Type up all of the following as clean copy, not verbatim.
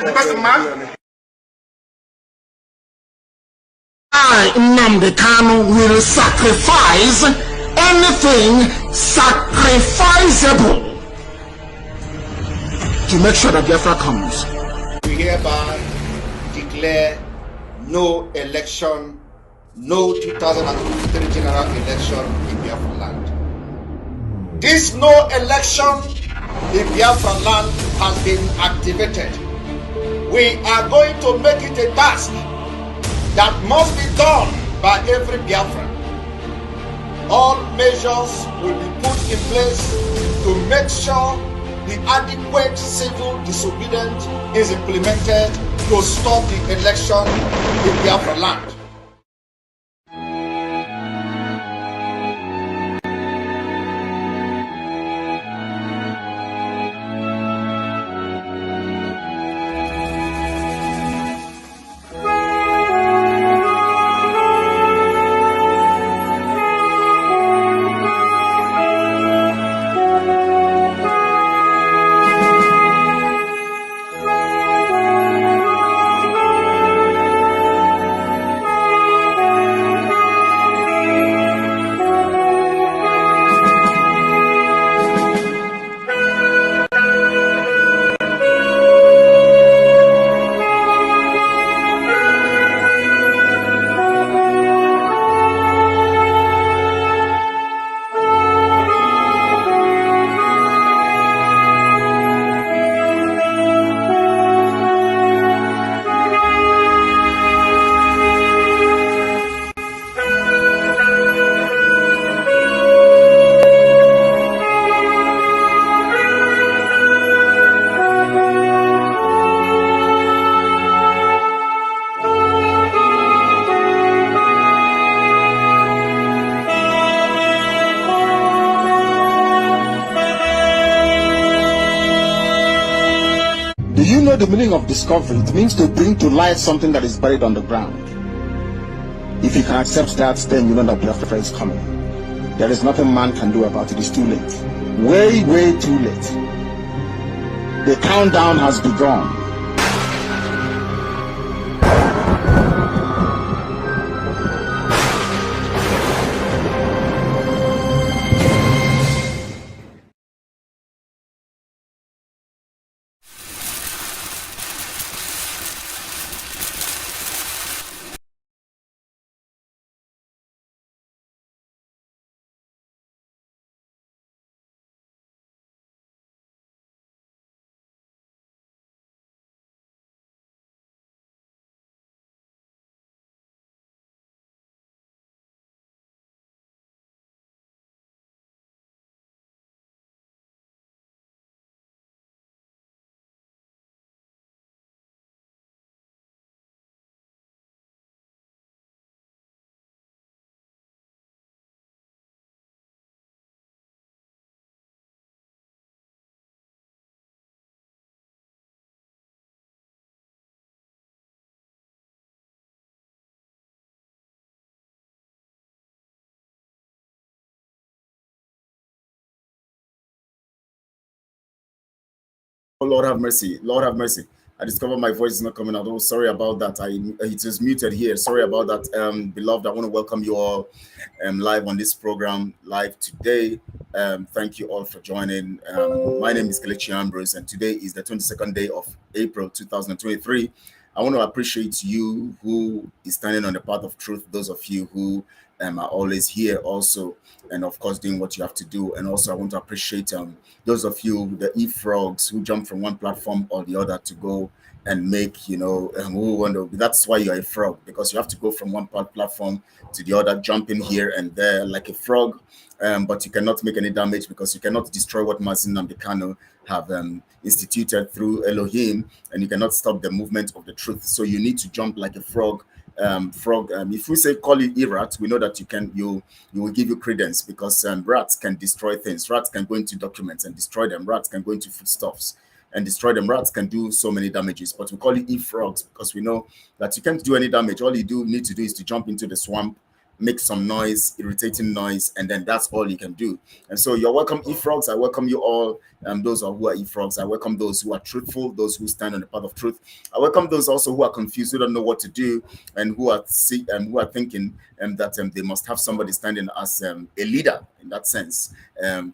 the person man. I, Nnamdi Kanu, will sacrifice anything sacrificable to make sure that Biafra comes. We hereby declare no election, no 2023 general election in Biafra land. This no election in Biafra land has been activated. We are going to make it a task that must be done by every Biafran. All measures will be put in place to make sure the adequate civil disobedience is implemented to stop the election in Biafra land. Do you know the meaning of discovery? It means to bring to light something that is buried on the ground. If you can accept that, then you know that Biafra is coming. There is nothing man can do about it. It's too late. Way, way too late. The countdown has begun. Oh, Lord have mercy. Lord have mercy. I discovered my voice is not coming out. Oh, sorry about that. It is muted here. Sorry about that. Beloved, I want to welcome you all live on this program, live today. Thank you all for joining. My name is Kelechi Ambrose, and today is the 22nd day of April 2023. I want to appreciate you who is standing on the path of truth, those of you who are always here also, and of course doing what you have to do. And also I want to appreciate those of you, the e-frogs, who jump from one platform or the other to go and make, you know, that's why you're a frog, because you have to go from one platform to the other, jump in here and there like a frog, but you cannot make any damage because you cannot destroy what Mazin Nnamdi Kanu have instituted through Elohim, and you cannot stop the movement of the truth. So you need to jump like a frog. If we say call it rat, we know that you will give you credence, because rats can destroy things. Rats can go into documents and destroy them. Rats can go into foodstuffs and destroy them. Rats can do so many damages, but we call it e-frogs because we know that you can't do any damage. All you need to do is to jump into the swamp make some noise, irritating noise, and then that's all you can do. And so you're welcome, e-frogs. I welcome you all. Those who are e-frogs. I welcome those who are truthful, those who stand on the path of truth. I welcome those also who are confused, who don't know what to do, and who are thinking that they must have somebody standing as a leader in that sense,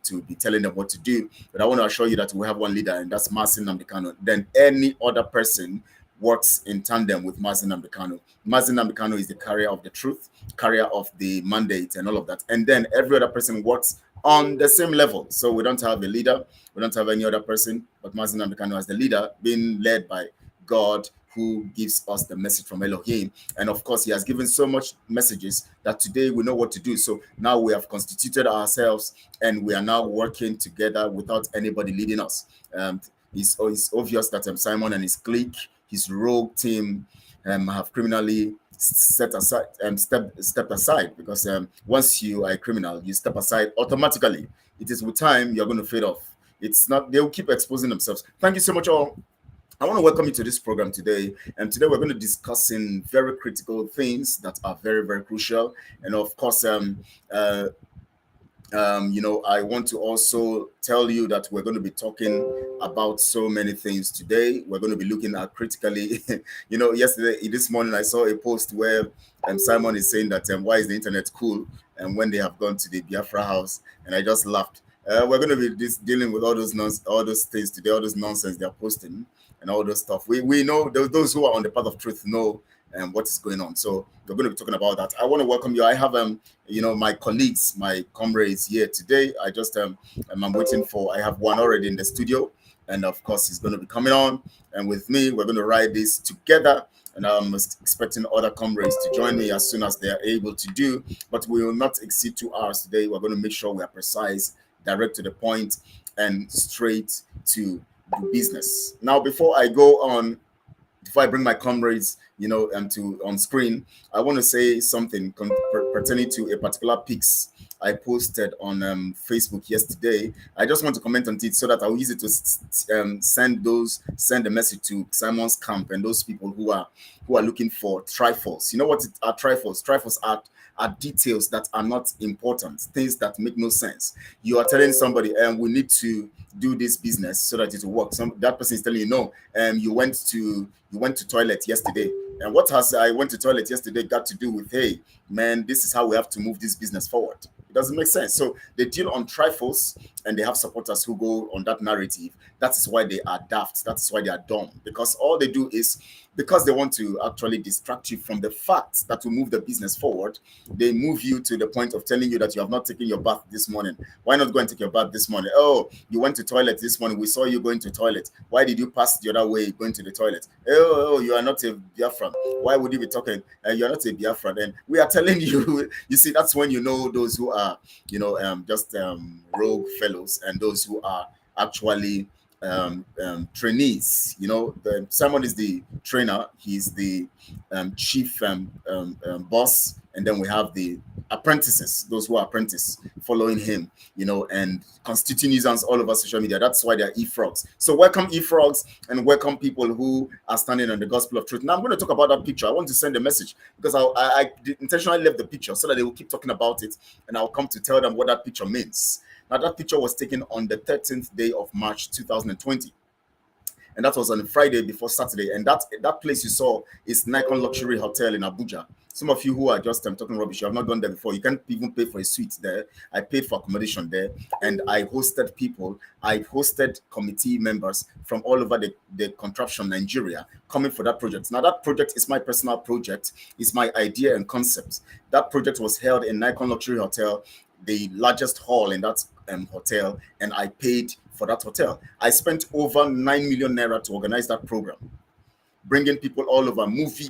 to be telling them what to do. But I want to assure you that we have one leader, and that's Mazi Nnamdi Kanu. Then any other person works in tandem with Mazi Nnamdi Kanu. Mazi Nnamdi Kanu is the carrier of the truth, carrier of the mandate and all of that. And then every other person works on the same level. So we don't have a leader, we don't have any other person, but Mazi Nnamdi Kanu as the leader, being led by God, who gives us the message from Elohim. And of course, he has given so much messages that today we know what to do. So now we have constituted ourselves and we are now working together without anybody leading us. It's obvious that Simon and his clique, his rogue team, have criminally stepped aside, because once you are a criminal, you step aside automatically. It is with time you're going to fade off. It's not, they'll keep exposing themselves. Thank you so much, all. I want to welcome you to this program today. And today we're going to discuss in very critical things that are very, very crucial. And of course, I want to also tell you that we're going to be talking about so many things today. We're going to be looking at critically, this morning I saw a post where Simon is saying that why is the internet cool and when they have gone to the Biafra house, and I just laughed. We're going to be dealing with all those things today, all those nonsense they're posting and all those stuff. We know those who are on the path of truth know what is going on. So we're going to be talking about that. I want to welcome you. I have my colleagues, my comrades here today. I'm waiting for, I have one already in the studio, and of course he's going to be coming on, and with me we're going to ride this together. And I'm expecting other comrades to join me as soon as they are able to do, but we will not exceed 2 hours today. We're going to make sure we are precise, direct to the point, and straight to the business. Now, before I bring my comrades, on screen, I want to say something pertaining to a particular pics I posted on Facebook yesterday. I just want to comment on it so that I'll use it to send a message to Simon's camp and those people who are looking for trifles. You know what are trifles? Trifles are details that are not important, things that make no sense. You are telling somebody, we need to do this business so that it will work. That person is telling you, no, you went to toilet yesterday. And what has I went to toilet yesterday got to do with, hey, man, this is how we have to move this business forward? It doesn't make sense. So they deal on trifles, and they have supporters who go on that narrative. That is why they are daft. That is why they are dumb. Because all they do is, because they want to actually distract you from the facts that will move the business forward, they move you to the point of telling you that you have not taken your bath this morning. Why not go and take your bath this morning? Oh, you went to toilet this morning. We saw you going to toilet. Why did you pass the other way going to the toilet? Oh, you are not a Biafran. Why would you be talking? You're not a Biafran. And we are telling you, you see, that's when you know those who are, just rogue fellows, and those who are actually trainees. Simon is the trainer, he's the chief boss, and then we have the apprentices, those who are apprentice following him, and constituting nuisance all over social media. That's why they're e-frogs. So welcome e-frogs, and welcome people who are standing on the gospel of truth. Now I'm going to talk about that picture. I want to send a message, because I intentionally left the picture so that they will keep talking about it, and I'll come to tell them what that picture means. Now, that picture was taken on the 13th day of March 2020. And that was on a Friday before Saturday. And that place you saw is Nikon Luxury Hotel in Abuja. Some of you who are just talking rubbish, you have not gone there before. You can't even pay for a suite there. I paid for accommodation there. And I hosted people. I hosted committee members from all over the contraption, Nigeria, coming for that project. Now, that project is my personal project. It's my idea and concept. That project was held in Nikon Luxury Hotel, the largest hall in that hotel, and I paid for that hotel. I spent over 9 million naira to organize that program, bringing people all over.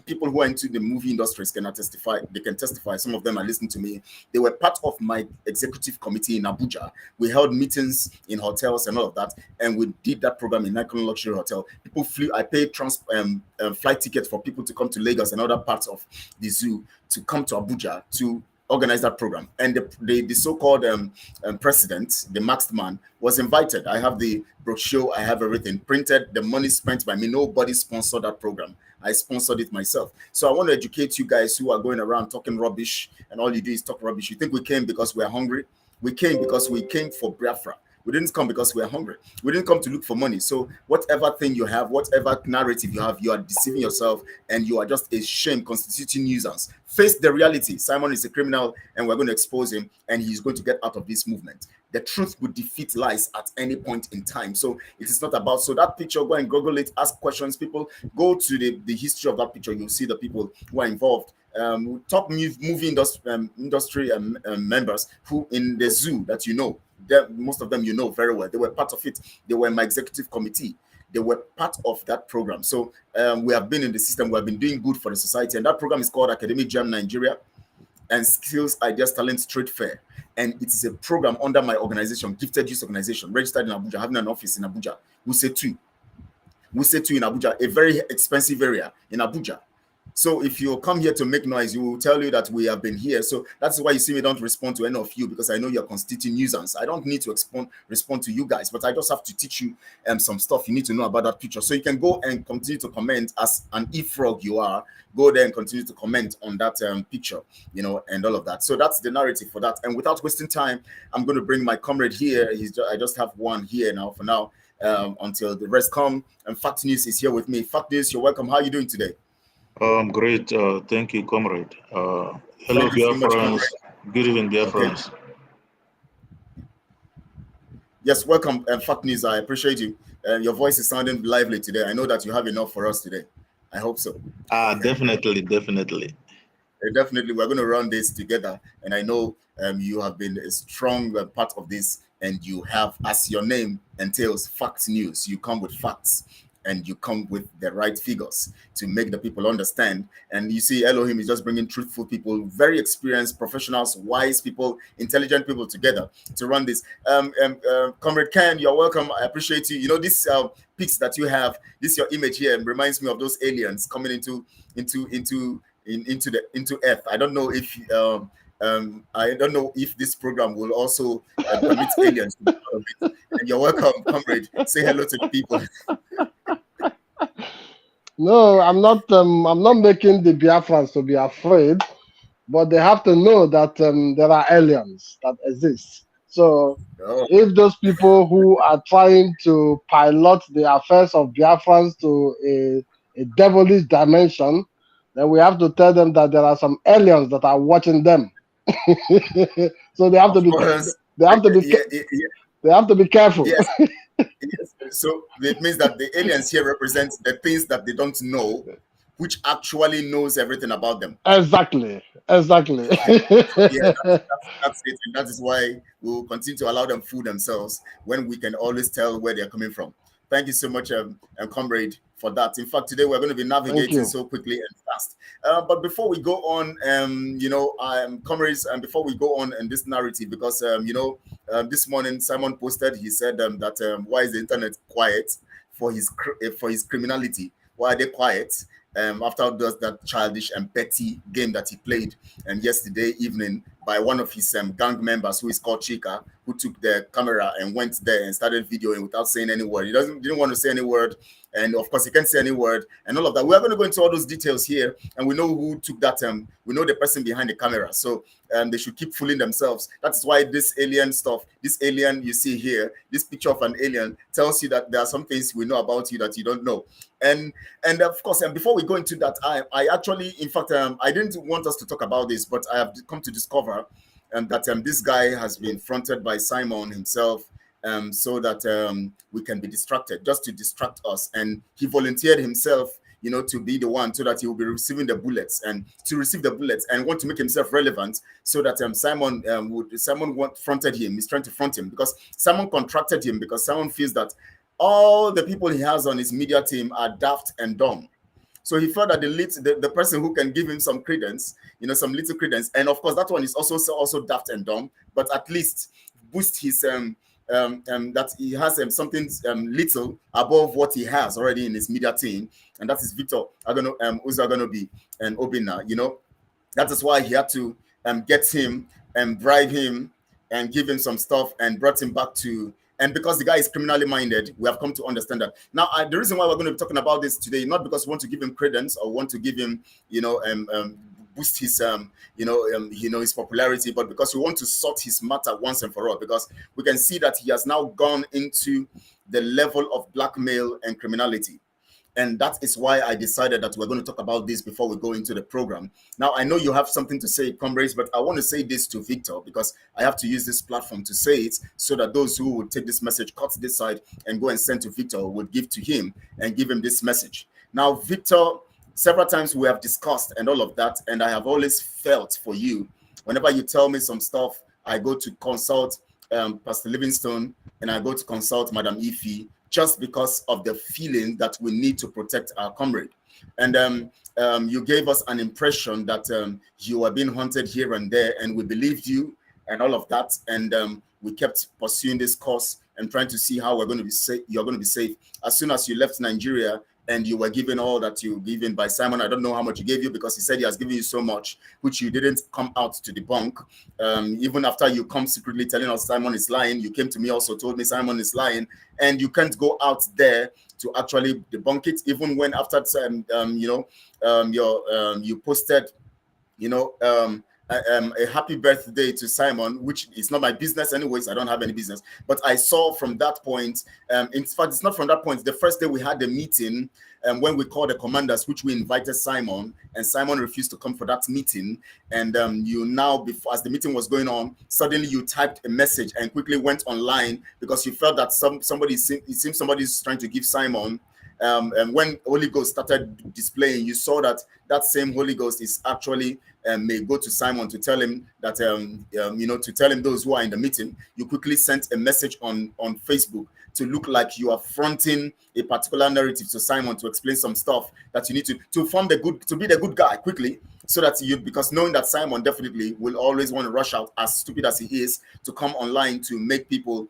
People who are into the movie industries can testify. They can testify. Some of them are listening to me. They were part of my executive committee in Abuja. We held meetings in hotels and all of that, and we did that program in Nikon Luxury Hotel. People flew. I paid flight tickets for people to come to Lagos and other parts of the zoo to come to Abuja to organized that program, and the so-called president, the masked man, was invited. I have the brochure, I have everything printed. The money spent by me, nobody sponsored that program. I sponsored it myself. So I want to educate you guys who are going around talking rubbish, and all you do is talk rubbish. You think we came because we're hungry? We came because we came for Biafra. We didn't come because we're hungry. We didn't come to look for money. So whatever thing you have, whatever narrative you have, you are deceiving yourself, and you are just a shame, constituting nuisance. Face the reality. Simon is a criminal, and we're going to expose him, and he's going to get out of this movement. The truth would defeat lies at any point in time. So it is not about, so that picture, go and Google it, ask questions. People, go to the history of that picture. You'll see the people who are involved. Top movie industry members who in the zoo that you know, most of them you know very well. They were part of it. They were in my executive committee. They were part of that program. So we have been in the system. We have been doing good for the society. And that program is called Academic Jam Nigeria and Skills, Ideas, Talent Trade Fair. And it is a program under my organization, Gifted Youth Organization, registered in Abuja, having an office in Abuja. Wuse 2 in Abuja, a very expensive area in Abuja. So if you come here to make noise, we will tell you that we have been here. So that's why you see me don't respond to any of you, because I know you're constituting nuisance. I don't need to respond to you guys, but I just have to teach you some stuff you need to know about that picture. So you can go and continue to comment as an e-frog you are. Go there and continue to comment on that picture, you know, and all of that. So that's the narrative for that. And without wasting time, I'm going to bring my comrade here. I just have one here now for now until the rest come. And Fact News is here with me. Fact News, you're welcome. How are you doing today? Great. Thank you, comrade. Hello, Biafrans. Good evening, Biafrans. Okay. Yes, welcome, Fact News. I appreciate you. Your voice is sounding lively today. I know that you have enough for us today. I hope so. Definitely. Definitely. We're going to run this together. And I know you have been a strong part of this. And you have, as your name entails, Fact News. You come with facts. And you come with the right figures to make the people understand. And you see, Elohim is just bringing truthful people, very experienced professionals, wise people, intelligent people together to run this. Comrade Ken, you're welcome. I appreciate you. You know, this pics that you have, this your image here, reminds me of those aliens coming into Earth. I don't know if this program will also permit aliens to be part of it. And you're welcome, comrade. Say hello to the people. No, I'm not making the Biafrans to be afraid, but they have to know that there are aliens that exist. So if those people who are trying to pilot the affairs of Biafrans to a devilish dimension, then we have to tell them that there are some aliens that are watching them. So they have to be careful. Yes. Yes. So it means that the aliens here represent the things that they don't know, which actually knows everything about them. Exactly. Yeah, that's it. And that is why we will continue to allow them fool themselves when we can always tell where they're coming from. Thank you so much, comrade, for that. In fact, today we're going to be navigating so quickly and fast. But before we go on, comrades, and before we go on in this narrative, because, this morning Simon posted, he said that why is the internet quiet for his criminality? Why are they quiet? After that childish and petty game that he played yesterday evening by one of his gang members, who is called Chika, who took the camera and went there and started videoing without saying any word. He didn't want to say any word, and of course he can't say any word and all of that. We're going to go into all those details here, and we know who took that. We know the person behind the camera, so they should keep fooling themselves. That's why this alien stuff, this alien you see here, this picture of an alien tells you that there are some things we know about you that you don't know. And of course, and before we go into that, I actually, in fact, I didn't want us to talk about this, but I have come to discover that this guy has been fronted by Simon himself, so that we can be distracted, just to distract us. And he volunteered himself, to be the one, so that he will be receiving the bullets and to receive the bullets and want to make himself relevant, so that Simon fronted him. He's trying to front him because Simon contracted him, because Simon feels that all the people he has on his media team are daft and dumb. So he felt that the person who can give him some credence, some little credence, and of course that one is also daft and dumb, but at least boost his that he has something little above what he has already in his media team, and that is Victor Uzaganobi and Obina. That is why he had to get him and bribe him and give him some stuff and brought him back to. And because the guy is criminally minded, we have come to understand that. Now, the reason why we're going to be talking about this today, not because we want to give him credence or want to give him, boost his, his popularity, but because we want to sort his matter once and for all. Because we can see that he has now gone into the level of blackmail and criminality. And that is why I decided that we're going to talk about this before we go into the program. Now, I know you have something to say, comrades, but I want to say this to Victor because I have to use this platform to say it so that those who would take this message, cut this side and go and send to Victor would give to him and give him this message. Now, Victor, several times we have discussed and all of that, and I have always felt for you. Whenever you tell me some stuff, I go to consult Pastor Livingstone and I go to consult Madam Ife, just because of the feeling that we need to protect our comrade. And you gave us an impression that you were being hunted here and there, and we believed you and all of that. And we kept pursuing this course and trying to see how we're going to be safe. You're going to be safe. As soon as you left Nigeria and you were given all that you were given by Simon, I don't know how much he gave you because he said he has given you so much, which you didn't come out to debunk. Even after you come secretly telling us Simon is lying, you came to me also told me Simon is lying, and you can't go out there to actually debunk it. Even when after you posted, a happy birthday to Simon, which is not my business anyways. I don't have any business. But I saw from that point, in fact, it's not from that point. The first day we had the meeting, when we called the commanders, which we invited Simon, and Simon refused to come for that meeting. And you now, before, as the meeting was going on, suddenly you typed a message and quickly went online because you felt that somebody is trying to give Simon. And when Holy Ghost started displaying, you saw that that same Holy Ghost is actually may go to Simon to tell him that, to tell him those who are in the meeting. You quickly sent a message on Facebook to look like you are fronting a particular narrative to Simon to explain some stuff that you need to be the good guy quickly, so that because knowing that Simon definitely will always want to rush out, as stupid as he is, to come online to make people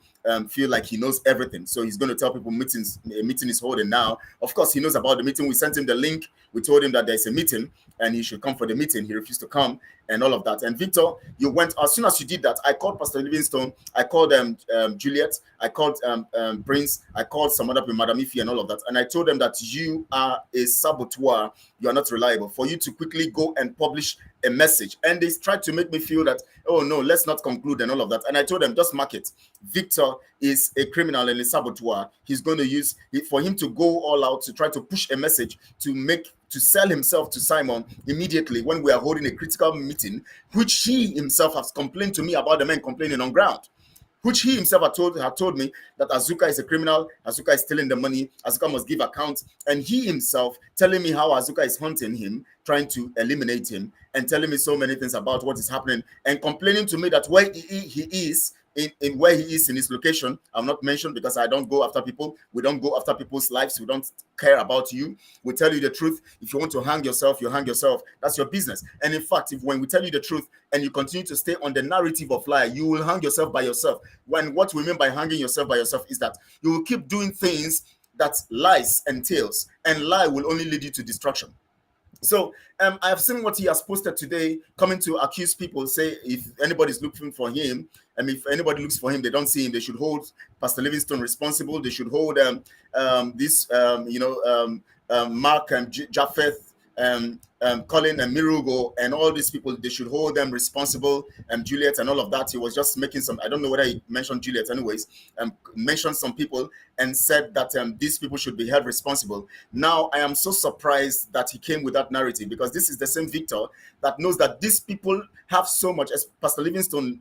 feel like he knows everything. So he's going to tell people a meeting is holding now. Of course, he knows about the meeting. We sent him the link. We told him that there's a meeting and he should come for the meeting. He refused to come and all of that. And Victor, you went, as soon as you did that, I called Pastor Livingstone, I called Juliet, I called Prince, I called some other people, Madam Ife and all of that. And I told them that you are a saboteur, you are not reliable, for you to quickly go and publish a message. And they tried to make me feel that, oh no, let's not conclude and all of that. And I told them, just mark it. Victor is a criminal and a saboteur. He's going to use it for him to go all out to try to push a message to sell himself to Simon immediately when we are holding a critical meeting, which he himself has complained to me about, the men complaining on ground, which he himself had told me that Azuka is a criminal, Azuka is stealing the money, Azuka must give accounts, and he himself telling me how Azuka is hunting him, trying to eliminate him, and telling me so many things about what is happening, and complaining to me that where he is, in where he is in his location, I'll not mention because I don't go after people. We don't go after people's lives. We don't care about you. We tell you the truth. If you want to hang yourself, you hang yourself. That's your business. And in fact, when we tell you the truth and you continue to stay on the narrative of lie, you will hang yourself by yourself. When what we mean by hanging yourself by yourself is that you will keep doing things that lies entails, and lie will only lead you to destruction. So I have seen what he has posted today, coming to accuse people, say if anybody's looking for him, and if anybody looks for him, they don't see him, they should hold Pastor Livingstone responsible. They should hold Mark and Japheth, Colin and Mirugo and all these people, they should hold them responsible, and Juliet and all of that. He was just making some, I don't know whether he mentioned Juliet anyways, mentioned some people and said that these people should be held responsible. Now, I am so surprised that he came with that narrative, because this is the same Victor that knows that these people have so much, as Pastor Livingstone,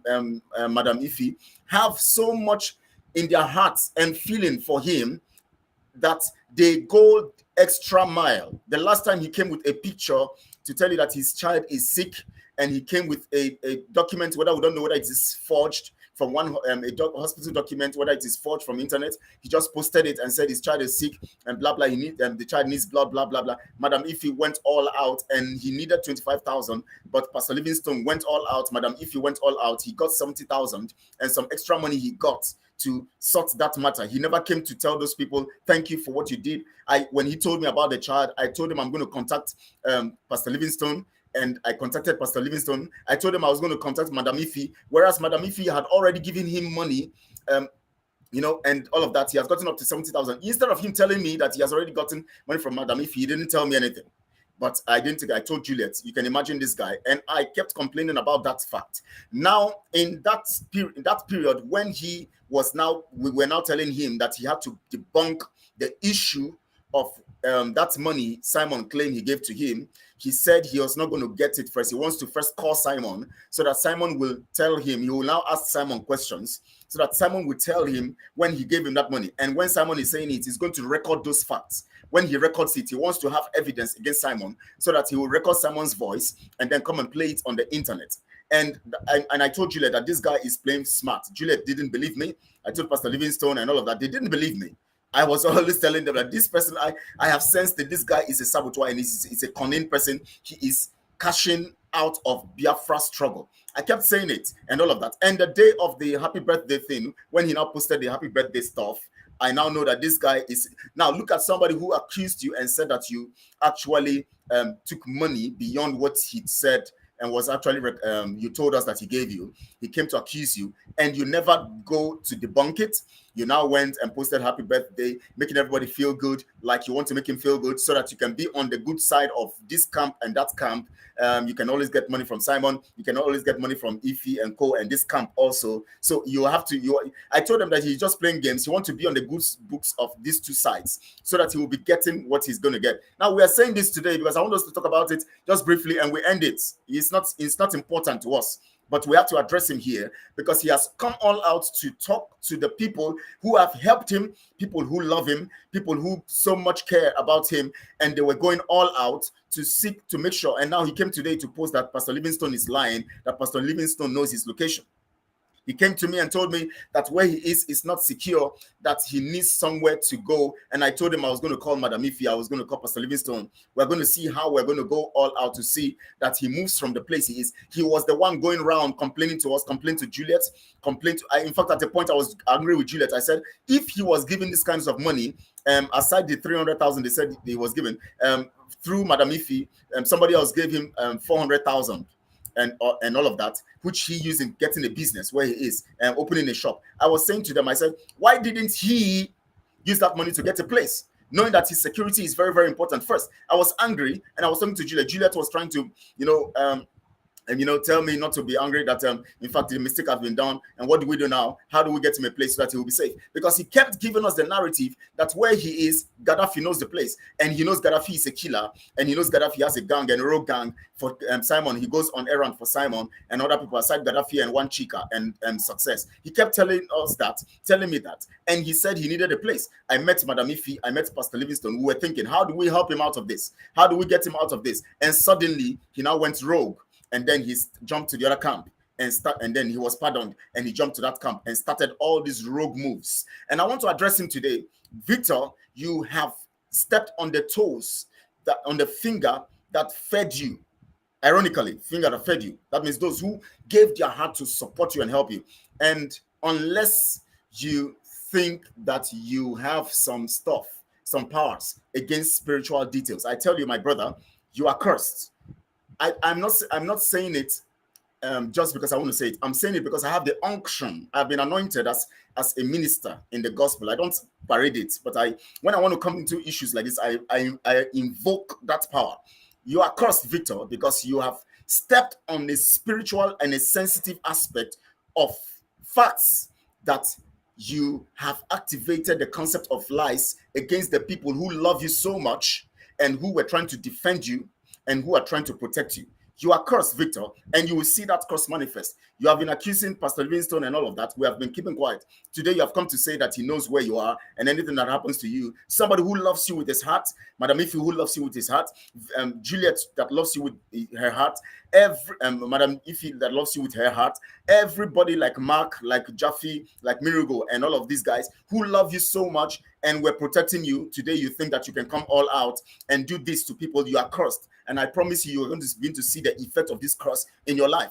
Madam Ife, have so much in their hearts and feeling for him that they go extra mile. The last time he came with a picture to tell you that his child is sick, and he came with a document, whether we don't know whether it is forged from one hospital document, whether it is forged from internet. He just posted it and said his child is sick and blah blah. The child needs blah blah blah blah. Madam Ife went all out and he needed 25,000, but Pastor Livingstone went all out. Madam Ife went all out. He got 70,000 and some extra money he got to sort that matter. He never came to tell those people, thank you for what you did. When he told me about the child, I told him I'm going to contact Pastor Livingstone and I contacted Pastor Livingstone. I told him I was going to contact Madam Ife, whereas Madam Ife had already given him money, and all of that. He has gotten up to 70,000. Instead of him telling me that he has already gotten money from Madam Ife, he didn't tell me anything. But I didn't think I told Juliet. You can imagine this guy. And I kept complaining about that fact. Now, in that period, when we were now telling him that he had to debunk the issue of that money Simon claimed he gave to him. He said he was not going to get it first. He wants to first call Simon so that Simon will tell him. He will now ask Simon questions so that Simon will tell him when he gave him that money. And when Simon is saying it, he's going to record those facts. When he records it, he wants to have evidence against Simon so that he will record Simon's voice and then come and play it on the internet. And I told Juliet that this guy is playing smart. Juliet didn't believe me. I told Pastor Livingstone and all of that. They didn't believe me. I was always telling them that this person, I have sensed that this guy is a saboteur and he's a cunning person. He is cashing out of Biafra struggle. I kept saying it and all of that. And the day of the happy birthday thing, when he now posted the happy birthday stuff, I now know that this guy is... Now, look at somebody who accused you and said that you actually took money beyond what he'd said and was actually... you told us that he gave you. He came to accuse you, and you never go to debunk it. You now went and posted happy birthday, making everybody feel good, like you want to make him feel good so that you can be on the good side of this camp and that camp. You can always get money from Simon. You can always get money from Ife and Co. and this camp also. So you have to... I told him that he's just playing games. He wants to be on the good books of these two sides so that he will be getting what he's going to get. Now, we are saying this today because I want us to talk about it just briefly and we end it. It's not important to us. But we have to address him here because he has come all out to talk to the people who have helped him, people who love him, people who so much care about him, and they were going all out to seek to make sure. And now he came today to post that Pastor Livingstone is lying, that Pastor Livingstone knows his location. He came to me and told me that where he is not secure, that he needs somewhere to go. And I told him I was going to call Madam Ife, I was going to call Pastor Livingstone. We're going to see how we're going to go all out to see that he moves from the place he is. He was the one going around complaining to us, complaining to Juliet, in fact, at the point I was angry with Juliet. I said, if he was giving these kinds of money, aside the 300,000 they said he was given, through Madam Ife, somebody else gave him 400,000. And all of that, which he used in getting a business where he is and opening a shop. I was saying to them, I said, why didn't he use that money to get a place, knowing that his security is very, very important? First, I was angry and I was talking to Juliet. Juliet was trying to, tell me not to be angry, that in fact the mistake has been done, and what do we do now? How do we get him a place so that he will be safe? Because he kept giving us the narrative that where he is, Gaddafi knows the place, and he knows Gaddafi is a killer, and he knows Gaddafi has a gang and a rogue gang for Simon. He goes on errand for Simon and other people aside Gaddafi and one chica and Success. He kept telling me that, and he said he needed a place. I met Madam Ife, I met Pastor Livingstone. We were thinking, how do we help him out of this? How do we get him out of this? And suddenly he now went rogue. And then he jumped to the other camp and then he was pardoned and he jumped to that camp and started all these rogue moves. And I want to address him today. Victor, you have stepped on the toes, on the finger that fed you. Ironically, finger that fed you. That means those who gave their heart to support you and help you. And unless you think that you have some stuff, some powers against spiritual details, I tell you, my brother, you are cursed. I'm not saying it just because I want to say it. I'm saying it because I have the unction. I've been anointed as a minister in the gospel. I don't parade it, but when I want to come into issues like this, I invoke that power. You are cursed, Victor, because you have stepped on a spiritual and a sensitive aspect of facts that you have activated the concept of lies against the people who love you so much and who were trying to defend you and who are trying to protect you. You are cursed, Victor, and you will see that curse manifest. You have been accusing Pastor Livingstone and all of that. We have been keeping quiet. Today, you have come to say that he knows where you are and anything that happens to you. Somebody who loves you with his heart, Madam Ife who loves you with his heart, Juliet that loves you with her heart, Madam Ife that loves you with her heart, everybody like Mark, like Jaffe, like Mirigo, and all of these guys who love you so much and we're protecting you. Today, you think that you can come all out and do this to people. You are cursed. And I promise you, you're going to begin to see the effect of this curse in your life.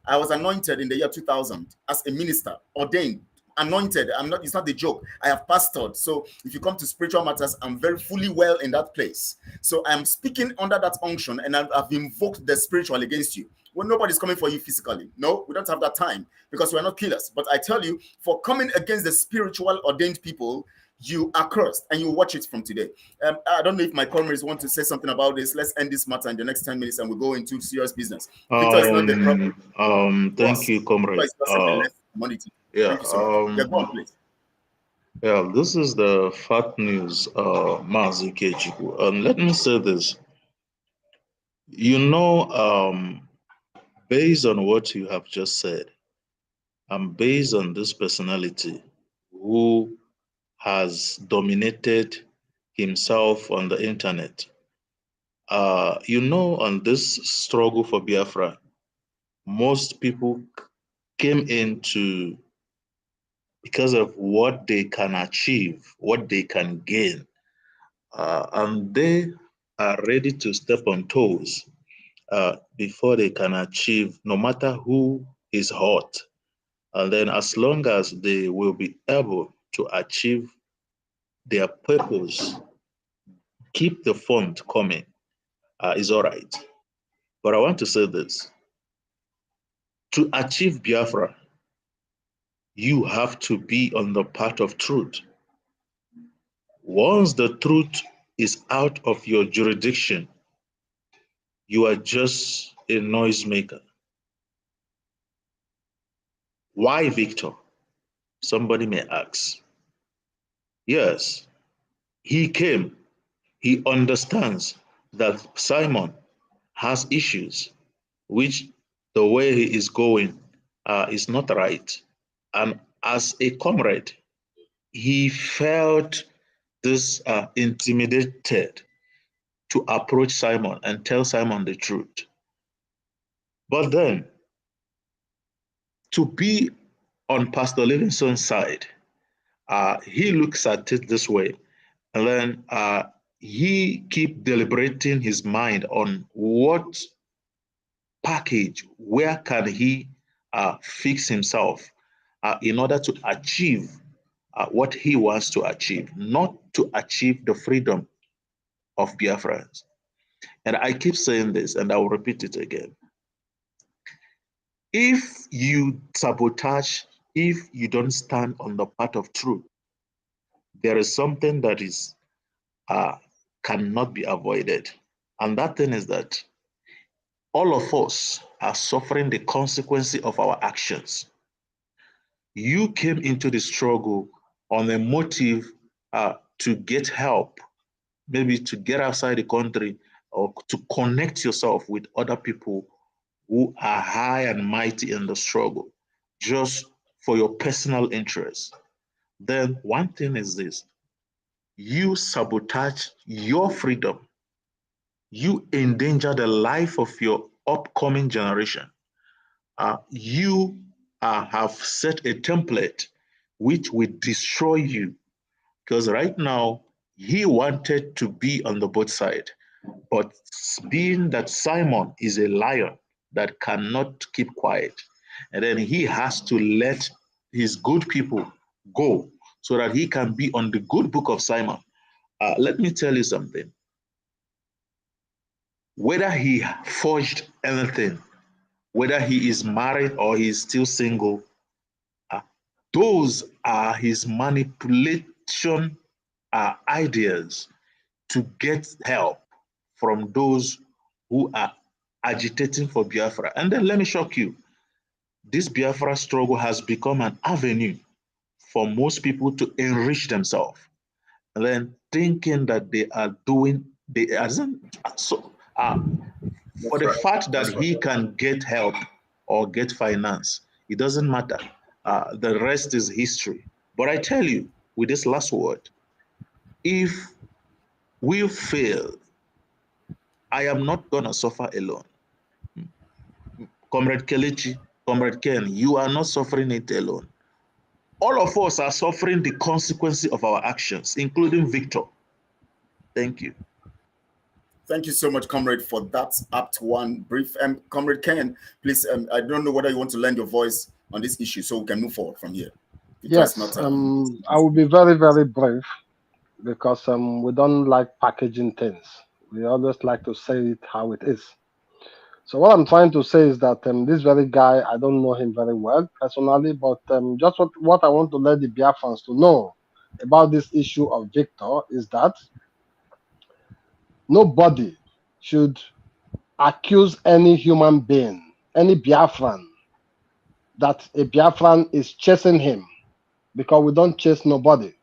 I was anointed in the year 2000 as a minister, ordained anointed. It's not a joke. I have pastored. So if you come to spiritual matters, I'm very fully well in that place. So I'm speaking under that unction, and I've invoked the spiritual against you. Well, nobody's coming for you physically. No, we don't have that time because we're not killers. But I tell you, for coming against the spiritual ordained people, you are cursed, and you watch it from today. I don't know if my comrades want to say something about this. Let's end this matter in the next 10 minutes, and we'll go into serious business. Victor is not the problem. Thank you, comrade. Yeah. Thank you so much. Go on, please. Yeah, this is the fat news, Mazi Kechiku. And let me say this. You know, based on what you have just said, and based on this personality who has dominated himself on the internet, you know, on this struggle for Biafra, most people came into because of what they can achieve, what they can gain, and they are ready to step on toes before they can achieve, no matter who is hot. And then as long as they will be able to achieve their purpose, keep the fund coming, is all right. But I want to say this. To achieve Biafra, you have to be on the path of truth. Once the truth is out of your jurisdiction, you are just a noisemaker. Why Victor? Somebody may ask. Yes, he came. He understands that Simon has issues, which the way he is going is not right. And as a comrade, he felt this intimidated to approach Simon and tell Simon the truth. But then, to be on Pastor Livingston's side, he looks at it this way, and then he keep deliberating his mind on what package, where can he fix himself in order to achieve what he wants to achieve, not to achieve the freedom of Biafrans. And I keep saying this, and I will repeat it again. If you sabotage, if you don't stand on the path of truth, there is something that is cannot be avoided. And that thing is that all of us are suffering the consequence of our actions. You came into the struggle on a motive to get help, maybe to get outside the country or to connect yourself with other people who are high and mighty in the struggle, just for your personal interest. Then one thing is this: you sabotage your freedom. You endanger the life of your upcoming generation. You have set a template which will destroy you, because right now he wanted to be on the both side, but being that Simon is a lion that cannot keep quiet, and then he has to let his good people go so that he can be on the good book of Simon. Let me tell you something. Whether he forged anything, whether he is married or he is still single, those are his manipulation ideas to get help from those who are agitating for Biafra. And then let me shock you. This Biafra struggle has become an avenue for most people to enrich themselves. And then thinking that they are doing, for the fact that he can get help or get finance, it doesn't matter. The rest is history. But I tell you, with this last word, if we fail, I am not going to suffer alone. Comrade Kelechi, Comrade Ken, you are not suffering it alone. All of us are suffering the consequences of our actions, including Victor. Thank you. Thank you so much, Comrade, for that apt one brief. Comrade Ken, please, I don't know whether you want to lend your voice on this issue so we can move forward from here. Yes, I will be very, very brief because we don't like packaging things. We always like to say it how it is. So what I'm trying to say is that this very guy, I don't know him very well personally, but just what I want to let the Biafrans to know about this issue of Victor is that nobody should accuse any human being, any Biafran, that a Biafran is chasing him, because we don't chase nobody.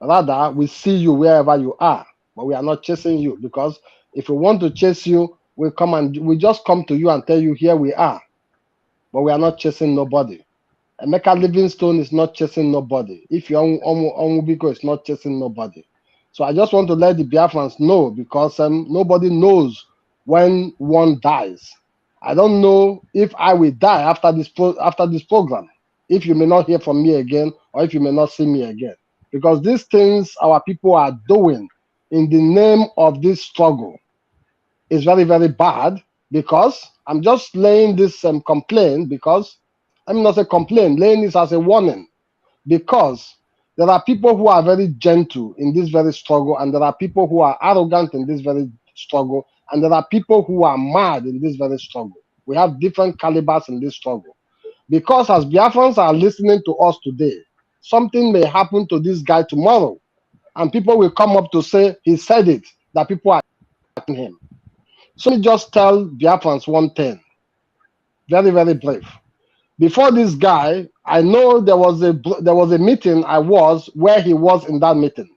Rather, we see you wherever you are, but we are not chasing you, because if we want to chase you, we just come to you and tell you here we are, but we are not chasing nobody. Emeka Livingstone is not chasing nobody. If you Onwubiko is not chasing nobody. So I just want to let the Biafrans know, because nobody knows when one dies. I don't know if I will die after this program, if you may not hear from me again, or if you may not see me again. Because these things our people are doing in the name of this struggle is very, very bad. Because I'm just laying this complaint, because I'm not a complaint, laying this as a warning, because there are people who are very gentle in this very struggle, and there are people who are arrogant in this very struggle, and there are people who are mad in this very struggle. We have different calibers in this struggle. Because as Biafrans are listening to us today, something may happen to this guy tomorrow, and people will come up to say he said it, that people are attacking him. So let me just tell Biafrans one thing, very, very brief. Before this guy, I know there was a meeting I was where he was in that meeting,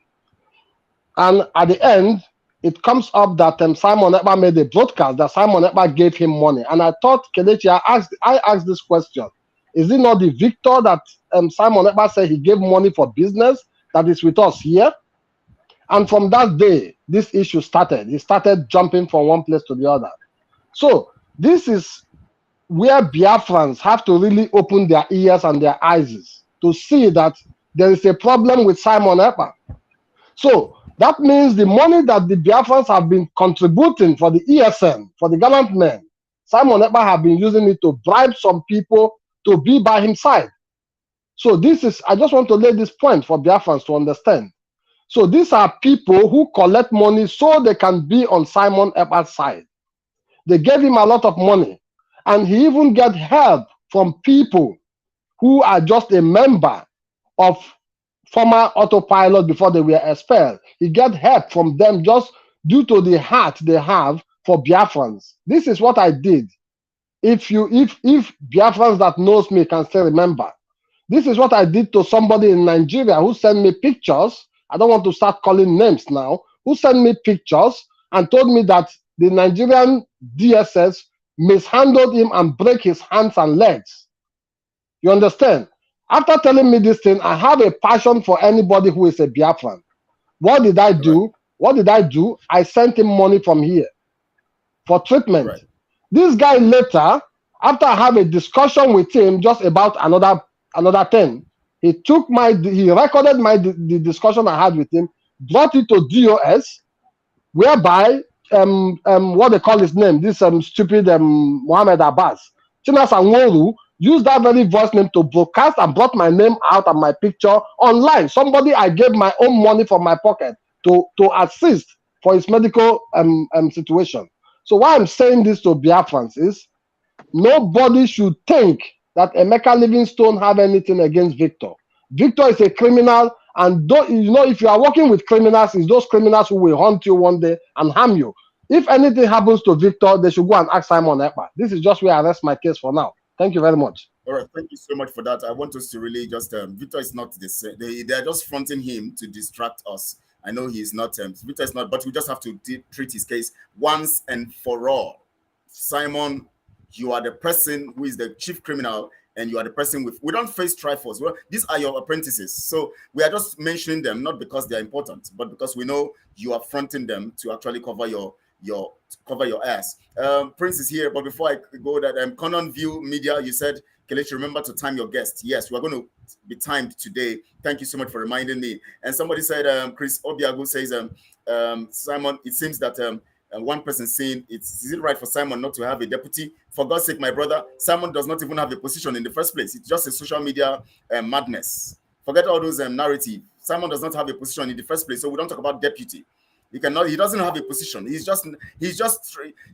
and at the end, it comes up that Simon Ekpa made a broadcast that Simon Ekpa gave him money, and I thought, Kelechi, I asked this question: is it not the Victor that Simon Ekpa said he gave money for business that is with us here? And from that day, this issue started. He started jumping from one place to the other. So this is where Biafrans have to really open their ears and their eyes to see that there is a problem with Simon Ekpa. So that means the money that the Biafrans have been contributing for the ESN, for the gallant men, Simon Ekpa have been using it to bribe some people to be by his side. So this is, I just want to lay this point for Biafrans to understand. So these are people who collect money so they can be on Simon Ekpa's side. They gave him a lot of money, and he even get help from people who are just a member of former autopilot before they were expelled. He get help from them just due to the heart they have for Biafrans. This is what I did. If Biafrans that knows me can still remember, this is what I did to somebody in Nigeria who sent me pictures. I don't want to start calling names now. Who sent me pictures and told me that the Nigerian DSS mishandled him and break his hands and legs. You understand? After telling me this thing, I have a passion for anybody who is a Biafran. What did I do? Right. What did I do? I sent him money from here for treatment. Right. This guy later, after I have a discussion with him just about another thing, he recorded the discussion I had with him, brought it to DOS, whereby what they call his name, this stupid Mohammed Abbas, Chinas Anworu, used that very voice name to broadcast and brought my name out and my picture online. Somebody I gave my own money from my pocket to assist for his medical situation. So why I'm saying this to Biafrans is nobody should think that Emeka Livingstone have anything against Victor. Victor is a criminal, and if you are working with criminals, it's those criminals who will hunt you one day and harm you. If anything happens to Victor, they should go and ask Simon Ekpa. This is just where I rest my case for now. Thank you very much. All right, thank you so much for that. I want us to really just Victor is not the same. They are just fronting him to distract us. I know he is not. Victor is not, but we just have to treat his case once and for all. Simon, you are the person who is the chief criminal, and you are the person we don't face triforce. Well, these are your apprentices. So we are just mentioning them, not because they are important, but because we know you are fronting them to actually cover your ass. Prince is here, but before I go that Conan View Media, you said, Kelechi, remember to time your guest. Yes, we're going to be timed today. Thank you so much for reminding me. And somebody said, Chris Obiago says, Simon, it seems that one person saying, is it right for Simon not to have a deputy? For God's sake, my brother, Simon does not even have a position in the first place. It's just a social media madness. Forget all those narrative. Simon does not have a position in the first place, so we don't talk about deputy. He cannot. He doesn't have a position. He's just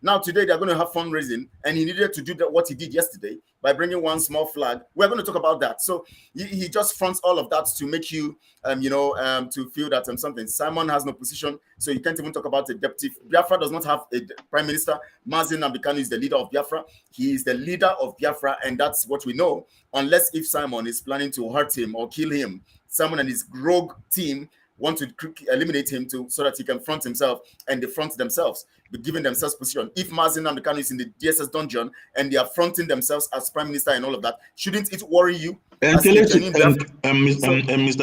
now. Today they are going to have fundraising, and he needed to do what he did yesterday by bringing one small flag. We're going to talk about that. So he just fronts all of that to make you, to feel that something. Simon has no position, so you can't even talk about a deputy. Biafra does not have a prime minister. Mazi Nnamdi Kanu is the leader of Biafra. He is the leader of Biafra, and that's what we know. Unless if Simon is planning to hurt him or kill him, Simon and his rogue team want to eliminate him so that he can front himself, and they front themselves, giving themselves position. If Mazi Nnamdi Kanu is in the DSS dungeon and they are fronting themselves as prime minister and all of that, shouldn't it worry you? Mr.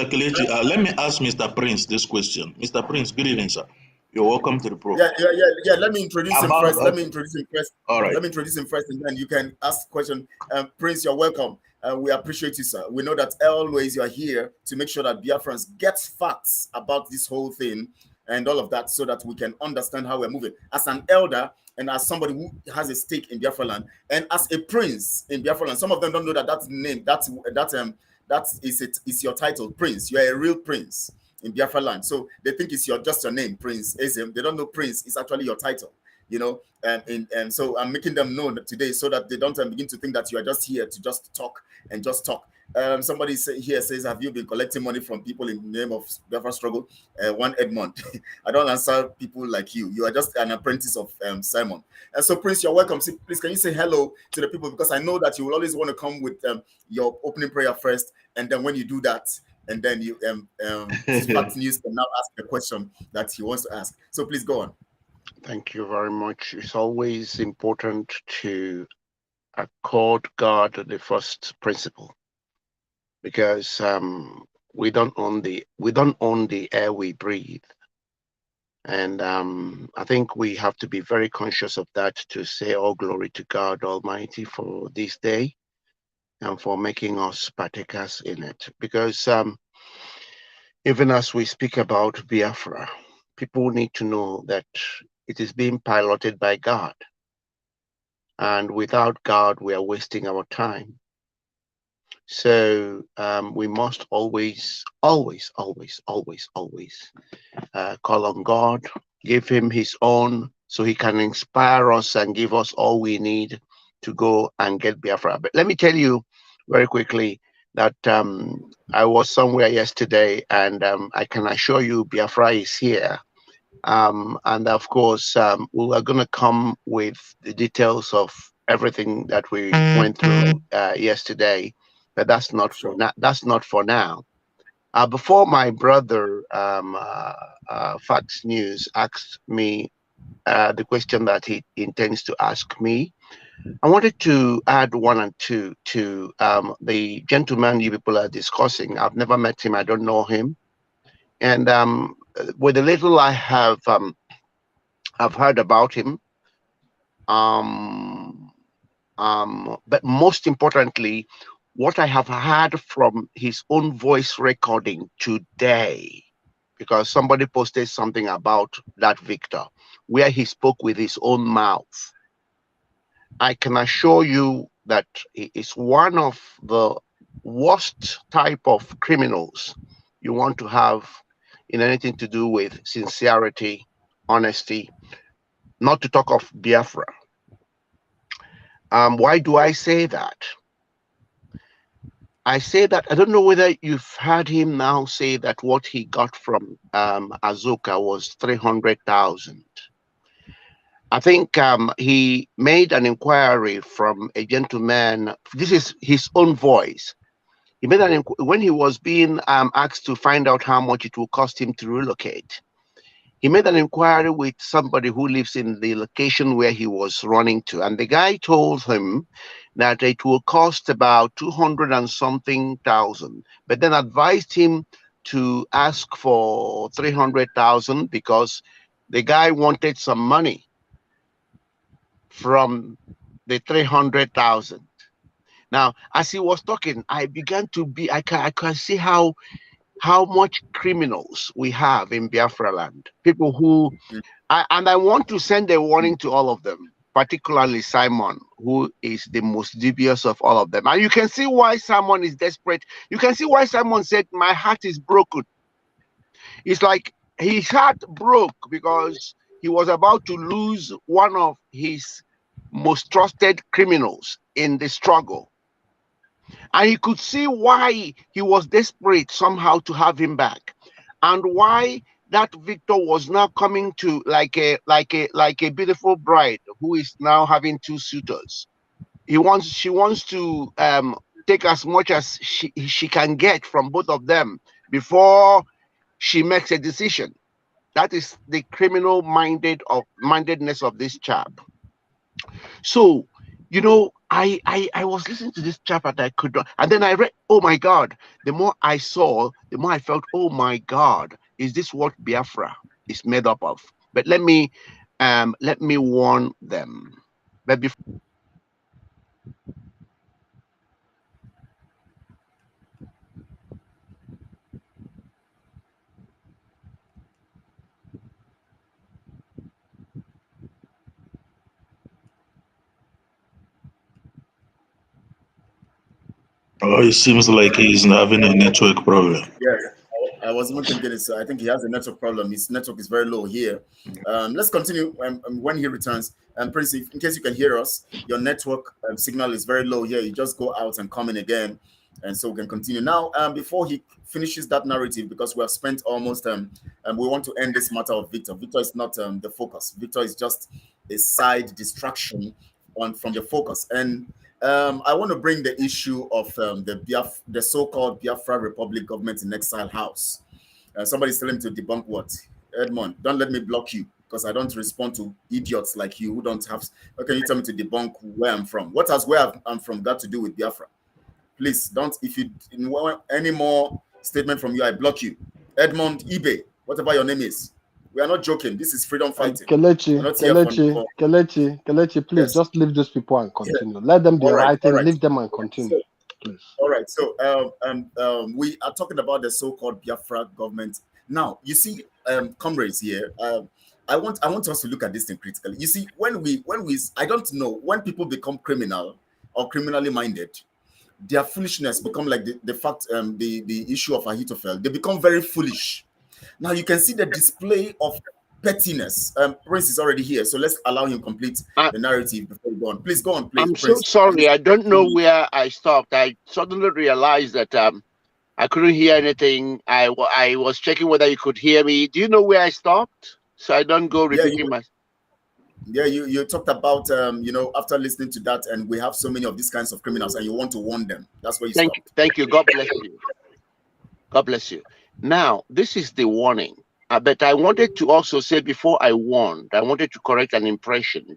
Kelechi, let me ask Mr. Prince this question. Mr. Prince, good evening, sir. You're welcome to the program. Yeah. Let me introduce him first. All right. Let me introduce him first, and then you can ask the question. Prince, you're welcome. We appreciate you, sir. We know that always you are here to make sure that Biafrans get facts about this whole thing and all of that, so that we can understand how we're moving. As an elder and as somebody who has a stake in Biafra land, and as a prince in Biafra land, some of them don't know that name, is your title, Prince. You are a real prince in Biafra land. So they think it's just your name, Prince Ezem. They don't know Prince is actually your title. And so I'm making them know today so that they don't begin to think that you are just here to just talk and just talk. Somebody here says, have you been collecting money from people in the name of Biafra struggle? One Edmond. I don't answer people like you. You are just an apprentice of Simon. And so, Prince, you're welcome. Please, can you say hello to the people? Because I know that you will always want to come with your opening prayer first. And then when you do that, and then you Spark News can now ask the question that he wants to ask. So please go on. Thank you very much. It's always important to accord God the first principle, because we don't own the air we breathe, and I think we have to be very conscious of that, to say all glory to God Almighty for this day and for making us partakers in it. Because even as we speak about Biafra, people need to know that it is being piloted by God. And without God, we are wasting our time. So we must always call on God, give him his own, so he can inspire us and give us all we need to go and get Biafra. But let me tell you very quickly that I was somewhere yesterday, and I can assure you Biafra is here. And of course, we are going to come with the details of everything that we went through yesterday, but that's not for now. That's not for now. Before my brother, Fox News, asked me the question that he intends to ask me, I wanted to add one and two to the gentleman you people are discussing. I've never met him. I don't know him. And with the little I have I've heard about him, but most importantly, what I have heard from his own voice recording today, because somebody posted something about that Victor, where he spoke with his own mouth. I can assure you that he is one of the worst type of criminals you want to have in anything to do with sincerity, honesty, not to talk of Biafra. Why do I say that? I say that, I don't know whether you've heard him now say that what he got from Azuka was 300,000. I think he made an inquiry from a gentleman. This is his own voice. He made an when he was being asked to find out how much it will cost him to relocate. He made an inquiry with somebody who lives in the location where he was running to, and the guy told him that it will cost about 200 and something thousand, but then advised him to ask for 300,000 because the guy wanted some money from the 300,000. Now, as he was talking, I began to be, I can see how much criminals we have in Biafra land. People who, and I want to send a warning to all of them, particularly Simon, who is the most dubious of all of them. And you can see why Simon is desperate. You can see why Simon said, my heart is broken. It's like his heart broke because he was about to lose one of his most trusted criminals in the struggle. And he could see why he was desperate somehow to have him back, and why that Victor was now coming to like a beautiful bride who is now having two suitors. She wants to take as much as she can get from both of them before she makes a decision. That is the criminal mindedness of this chap. So, you know, I was listening to this chap and I could not, and then I read, oh my God, the more I saw, the more I felt, oh my God, is this what Biafra is made up of? But let me warn them. But before Oh, it seems like he's having a network problem. Yes, I was even thinking it. I think he has a network problem. His network is very low here. Let's continue when he returns. Prince, in case you can hear us, your network signal is very low here. You just go out and come in again, and so we can continue. Now, before he finishes that narrative, because we have spent almost, we want to end this matter of Victor. Victor is not the focus. Victor is just a side distraction from the focus. And I want to bring the issue of the so-called Biafra Republic Government in Exile House. Somebody's telling me to debunk what? Edmond, don't let me block you, because I don't respond to idiots like you who don't have. How can you tell me to debunk where I'm from? What has where I'm from got to do with Biafra? Please don't. If you want any more statement from you, I block you. Edmond eBay, whatever your name is. We are not joking. This is freedom fighting. Kelechi, please, yes, just leave those people and continue. Yeah. Let them be writing. Right. Leave them and continue. Please. All right. So we are talking about the so-called Biafra government. Now, you see, comrades here, I want us to look at this thing critically. You see, when we I don't know, when people become criminal or criminally minded, their foolishness become like the issue of Ahithophel. They become very foolish. Now you can see the display of pettiness. Prince is already here, so let's allow him complete the narrative before we go on. Please go on, please. I'm Prince, so sorry. I don't know where I stopped. I suddenly realized that I couldn't hear anything. I was checking whether you could hear me. Do you know where I stopped? So I don't go repeating myself. Yeah, you talked about after listening to that, and we have so many of these kinds of criminals, and you want to warn them. That's where you stopped. Thank you. God bless you. God bless you. Now, this is the warning. But I wanted to also say, before I warned, I wanted to correct an impression.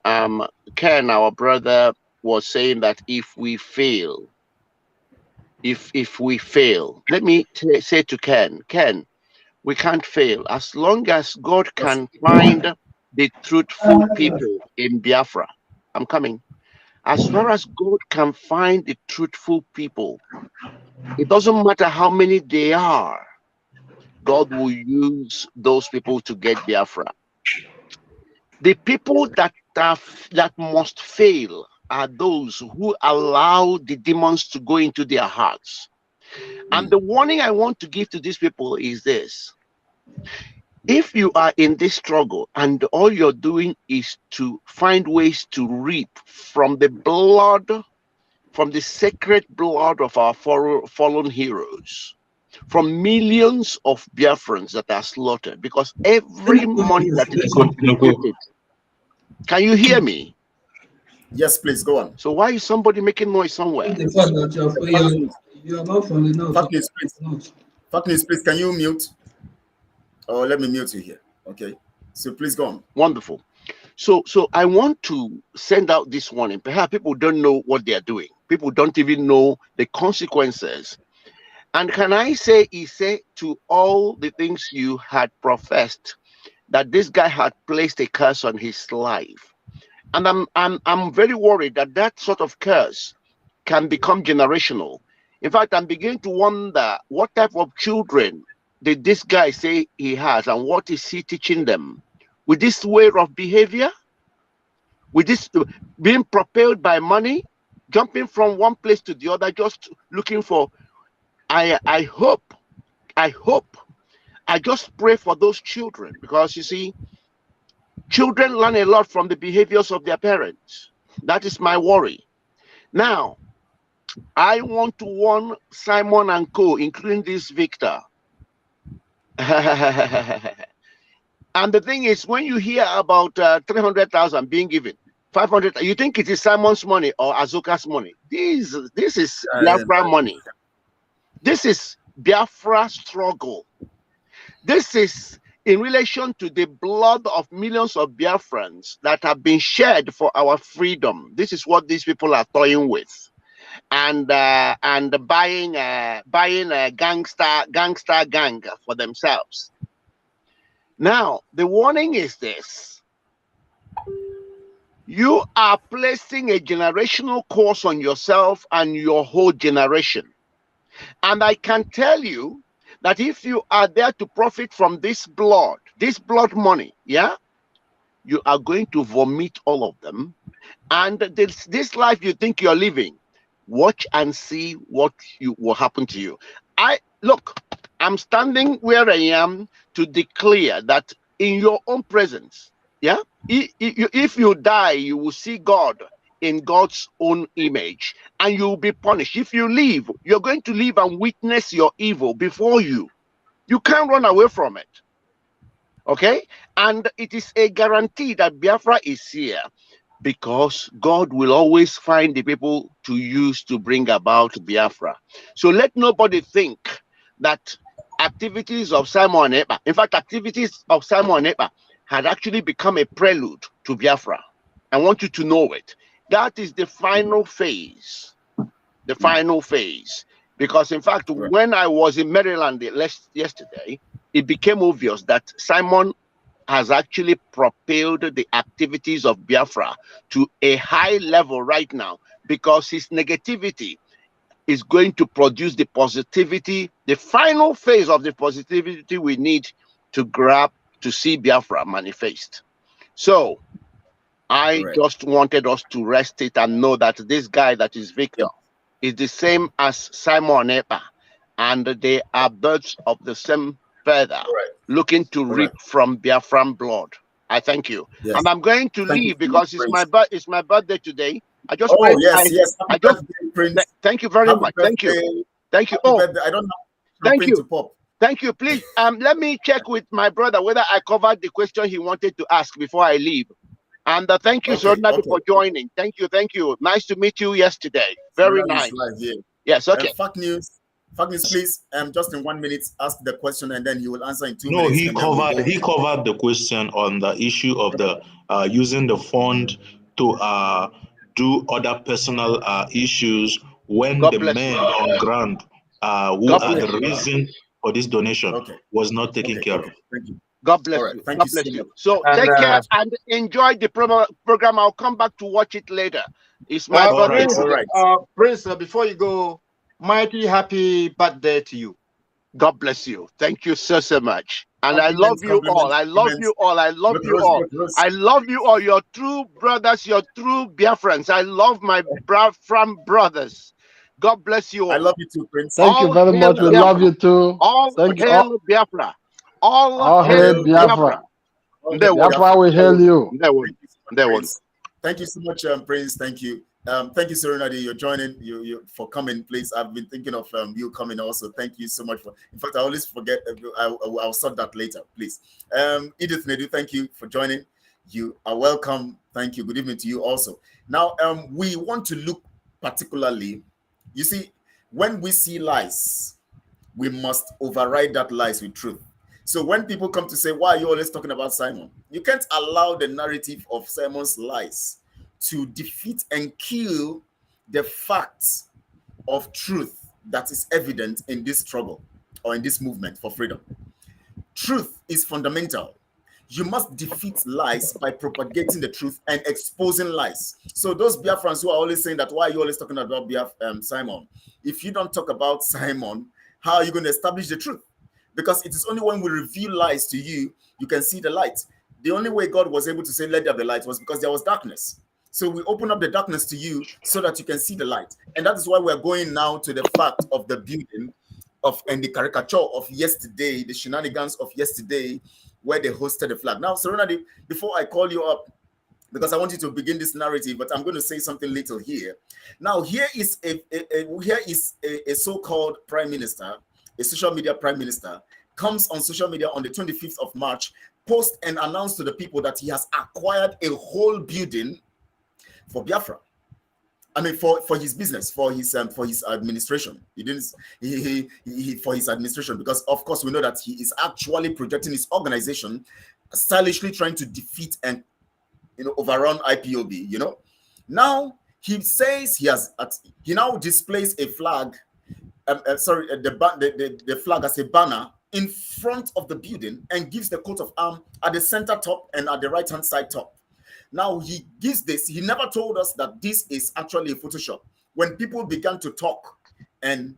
Ken, our brother, was saying that if we fail, let me say to Ken, we can't fail. As long as God can find the truthful people in Biafra, I'm coming. As far as God can find the truthful people, it doesn't matter how many they are, God will use those people to get Biafra. The people that must fail are those who allow the demons to go into their hearts. And the warning I want to give to these people is this. If you are in this struggle and all you're doing is to find ways to reap from the blood, from the sacred blood of our fallen heroes, from millions of Biafrans that are slaughtered, because every money that is contributed. Can you hear me? Yes, please go on. So why is somebody making noise somewhere? The fact that you are not from the north. Fatness, please, can you mute? Oh, let me mute you here. Okay. So please go on. Wonderful. So I want to send out this warning. Perhaps people don't know what they are doing. People don't even know the consequences. And can I say, to all the things you had professed, that this guy had placed a curse on his life. And I'm very worried that sort of curse can become generational. In fact, I'm beginning to wonder what type of children did this guy say he has, and what is he teaching them? With this way of behavior? with this being propelled by money, jumping from one place to the other, just looking for. I hope, I just pray for those children, because you see, children learn a lot from the behaviors of their parents. That is my worry. Now, I want to warn Simon and Co., including this Victor. And the thing is, when you hear about 300,000 being given, 500, you think it is Simon's money or Azuka's money. This is Biafra money. This is Biafra struggle. This is in relation to the blood of millions of Biafrans that have been shed for our freedom. This is what these people are toying with, and buying a gangster gang for themselves. Now, the warning is this: you are placing a generational curse on yourself and your whole generation. And I can tell you that if you are there to profit from this blood money, yeah, you are going to vomit all of them. And this life you think you're living, watch and see what will happen to you. I'm standing where I am to declare that in your own presence, yeah, if you die, you will see God in God's own image, and you will be punished. If you live, you're going to live and witness your evil before you. You can't run away from it. Okay? And it is a guarantee that Biafra is here, because God will always find the people to use to bring about Biafra. So let nobody think that activities of Simon Ekpa, in fact, activities of Simon Ekpa had actually become a prelude to Biafra. I want you to know it. That is the final phase. The final phase. Because in fact, when I was in Maryland yesterday, it became obvious that Simon has actually propelled the activities of Biafra to a high level right now, because his negativity is going to produce the positivity, the final phase of the positivity we need to grab to see Biafra manifest. So I just wanted us to rest it and know that this guy that is Victor is the same as Simon Ekpa, and they are birds of the same feather, looking to reap from Biafran blood. I thank you. Yes. And I'm going to leave because it's my birthday today. I just thank you very much. Thank you. Thank you. Oh, I don't know. Thank you. Thank you. Please, let me check with my brother whether I covered the question he wanted to ask before I leave. And thank you, Sir Nabi, for joining. Thank you. Thank you. Nice to meet you yesterday. Very nice. Yes. Okay. Fact news, please. Just in 1 minute, ask the question, and then he will answer in 2 minutes. No, he covered the question on the issue of the using the fund to do other personal issues when the men on ground who are the reason for this donation was not taken care of. Thank you. God bless you. God bless you. So take care and enjoy the program. I'll come back to watch it later. It's my birthday. Prince, before you go, mighty happy birthday to you. God bless you. Thank you so much. And I love you all. I love you all. I love you all. I love you all. You're true brothers. You're true Biafrans. I love my Biafran brothers. God bless you all. I love you too, Prince. Thank you very much. We love you too. All hail Biafra. All hail Biafra. Biafra will hail you. Thank you so much, Prince. Thank you. Thank you, Serenity. You're joining. You for coming, please. I've been thinking of you coming also. Thank you so much for. In fact, I always forget. I'll sort that later, please. Edith Nedu, thank you for joining. You are welcome. Thank you. Good evening to you also. Now, we want to look particularly. You see, when we see lies, we must override that lies with truth. So when people come to say, why are you always talking about Simon? You can't allow the narrative of Simon's lies to defeat and kill the facts of truth that is evident in this struggle or in this movement for freedom. Truth is fundamental. You must defeat lies by propagating the truth and exposing lies. So those Biafrans who are always saying that, why are you always talking about Simon? If you don't talk about Simon, how are you going to establish the truth? Because it is only when we reveal lies to you, you can see the light. The only way God was able to say, let there be light, was because there was darkness. So we open up the darkness to you so that you can see the light. And that is why we're going now to the fact of the building of and the caricature of yesterday, the shenanigans of yesterday, where they hosted the flag. Now, Serenity, before I call you up, because I want you to begin this narrative, but I'm going to say something little here. Now, here is a so-called prime minister, a social media prime minister, comes on social media on the 25th of March, post and announce to the people that he has acquired a whole building for Biafra. I mean, for his business, for his administration. He didn't he for his administration, because of course we know that he is actually projecting his organization, stylishly trying to defeat and overrun IPOB. Now he says he now displays a flag, the flag as a banner in front of the building and gives the coat of arms at the center top and at the right hand side top. Now he gives this. He never told us that this is actually a Photoshop. When people began to talk, and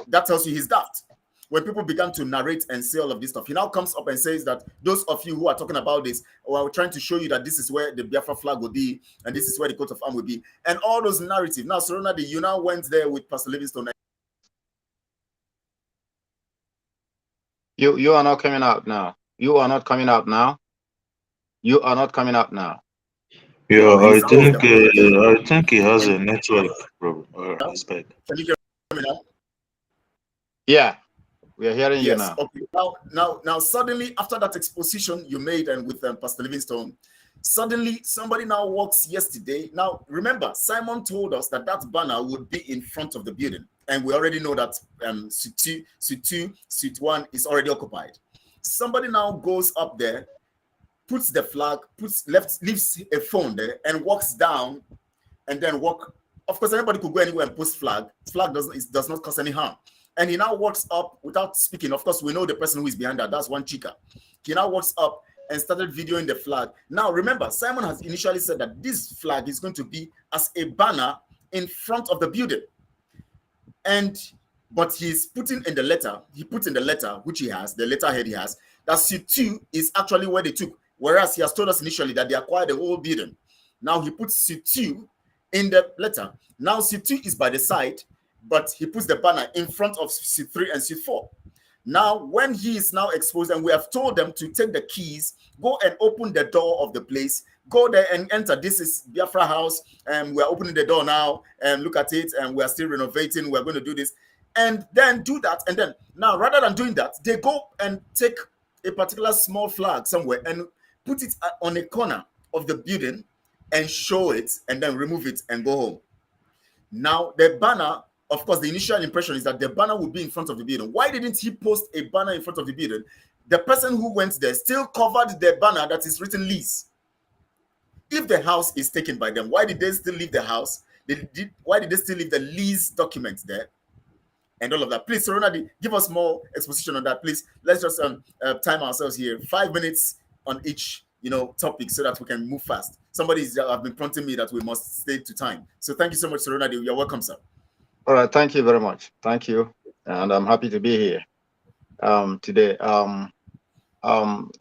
that tells you he's daft. When people began to narrate and say all of this stuff, he now comes up and says that those of you who are talking about this, we're trying to show you that this is where the Biafra flag will be, and this is where the coat of arms will be, and all those narratives. Now, Serenity, you now went there with Pastor Livingstone. You are not coming out now. You are not coming out now. You are not coming out now. Yeah, I think he has a network problem. Can you hear me now? Yeah, we are hearing you now. Okay. Now, suddenly after that exposition you made and with Pastor Livingstone, suddenly somebody now walks yesterday. Now remember, Simon told us that banner would be in front of the building, and we already know that suite 1 is already occupied. Somebody now goes up there, puts the flag, leaves a phone there, and walks down, and then walk. Of course, anybody could go anywhere and post flag. Flag does not cause any harm. And he now walks up without speaking. Of course, we know the person who is behind that. That's one chica. He now walks up and started videoing the flag. Now, remember, Simon has initially said that this flag is going to be as a banner in front of the building. But he's putting in the letter, which he has, the letterhead he has, that suite 2 is actually where they took. Whereas he has told us initially that they acquired the whole building. Now he puts suite 2 in the letter. Now suite 2 is by the side, but he puts the banner in front of suite 3 and suite 4. Now, when he is now exposed, and we have told them to take the keys, go and open the door of the place, go there and enter. This is Biafra house, and we're opening the door now, and look at it, and we're still renovating. We're going to do this, and then do that. And then now, rather than doing that, they go and take a particular small flag somewhere and put it on a corner of the building and show it, and then remove it and go home. Now, the banner, of course, the initial impression is that the banner would be in front of the building. Why didn't he post a banner in front of the building? The person who went there still covered the banner that is written lease. If the house is taken by them, why did they still leave the house? Why did they still leave the lease documents there? And all of that. Please, Serenity, give us more exposition on that, please. Let's just time ourselves here. 5 minutes on each topic so that we can move fast. Somebody have been prompting me that we must stay to time. So thank you so much, Serenity. You're welcome, sir. All right, thank you very much. Thank you, and I'm happy to be here today.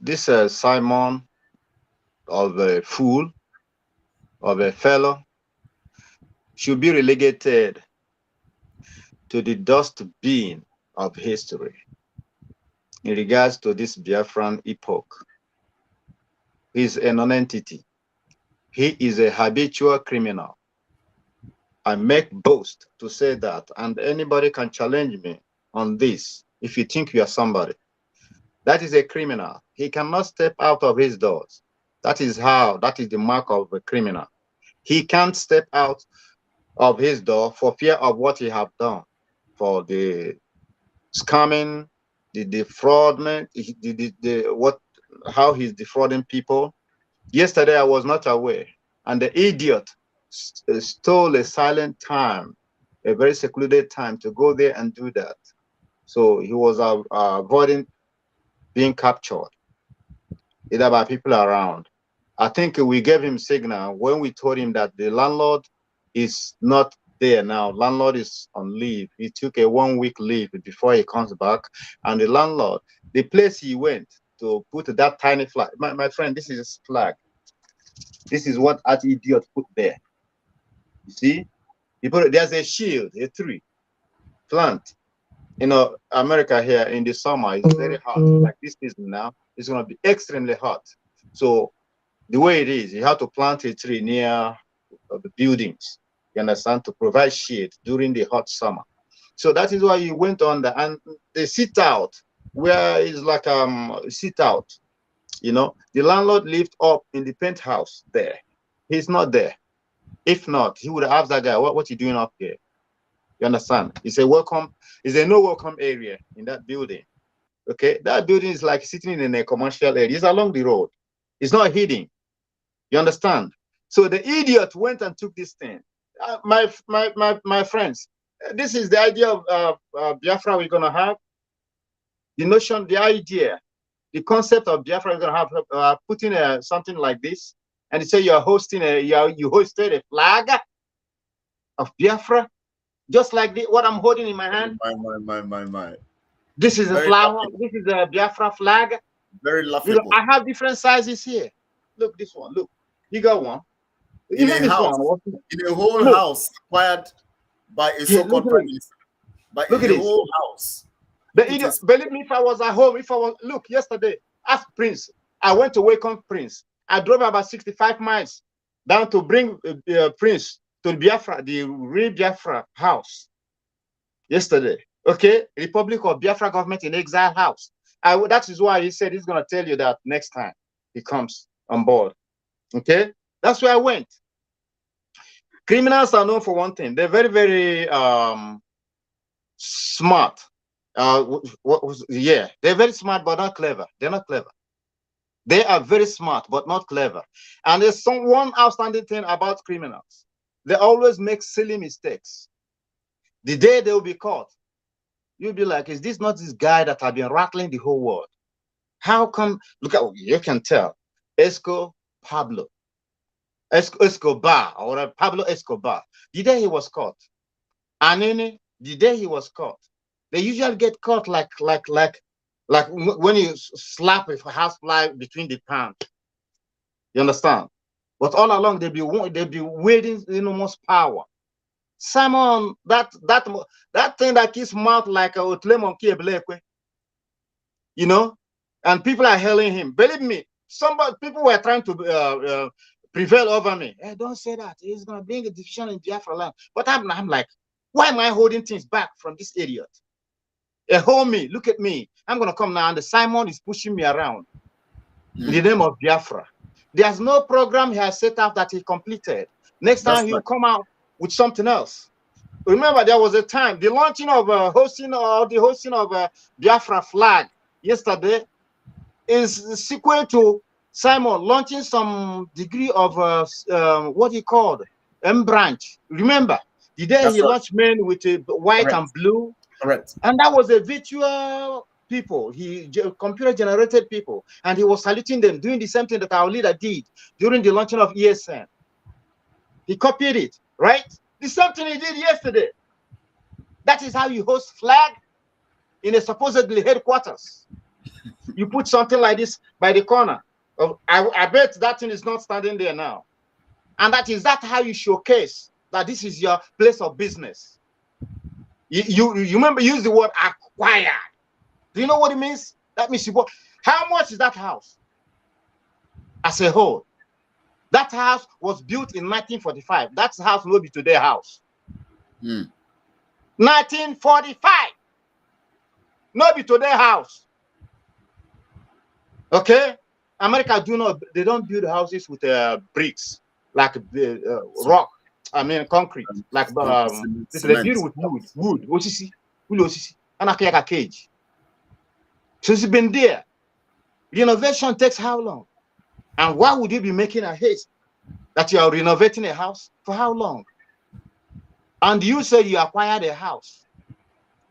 This Simon, of a fool, of a fellow, should be relegated to the dustbin of history in regards to this Biafran epoch. He's a non-entity. He is a habitual criminal. I make boast to say that, and anybody can challenge me on this if you think you are somebody. That is a criminal. He cannot step out of his doors. That is the mark of a criminal. He can't step out of his door for fear of what he have done, for the scamming, the defraudment, how he's defrauding people. Yesterday I was not aware, and the idiot stole a silent time, a very secluded time, to go there and do that. So he was avoiding being captured, either by people around. I think we gave him signal when we told him that the landlord is not there now. Landlord is on leave. He took a 1-week leave before he comes back. And the landlord, the place he went to put that tiny flag, my friend, this is his flag. This is what that idiot put there. You see, he put there's a shield, a tree, plant. You know, America here in the summer is very hot. Like this season now, it's gonna be extremely hot. So the way it is, you have to plant a tree near the buildings. You understand, to provide shade during the hot summer. So that is why he went on the and the sit out where it's like sit out. You know, the landlord lived up in the penthouse there. He's not there. If not, he would have asked that guy, what you doing up here? You understand? It's a welcome, it's a no welcome area in that building. Okay, that building is like sitting in a commercial area. It's along the road. It's not hidden. You understand? So the idiot went and took this thing. My friends, this is the idea of Biafra we're gonna have. The notion, the idea, the concept of Biafra we're gonna have, putting something like this, and you say you're hosting you hosted a flag of Biafra, just like what I'm holding in my hand. My. This is a flower. This is a Biafra flag. Very laughable. I have different sizes here. Look, this one. Look, you got one. In a house, in a whole house acquired by a so-called prime minister. But in a whole house. Believe me, if I was at home, look, yesterday, ask Prince. I went to welcome Prince. I drove about 65 miles down to bring Prince to Biafra, the real Biafra house yesterday. Okay, Republic of Biafra government in exile house. That is why he said he's going to tell you that next time he comes on board. Okay, that's where I went. Criminals are known for one thing. They're very, very smart. Yeah, they're very smart, but not clever. They're not clever. They are very smart, but not clever. And there's one outstanding thing about criminals. They always make silly mistakes. The day they will be caught, you'll be like, is this not this guy that I've been rattling the whole world? How come? Look at, you can tell. Pablo Escobar, or Pablo Escobar, the day he was caught. Anene, the day he was caught. They usually get caught like when you slap a housefly between the palms. You understand? But all along they'll be wielding enormous power. Simon, that thing that keeps mouth like a lemon key, you know, and people are hailing him. Believe me, people were trying to prevail over me. Hey, don't say that. He's gonna bring a division in Biafra land. But I'm like, why am I holding things back from this idiot? Hold me, look at me. I'm gonna come now, and the Simon is pushing me around in the name of Biafra. There's no program he has set up that he completed. Next time he'll come out with something else. Remember, there was a time the launching of hosting of Biafra flag yesterday is sequel to Simon launching some degree of what he called M branch. Remember the day he launched men with a white and blue. Correct. And that was a virtual people. He computer generated people, and he was saluting them, doing the same thing that our leader did during the launching of ESN. He copied it, right? The same thing he did yesterday. That is how you host flag in a supposedly headquarters. You put something like this by the corner. I bet that thing is not standing there now. And that's how you showcase that this is your place of business. You remember, use the word acquired. Do you know what it means? That means how much is that house as a whole? That house was built in 1945. That house will be today's house. 1945. Not be today's house. Okay? America they don't build houses with bricks, like rock. I mean concrete, like they build with wood. And a cage. So it's been there. Renovation takes how long? And why would you be making a haste that you are renovating a house? For how long? And you say you acquired a house.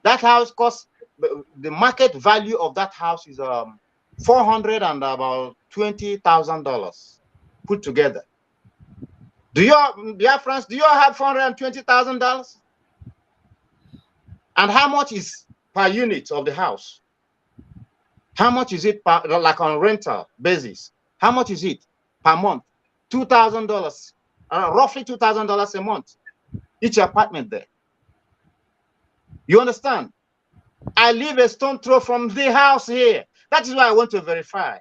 That house costs, the market value of that house is $420,000 put together. Do you Biafrans, do you have $420,000? And how much is per unit of the house? How much is it like on rental basis? How much is it per month? $2,000, roughly $2,000 a month, each apartment there. You understand? I live a stone throw from the house here. That is why I want to verify,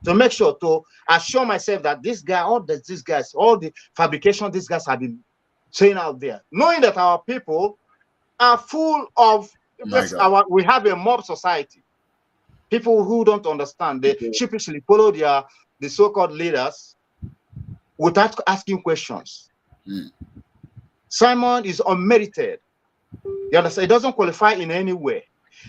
to make sure, to assure myself that this guy, all the fabrication these guys have been saying out there, knowing that our people are full of we have a mob society. People who don't understand, they sheepishly follow the so-called leaders without asking questions. Simon is unmerited. You understand? He doesn't qualify in any way.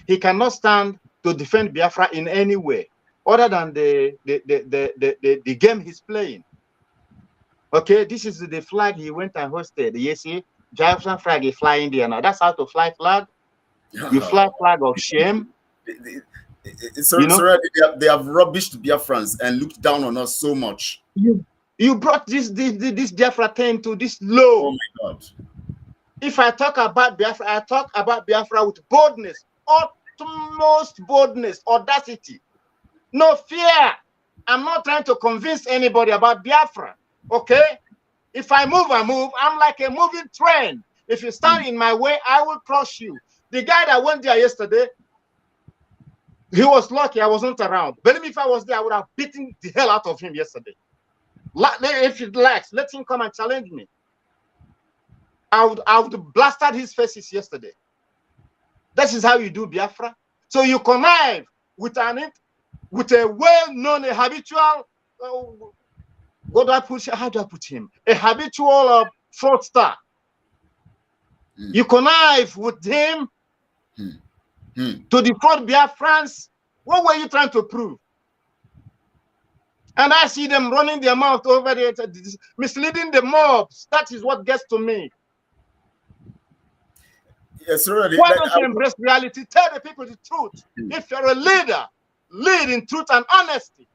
He cannot stand to defend Biafra in any way, other than the game he's playing. Okay, this is the flag he went and hosted. You see, Biafran flag is flying there now. That's how to fly flag. You fly flag of shame. They have rubbished Biafrans and looked down on us so much. You brought this Biafra thing to this low. Oh my God. If I talk about Biafra, I talk about Biafra with boldness, utmost boldness, audacity, no fear. I'm not trying to convince anybody about Biafra. Okay? If I move, I move. I'm like a moving train. If you stand in my way, I will crush you. The guy that went there yesterday, he was lucky I wasn't around. Believe me, if I was there, I would have beaten the hell out of him yesterday. If he likes, let him come and challenge me. I would blasted his faces yesterday. This is how you do Biafra. So you connive with a well-known, habitual, how do I put him? A habitual fraudster. You connive with him to defraud Biafrans. What were you trying to prove? And I see them running their mouth over there, misleading the mobs. That is what gets to me. Yes, really. Why don't you embrace reality? Tell the people the truth. If you're a leader, lead in truth and honesty.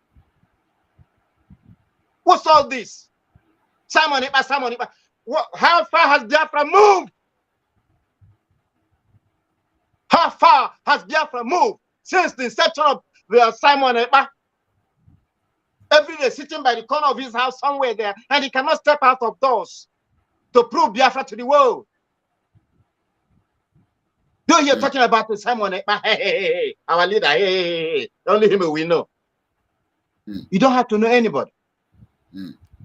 What's all this? Simon Ekpa. How far has Biafra moved? How far has Biafra moved since the inception of Simon Ekpa? Every day sitting by the corner of his house somewhere there, and he cannot step out of doors to prove Biafra to the world. Don't hear talking about the Simon Ekpa, hey, our leader, hey, only him we know. You don't have to know anybody.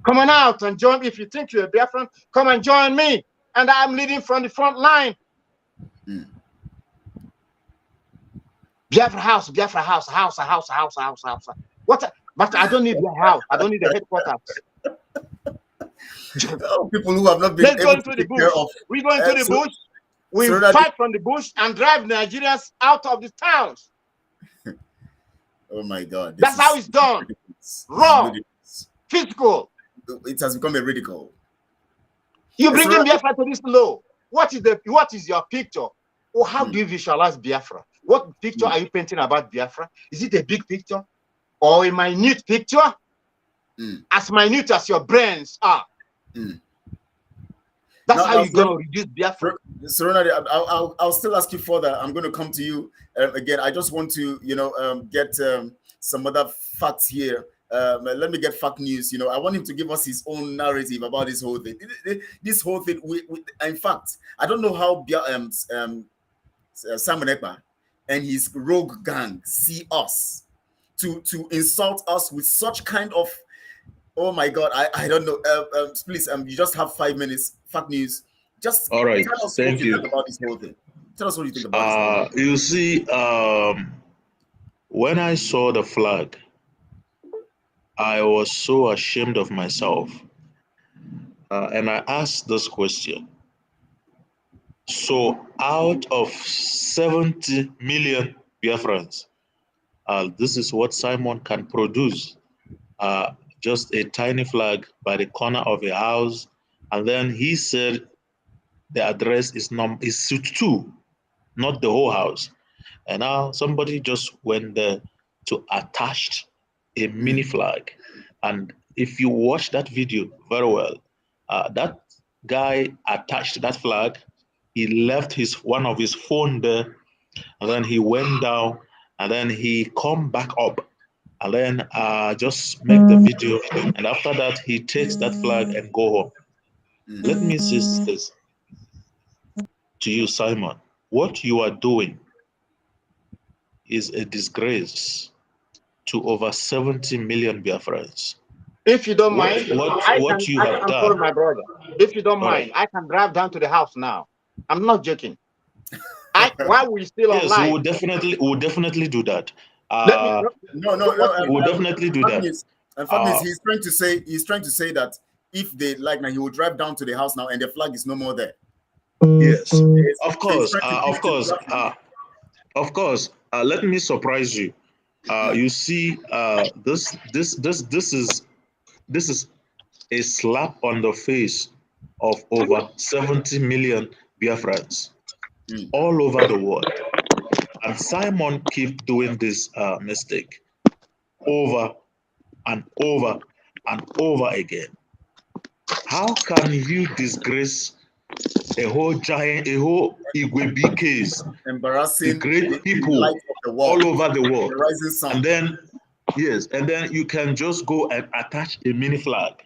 Come on out and join me. If you think you're a Biafran, come and join me. And I'm leading from the front line. Biafra house. What? But I don't need your house. I don't need the headquarters. People who have not been able to take care of. We go into the bush. We fight from the bush and drive Nigerians out of the towns. Oh my God. That's how it's done. Raw, physical. It has become a ridicule. You bring in Biafra to this low. What is your picture? Or how do you visualize Biafra? What picture are you painting about Biafra? Is it a big picture or a minute picture? As minute as your brains are. That's how you're going to reduce Biafra. So I'll still ask you further. I'm going to come to you again. I just want to, get some other facts here. Let me get fact news. I want him to give us his own narrative about this whole thing. This whole thing. In fact, I don't know how Simon Ekpa and his rogue gang see us to insult us with such kind of. Oh my God, I don't know. Please, you just have 5 minutes. Fact news. Just all right. Tell us Thank what you think about this whole thing. Tell us what you think about this. You see, when I saw the flag, I was so ashamed of myself, and I asked this question. So, out of 70 million Biafrans, this is what Simon can produce. Just a tiny flag by the corner of a house, and then he said the address is suite 2, not the whole house. And now somebody just went there to attach a mini flag. And if you watch that video very well, that guy attached that flag. He left one of his phone there, and then he went down, and then he come back up. and then just make the video, and after that he takes that flag and go home. Let me say this to you, Simon. What you are doing is a disgrace to over 70 million Biafrans. If you don't mind, what you have done. Sorry, my brother. If you don't mind, I can drive down to the house now. I'm not joking. While we're still yes, online. We'll definitely do that. We'll definitely do that. In fact, he's trying to say that if they like now, he will drive down to the house now, and the flag is no more there. Yes, of course. Let me surprise you. You see, this is a slap on the face of over 70 million Biafrans all over the world. And Simon keeps doing this mistake over and over and over again. How can you disgrace a whole Igwebi case, embarrassing the great people all over the world, and then you can just go and attach a mini flag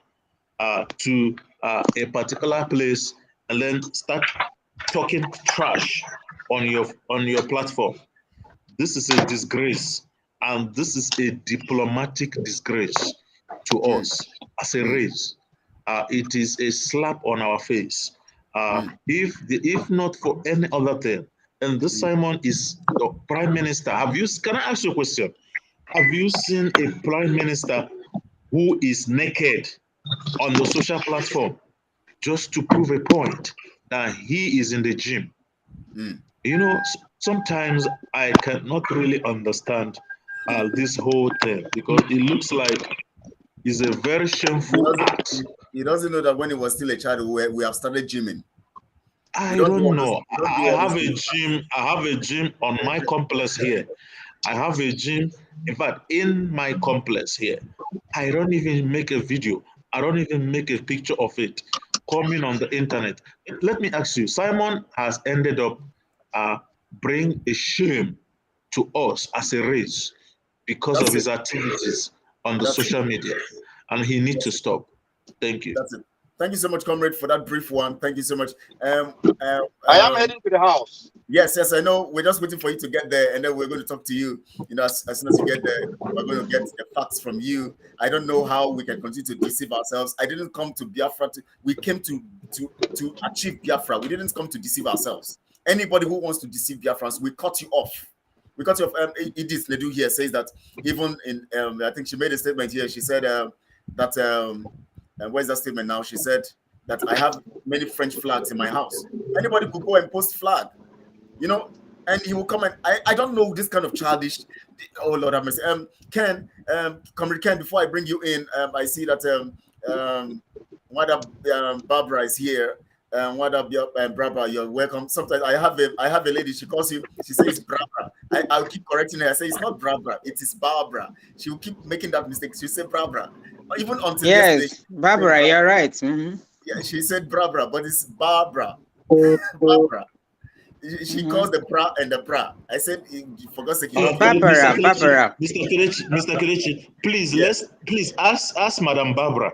to a particular place and then start talking trash on your platform? This is a disgrace, and this is a diplomatic disgrace to us as a race. It is a slap on our face. If not for any other thing, and this Simon is the prime minister. Can I ask you a question? Have you seen a prime minister who is naked on the social platform just to prove a point that he is in the gym? You know, sometimes I cannot really understand this whole thing, because it looks like it's a very shameful act. He doesn't know that when he was still a child, we have started gymming. I don't know. I have a gym on my complex here. I have a gym. In fact, in my complex here, I don't even make a video. I don't even make a picture of it coming on the internet. Let me ask you, Simon has ended up bring a shame to us as a race because of his activities on the social media, and he needs to stop. Thank you. That's it. Thank you so much, comrade, for that brief one. Thank you so much. I am heading to the house. Yes, I know. We're just waiting for you to get there, and then we're going to talk to you. You know, as soon as you get there, we're going to get the facts from you. I don't know how we can continue to deceive ourselves. I didn't come to Biafra. We came to achieve Biafra. We didn't come to deceive ourselves. Anybody who wants to deceive Biafrans, we cut you off. We cut you off. Edith Ledoux here says that even in, I think she made a statement here. She said that, where's that statement now? She said that I have many French flags in my house. Anybody could go and post flag, you know, and he will come and I don't know this kind of childish. Oh Lord have mercy. Ken, Comrade Ken, before I bring you in, I see that Barbara is here. What up, Barbara? You're welcome. Sometimes I have a lady. She calls you. She says Barbara. I'll keep correcting her. I say it's not Barbara. It is Barbara. She will keep making that mistake. She say Barbara. Even until yesterday, Barbara. You're right. Mm-hmm. Yeah, she said Barbara, but it's Barbara. Barbara. She calls the bra and the bra. I said, for God's sake, Barbara. Mr. Kelechi, please please ask Madam Barbara.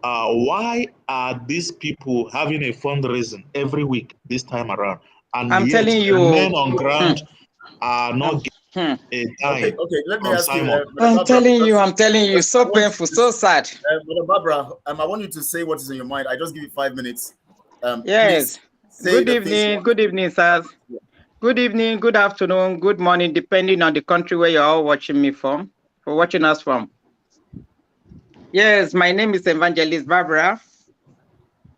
Why are these people having a fundraising every week this time around? And I'm telling you, men on ground are not getting a dime. Okay, let me ask you. I'm telling you, so painful, so sad. Barbara, I want you to say what is in your mind. I just give you 5 minutes. Yes. Good evening, sirs. Yeah. Good evening, good afternoon, good morning, depending on the country where you're all watching me from, or watching us from. Yes, my name is Evangelist Barbara.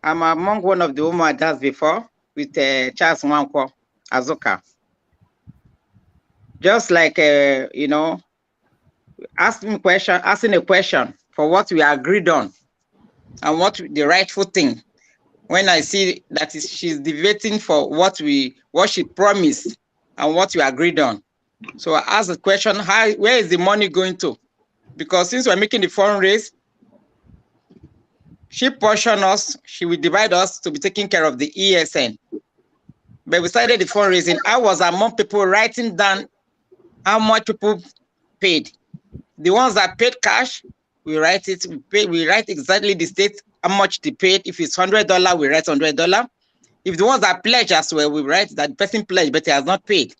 I'm among one of the women I danced before with Charles Nwankwo Azuka. Just like, you know, asking a question for what we agreed on and what the rightful thing. When I see that she's debating for what she promised and what we agreed on. So I asked the question, where is the money going to? Because since we're making the fundraise, she portioned us, she will divide us to be taking care of the ESN. But we started the fundraising. I was among people writing down how much people paid. The ones that paid cash, we write it. We write exactly the state how much they paid. If it's $100, we write $100. If the ones that pledge as well, we write that the person pledged, but he has not paid.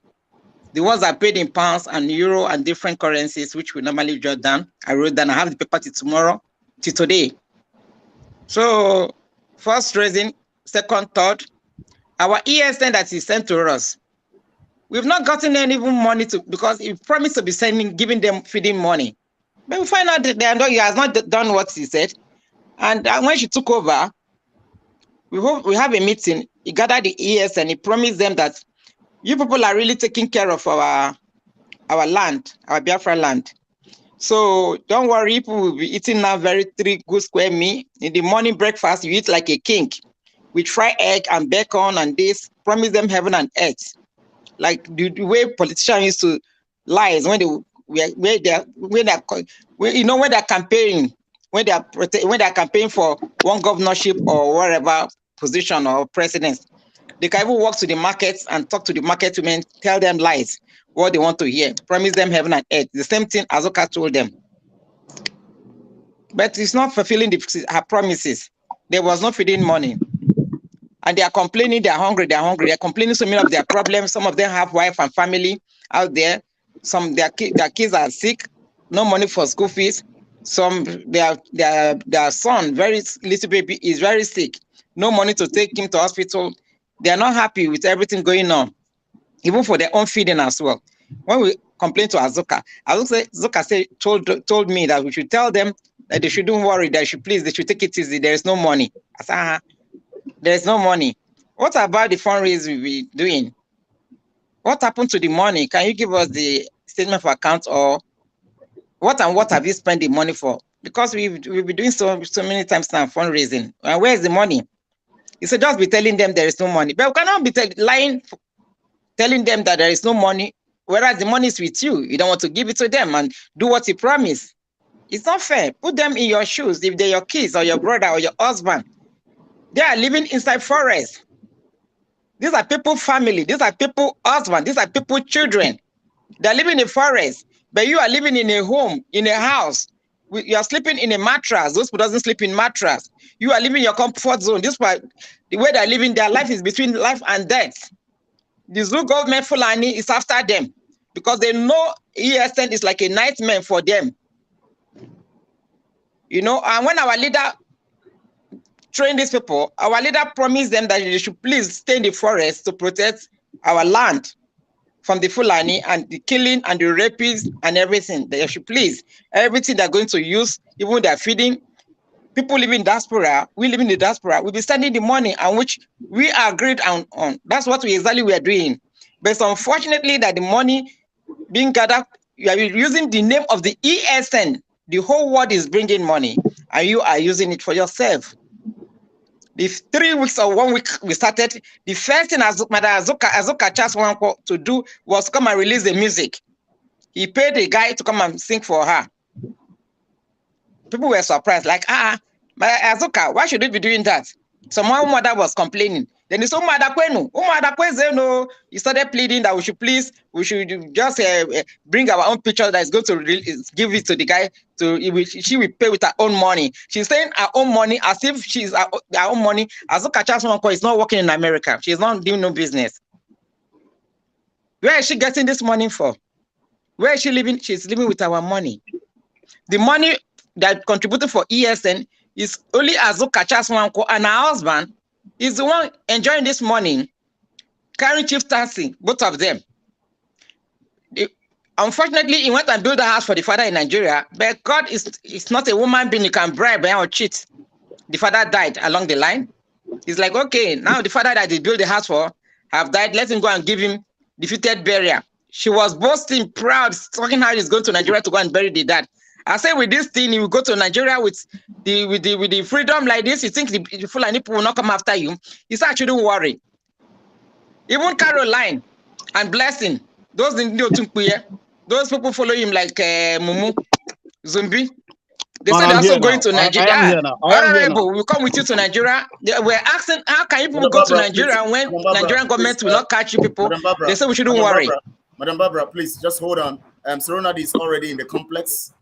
The ones that paid in pounds and euro and different currencies, which we normally jot down, I wrote down. I have the paper till tomorrow, till today. So, first raising, second, third, our ESN that is sent to us, we've not gotten any even money to, because he promised to be giving them feeding money. But we find out that he has not done what he said. And when she took over, we have a meeting. He gathered the ESN. He promised them that you people are really taking care of our land, our Biafra land. So don't worry, people will be eating now 3 good square meal. In the morning breakfast, you eat like a king with fried egg and bacon and this. Promise them heaven and earth. Like the way politicians used to lie when they're campaigning, when they're campaigning for one governorship or whatever position or president. They can even walk to the markets and talk to the market women, tell them lies, what they want to hear, promise them heaven and earth. The same thing Azuka told them. But it's not fulfilling her promises. There was no feeding money. And they are complaining, they're hungry. They're complaining so many of their problems. Some of them have wife and family out there. Some their kids are sick, no money for school fees. Some their son, very little baby, is very sick, no money to take him to hospital. They are not happy with everything going on, even for their own feeding as well. When we complain to Azuka, Azuka told me that we should tell them that they shouldn't worry, they should take it easy. There is no money. I said, there is no money. What about the fundraising we're doing? What happened to the money? Can you give us the statement of account, or what have you spent the money for? Because we've been doing so many times now fundraising. And where's the money? He said, just be telling them there is no money. But we cannot be lying, telling them that there is no money, whereas the money is with you. You don't want to give it to them and do what you promised. It's not fair. Put them in your shoes. If they're your kids or your brother or your husband, they are living inside forest. These are people's family. These are people's husband. These are people's children. They're living in forest, but you are living in a home, in a house. You are sleeping in a mattress. Those people doesn't sleep in mattress. You are living in your comfort zone. This part, the way they're living their life is between life and death. The zoo government Fulani is after them because they know ESN is like a nightmare for them. You know, and when our leader trained these people, our leader promised them that they should please stay in the forest to protect our land from the Fulani and the killing and the rapists and everything. They should please, everything they're going to use, even they're feeding. People living in diaspora, we live in the diaspora, we'll be sending the money on which we agreed on. That's what we are doing. But unfortunately that the money being gathered, you are using the name of the ESN. The whole world is bringing money and you are using it for yourself. The 3 weeks or 1 week we started, the first thing Azuka just wanted to do was to come and release the music. He paid a guy to come and sing for her. People were surprised, like, but Azuka, why should we be doing that? Someone mother was complaining. Then he said, no. He started pleading that we should just bring our own picture that is going to give it to the guy. She will pay with her own money. She's saying her own money as if she's her own money. Azuka Chaswanko is not working in America. She's not doing no business. Where is she getting this money for? Where is she living? She's living with our money. The money that contributed for ESN is only Azuka Chaswanko, and her husband is the one enjoying this money, carrying chief taxi, both of them. Unfortunately, he went and built a house for the father in Nigeria, but God is not a woman being you can bribe or cheat. The father died along the line. He's like, okay, now the father that he built the house for have died. Let him go and give him defeated burial. She was boasting, proud, talking how he's going to Nigeria to go and bury the dad. I say with this thing, you will go to Nigeria with the freedom like this. You think the Fulani people will not come after you? He said, actually, don't worry. Even Caroline and Blessing, those people follow him like Mumu, Zumbi. They said they're also going to Nigeria. Honorable, we'll come with you to Nigeria. They were asking, how can you people go to Nigeria when Nigerian government will not catch you people? They said we shouldn't worry. Madam Barbara, please just hold on. Sir Ronald is already in the complex.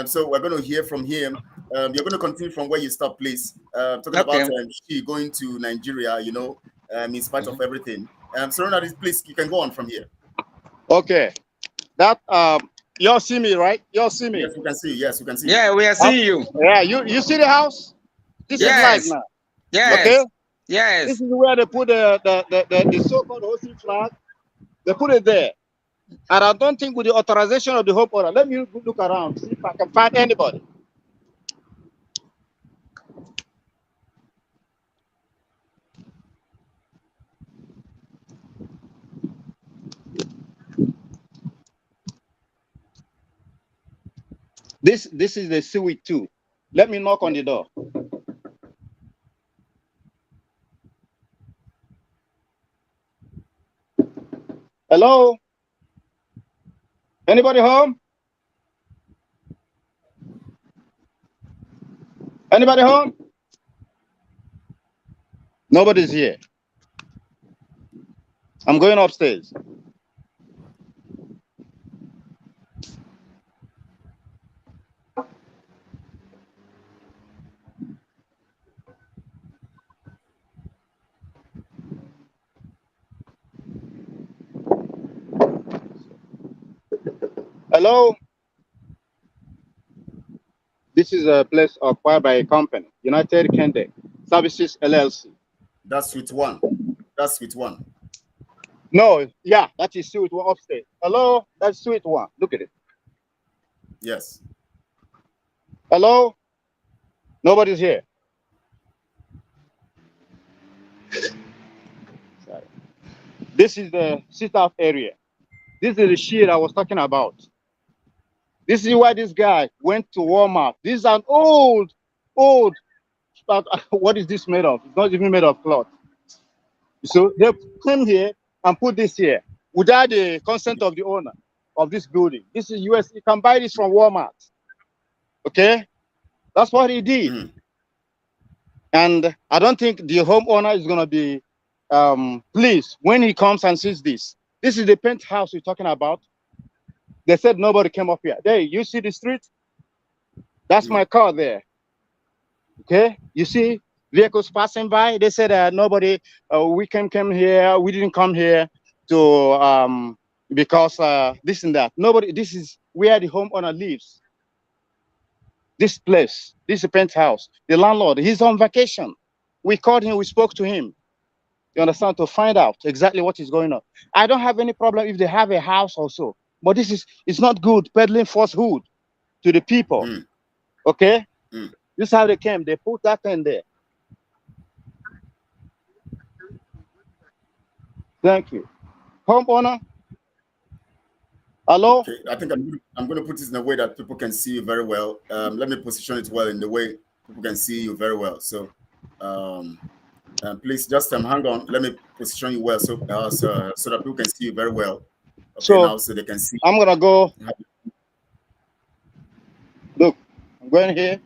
So we're going to hear from him. You're going to continue from where you stopped, please. Talking about she going to Nigeria, you know, in spite of everything. Sir Ronald, please, you can go on from here. Okay. That y'all see me, right? Y'all see me? Yes, we can see you. Yes, we can see you. Yeah, we are seeing you. Yeah, you see the house? This is live now. Yes. Okay? Yes. This is where they put the so-called hosting flag. They put it there. And I don't think with the authorization of the homeowner. Let me look around, see if I can find anybody. This is the suite 2. Let me knock on the door. Hello? Anybody home? Anybody home? Nobody's here. I'm going upstairs. Hello? This is a place acquired by a company, United Kingdom Services LLC. That's suite 1. That's suite 1. No, yeah, that is suite 1 upstairs. Hello? That's suite 1. Look at it. Yes. Hello? Nobody's here. Sorry. This is the sit-out area. This is the shit I was talking about. This is why this guy went to Walmart. This is an old, what is this made of? It's not even made of cloth. So they came here and put this here without the consent of the owner of this building. This is US. You can buy this from Walmart. Okay? That's what he did. And I don't think the homeowner is going to be pleased when he comes and sees this. This is the penthouse we're talking about. They said nobody came up here. There, you see the street? That's my car there. Okay? You see vehicles passing by? They said nobody, we came here, we didn't come here to, because this and that. Nobody, this is where the homeowner lives. This place, this is a penthouse. The landlord, he's on vacation. We called him, we spoke to him. You understand? To find out exactly what is going on. I don't have any problem if they have a house also. But this is, it's not good peddling falsehood to the people. Okay? This is how they came. They put that in there. Thank you. Homeowner? Hello? Okay, I think I'm going to put this in a way that people can see you very well. Let me position it well in the way people can see you very well. So please just hang on. Let me position you well so that people can see you very well. Okay, so now so they can see. I'm gonna go. Look, I'm going here.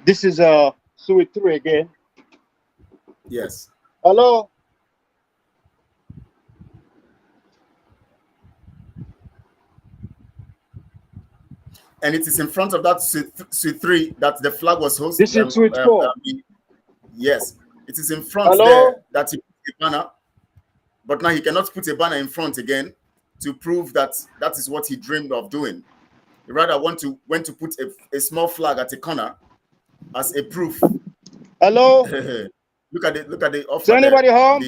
This is suite 3 again. Yes. Hello. And it is in front of that suite 3 that the flag was hosted. This is suite 4. Yes, it is in front Hello? there that he put a banner, but now he cannot put a banner in front again to prove that that is what he dreamed of doing. He rather went to put a small flag at a corner as a proof. Hello. Look at the offer. Is anybody home?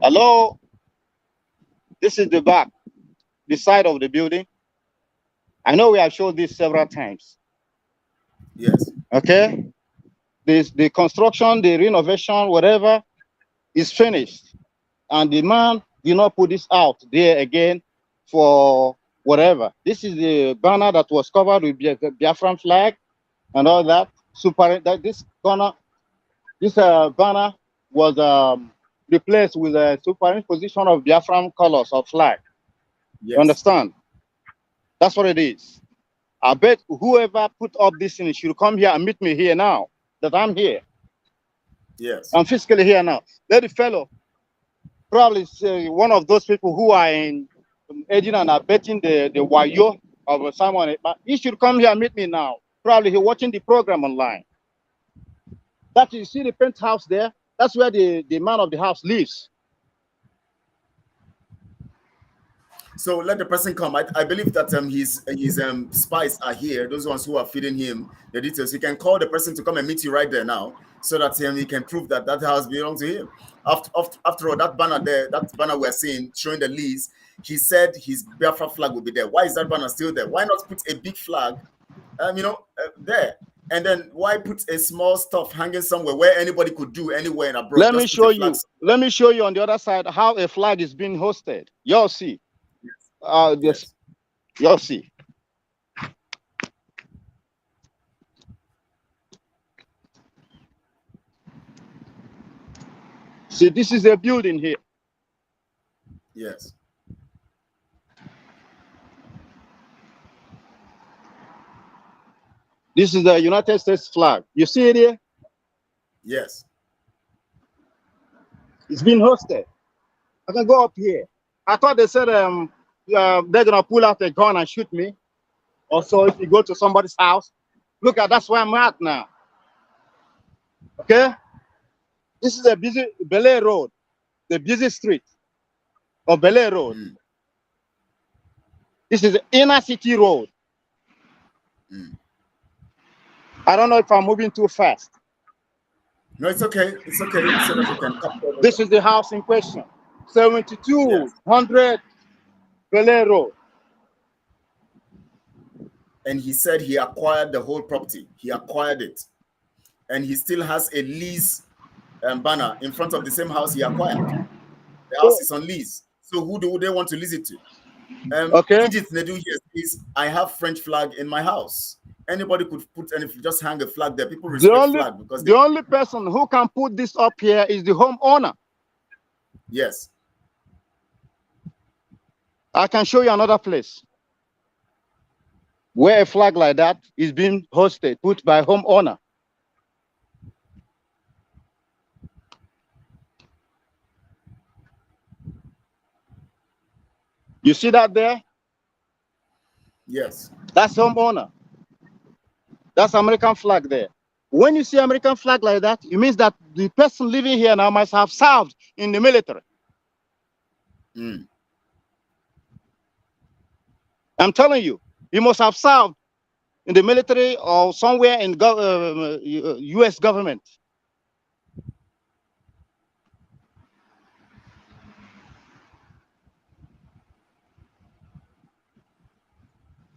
Hello. This is the back, the side of the building. I know we have showed this several times. Yes. Okay. The construction, the renovation, whatever, is finished. And the man did not put this out there again for whatever. This is the banner that was covered with the Biafran flag and all that. This banner was replaced with a superimposition of Biafran colors or flag. Yes. You understand? That's what it is. I bet whoever put up this thing should come here and meet me here now that I'm here. Yes. I'm physically here now. Let the fellow probably one of those people who are in aiding and abetting the wayo of Simon. But he should come here and meet me now. Probably he's watching the program online. That you see the penthouse there, that's where the man of the house lives. So let the person come. I believe that his spies are here. Those ones who are feeding him the details. You can call the person to come and meet you right there now, so that he can prove that that house belongs to him. After all, that banner there, that banner we're seeing showing the lease, he said his Biafra flag will be there. Why is that banner still there? Why not put a big flag, there? And then why put a small stuff hanging somewhere where anybody could do anywhere in abroad? Let me show you. Let me show you on the other side how a flag is being hosted. You'll see. Yes. You'll see. See, this is a building here. Yes. This is the United States flag. You see it here? Yes. It's been hosted. I can go up here. I thought they said they're gonna pull out a gun and shoot me. Also, if you go to somebody's house, look at that's where I'm at now. Okay, this is a busy Bel Air Road, the busy street of Bel Air Road. This is the inner city road. I don't know if I'm moving too fast. No, it's okay. It's okay. So that we can this is the house in question, 7200 Bel Air Road. And he said he acquired the whole property. He acquired it. And he still has a lease banner in front of the same house he acquired. The house is on lease. So who do they want to lease it to? Okay. Edith Nedu here says, I have French flag in my house. Anybody could put, and if you just hang a flag there, people respect flag because the only person who can put this up here is the homeowner. Yes. I can show you another place where a flag like that is being hosted, put by homeowner. You see that there? Yes. That's homeowner. That's American flag there. When you see American flag like that, it means that the person living here now must have served in the military. I'm telling you, he must have served in the military or somewhere in U.S. government.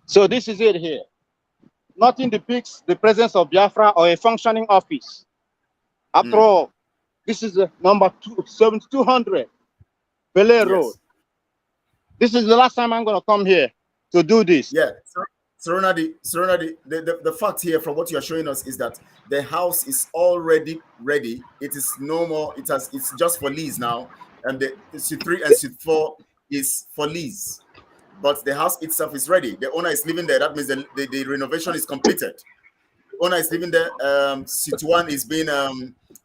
So this is it here. Nothing depicts the presence of Biafra or a functioning office. After all, this is the number 7200 Bel Air Road. This is the last time I'm going to come here to do this. Yeah. Serenity, the fact here from what you are showing us is that the house is already ready. It is no more, it's just for lease now. And the Suite 3 and Suite 4 is for lease. But the house itself is ready. The owner is living there. That means the renovation is completed. The owner is living there. Suite 1 is being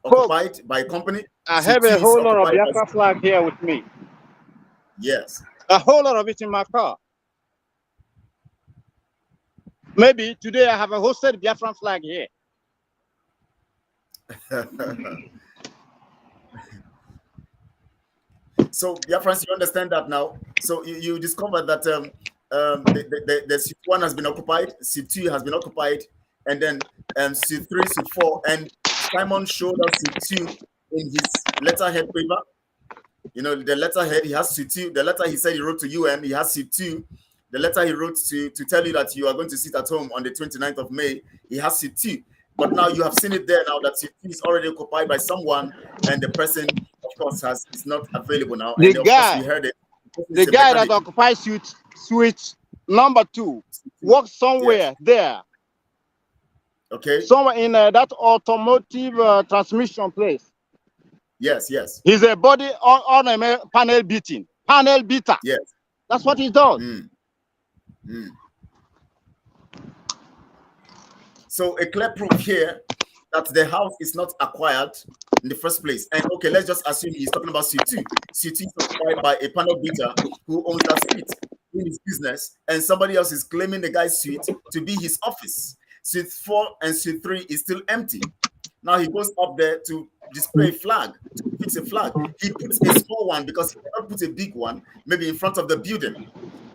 occupied by a company. I have a whole lot of Biafra flag here with me. Yes. A whole lot of it in my car. Maybe today I have a hosted Biafran flag here. So, Biafrans, you understand that now. So you discovered that the Suite 1 has been occupied, Suite 2 has been occupied, and then Suite 3, Suite 4, and Simon showed us Suite 2 in his letterhead paper. You know, the letterhead, he has Suite 2. The letter he said he wrote to UN, he has Suite 2. The letter he wrote to tell you that you are going to sit at home on the 29th of May, he has Suite 2. But now you have seen it there now that Suite 2 is already occupied by someone, and the person, of course, is not available now. The and guy, we heard it. The guy that occupies Suite number 2 works somewhere there. Okay. Somewhere in that automotive transmission place. Yes, yes. He's a body on a panel beating. Panel beater. Yes. That's what he does. So a clear proof here that the house is not acquired in the first place. And okay, let's just assume he's talking about suite 2. Suite 2 is acquired by a panel beater who owns that suite in his business, and somebody else is claiming the guy's suite to be his office. Suite 4 and suite 3 is still empty. Now he goes up there to display a flag, to fix a flag. He puts a small one because he cannot put a big one, maybe in front of the building,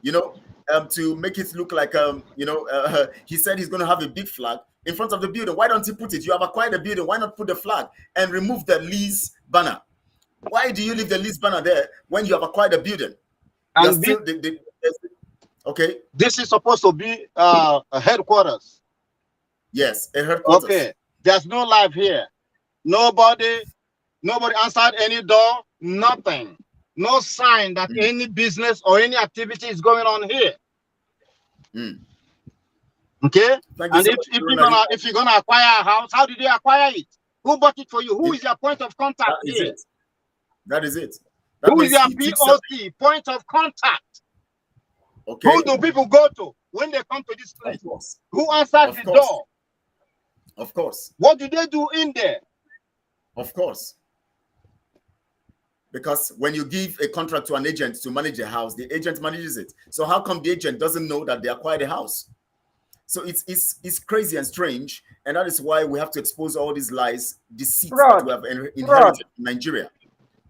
you know, to make it look like, he said he's going to have a big flag in front of the building. Why don't you put it? You have acquired a building. Why not put the flag and remove the lease banner? Why do you leave the lease banner there when you have acquired a building? And still, okay. This is supposed to be a headquarters. Yes, a headquarters. Okay. There's no life here. Nobody answered any door. Nothing. No sign that any business or any activity is going on here. Okay. And if you're gonna acquire a house, how did they acquire it? Who bought it for you? Who is your point of contact here? That is it. Who is your POC, point of contact? Okay. Who do people go to when they come to this place? Who answers the door? Of course. What do they do in there? Of course. Because when you give a contract to an agent to manage a house, the agent manages it. So how come the agent doesn't know that they acquired a house? So it's crazy and strange, and that is why we have to expose all these lies, deceit that we have inherited in Nigeria.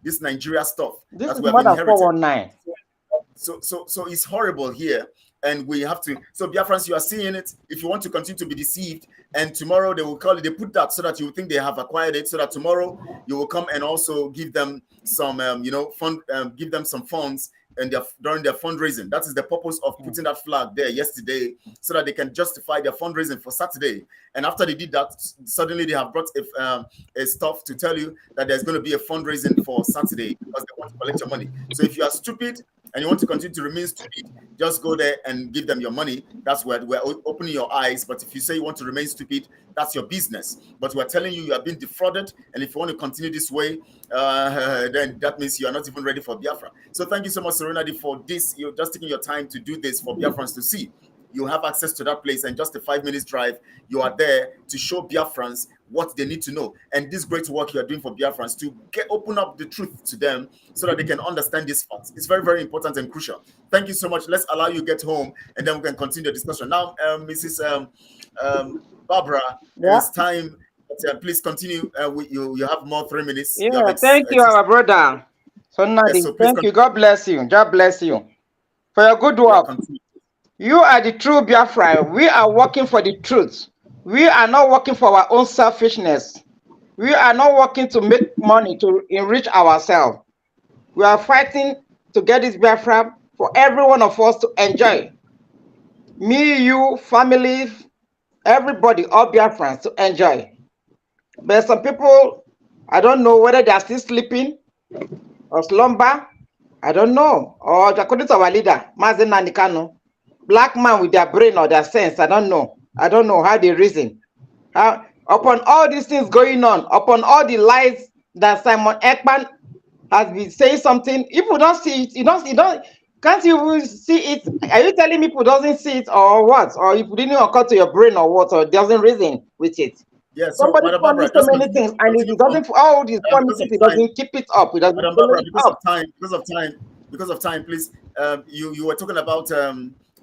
This Nigeria stuff this that is we have more than inherited. 419. So it's horrible here, and we have to. So Biafrans, you are seeing it. If you want to continue to be deceived, and tomorrow they will call it. They put that so that you think they have acquired it, so that tomorrow you will come and also give them some, give them some funds. And during their fundraising, that is the purpose of putting that flag there yesterday, so that they can justify their fundraising for Saturday. And after they did that, suddenly they have brought a stuff to tell you that there's going to be a fundraising for Saturday because they want to collect your money. So if you are stupid and you want to continue to remain stupid, just go there and give them your money. That's where we're opening your eyes. But if you say you want to remain stupid, that's your business. But we're telling you have been defrauded, and if you want to continue this way, then that means you are not even ready for Biafra. So thank you so much, Serenadi, for this. You're just taking your time to do this for Biafrans to see. You have access to that place, and just a 5 minutes drive, you are there to show Biafrans what they need to know. And this great work you are doing for Biafrans to open up the truth to them so that they can understand these facts. It's very, very important and crucial. Thank you so much. Let's allow you get home, and then we can continue the discussion. Now, Mrs. Barbara, it's time. Please continue. You have more 3 minutes. Yeah, thank you, our brother. So, Nadi, thank you. God bless you. God bless you for your good work. You are the true Biafra. We are working for the truth. We are not working for our own selfishness. We are not working to make money to enrich ourselves. We are fighting to get this Biafra for every one of us to enjoy. Me, you, family, everybody, all Biafrans to enjoy. But some people, I don't know whether they are still sleeping or slumber. I don't know. Or according to our leader, Mazen Nanikano, black man with their brain or their sense. I don't know. I don't know how they reason. Upon all these things going on, upon all the lies that Simon Ekpa'S has been saying something, if you don't see it, you don't, can't you see it? Are you telling me people doesn't see it or what? Or if it didn't occur to your brain or what, or doesn't reason with it? Yeah, so somebody promised so many things, and if he doesn't, all these promises, he doesn't keep it up. He doesn't follow it up. Because of time, please. You were talking about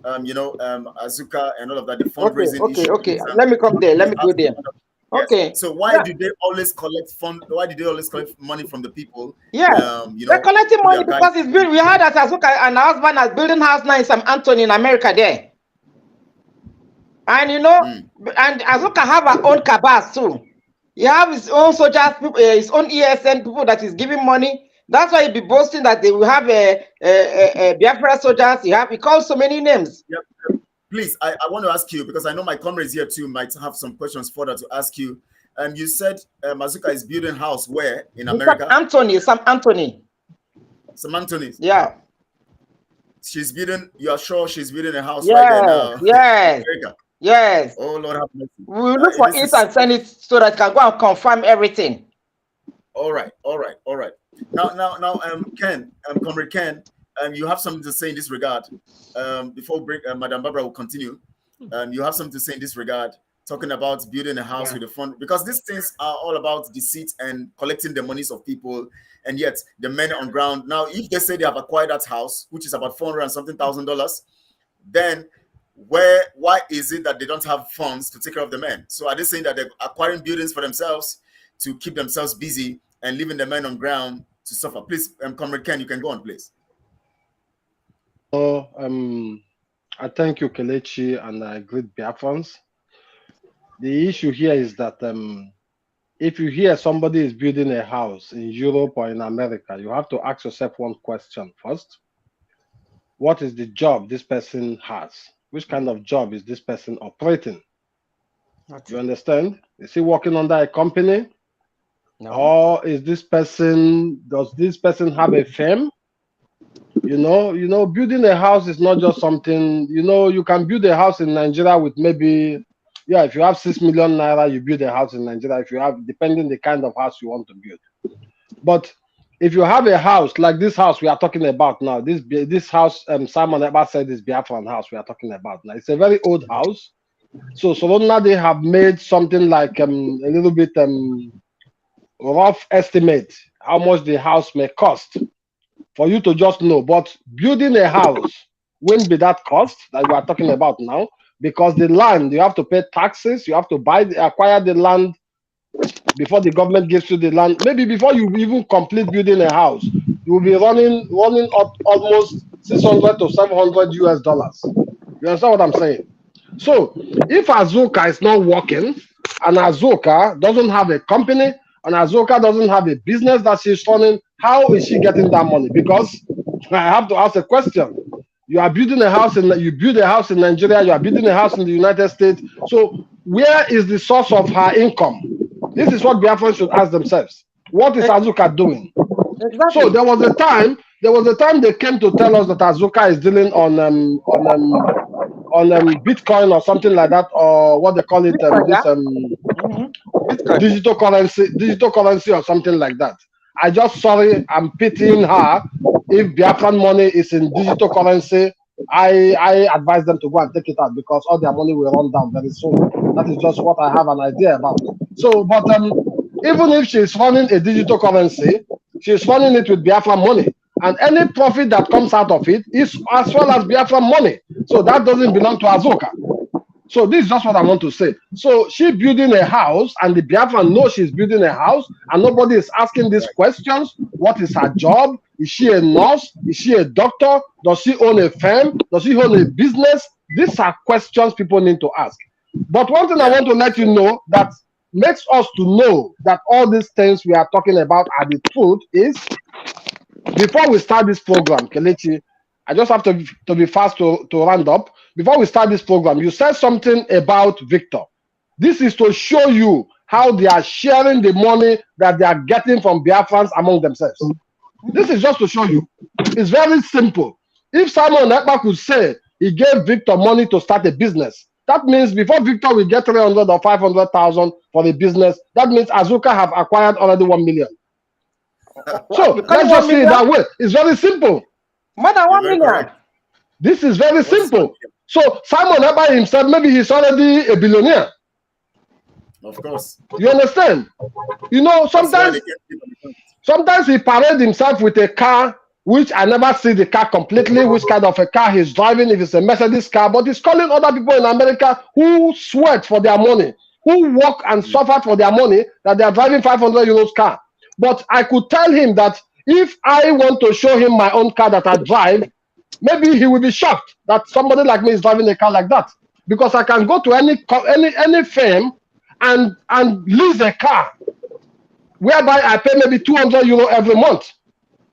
Azuka and all of that, the fundraising issue. Okay. Let me come there. Let me go there. Yes. Okay. So why do they always collect Why do they always collect money from the people? Yeah, they're collecting money because it's built. We heard that Azuka and her husband are building house now in San Antonio in America there. And and Azuka have her own cabas too. He have his own soldiers, his own ESN people that is giving money. That's why he be boasting that they will have a Biafra soldiers. He calls so many names. Yep. Please, I want to ask you, because I know my comrades here too might have some questions further to ask you. You said Azuka is building house where in America? Sam Anthony. Sam Anthony. Yeah. She's building. You are sure she's building a house right there now? Yes. Yes. Oh Lord have mercy. We will look for it and send it so that can go and confirm everything. All right. Now, Ken, Comrade Ken, you have something to say in this regard. Before break, Madam Barbara will continue. You have something to say in this regard, talking about building a house with a fund, because these things are all about deceit and collecting the monies of people, and yet the men on ground. Now, if they say they have acquired that house, which is about $400 and something thousand, then why is it that they don't have funds to take care of the men? So are they saying that they're acquiring buildings for themselves to keep themselves busy and leaving the men on ground to suffer? Please, Comrade Ken, you can go on, please. So, I thank you, Kelechi, and I greet Biafrans. The issue here is that if you hear somebody is building a house in Europe or in America, you have to ask yourself one question first. What is the job this person has? Which kind of job is this person operating? You understand? Is he working under a company? No. Or is this person, does this person have a firm? You know, building a house is not just something, you can build a house in Nigeria with maybe, if you have 6 million naira, you build a house in Nigeria. If you have, depending the kind of house you want to build. But if you have a house like this house we are talking about now, this house, Simon Ekpa'S said this Biafran house we are talking about now. It's a very old house. So now they have made something like a little bit rough estimate how much the house may cost for you to just know. But building a house won't be that cost that we are talking about now, because the land, you have to pay taxes, you have to acquire the land before the government gives you the land. Maybe before you even complete building a house, you will be running up almost 600 to 700 US dollars. You understand what I'm saying? So if Azuka is not working, and Azuka doesn't have a company, and Azuka doesn't have a business that she's running, how is she getting that money? Because I have to ask a question. You are building a house you build a house in Nigeria, you are building a house in the United States. So where is the source of her income? This is what Biafrans should ask themselves. What is Azuka doing? Exactly. So there was a time they came to tell us that Azuka is dealing on Bitcoin or something like that, or what they call it, digital currency or something like that. I'm pitying her. If Biafran money is in digital currency, I advise them to go and take it out, because all their money will run down very soon. That is just what I have an idea about. So, but even if she's running a digital currency, she's running it with Biafran money. And any profit that comes out of it is as well as Biafran money. So that doesn't belong to Azuka. So this is just what I want to say. So she's building a house, and the Biafran knows she's building a house, and nobody is asking these questions. What is her job? Is she a nurse? Is she a doctor? Does she own a firm? Does she own a business? These are questions people need to ask. But one thing I want to let you know that makes us to know that all these things we are talking about are the truth is, before we start this program, Kelechi, I just have to be fast to round up. Before we start this program, you said something about Victor. This is to show you how they are sharing the money that they are getting from Biafrans among themselves. This is just to show you. It's very simple. If Simon Ekpa'S could say he gave Victor money to start a business, that means before Victor will get 300 or 500,000 for the business, that means Azuka have acquired already 1 million. So let's just see it that way. It's very simple. More than 1 million. This is very simple. So Simon Ekpa'S himself, maybe he's already a billionaire. Of course. You understand? You know, sometimes he parades himself with a car, which I never see the car completely, which kind of a car he's driving, if it's a Mercedes car, but he's calling other people in America who sweat for their money, who work and suffer for their money, that they are driving 500 euros car. But I could tell him that if I want to show him my own car that I drive, maybe he will be shocked that somebody like me is driving a car like that. Because I can go to any firm and lease a car, whereby I pay maybe 200 euro every month.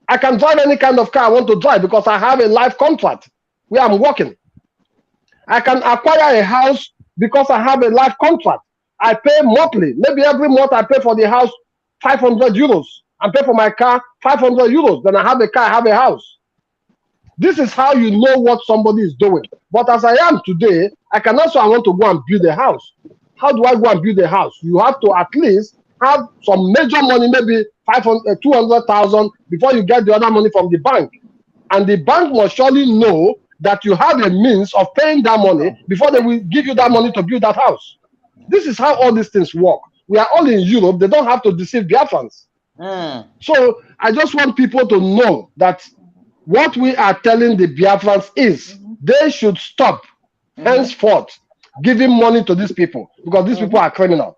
I can drive any kind of car I want to drive because I have a life contract where I'm working. I can acquire a house because I have a life contract. I pay monthly. Maybe every month I pay for the house 500 euros. I pay for my car 500 euros. Then I have a car, I have a house. This is how you know what somebody is doing. But as I am today, I can also, I want to go and build a house. How do I go and build a house? You have to at least have some major money, maybe 200,000 before you get the other money from the bank. And the bank must surely know that you have a means of paying that money before they will give you that money to build that house. This is how all these things work. We are all in Europe. They don't have to deceive Biafrans. So I just want people to know that what we are telling the Biafrans is they should stop henceforth giving money to these people, because these people are criminal.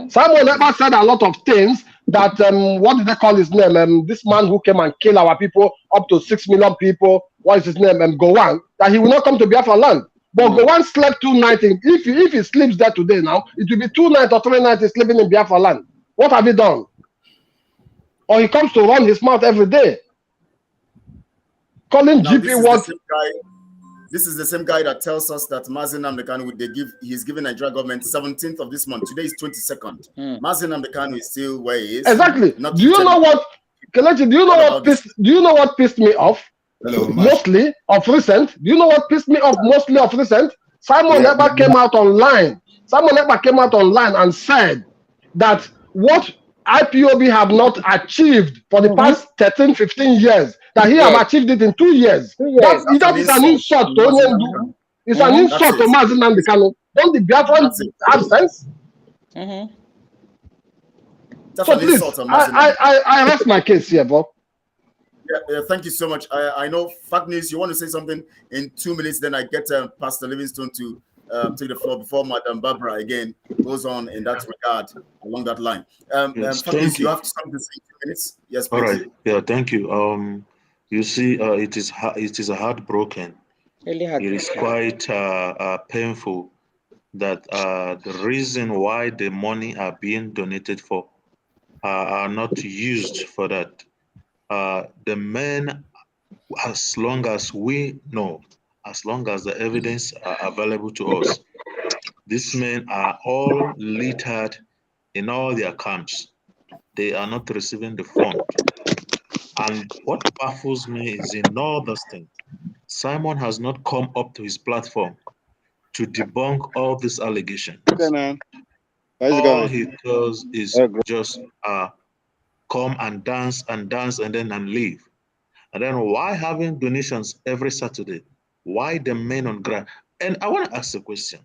Simon Ekpa said a lot of things that what did they call his name? This man who came and killed our people, up to 6 million people. What is his name? Gowon. That he will not come to Biafra land. But Gowon slept 2 nights. If he sleeps there today now, it will be 2 nights or 3 nights he's sleeping in Biafra land. What have he done? Or he comes to run his mouth every day, calling now, GP what? This is the same guy that tells us that Mazi Nnamdi Kanu he's giving Nigeria government 17th of this month. Today is 22nd. Mazi Nnamdi Kanu is still where he is. Exactly. Do you know what, Kelechi? Do you know what pissed me off? Hello, mostly of recent. Do you know what pissed me off mostly of recent? Simon Ekpa came out online. Simon Ekpa came out online and said that what IPOB have not achieved for the past 13, 15 years, that he have achieved it in 2 years. That is an insult to Onyendu. It's an insult to Mazi Nnamdi Kanu. Don't the Biafrans have sense? So please, I rest my case here, Bob. Yeah, thank you so much. I know Fact News, you want to say something in 2 minutes, then I get Pastor Livingstone to take the floor before Madam Barbara again goes on in that regard along that line. Yes, Fact News, you have something to say in 2 minutes. Yes, please. All right. Yeah, thank you. You see, it is a heartbroken. It is quite painful that the reason why the money are being donated for are not used for that. The men, as long as we know, as long as the evidence are available to us, these men are all littered in all their camps. They are not receiving the fund. And what baffles me is in all those things, Simon has not come up to his platform to debunk all these allegations. Okay, man. All he does is just come and dance and then leave. And then why having donations every Saturday? Why the men on ground? And I want to ask a question.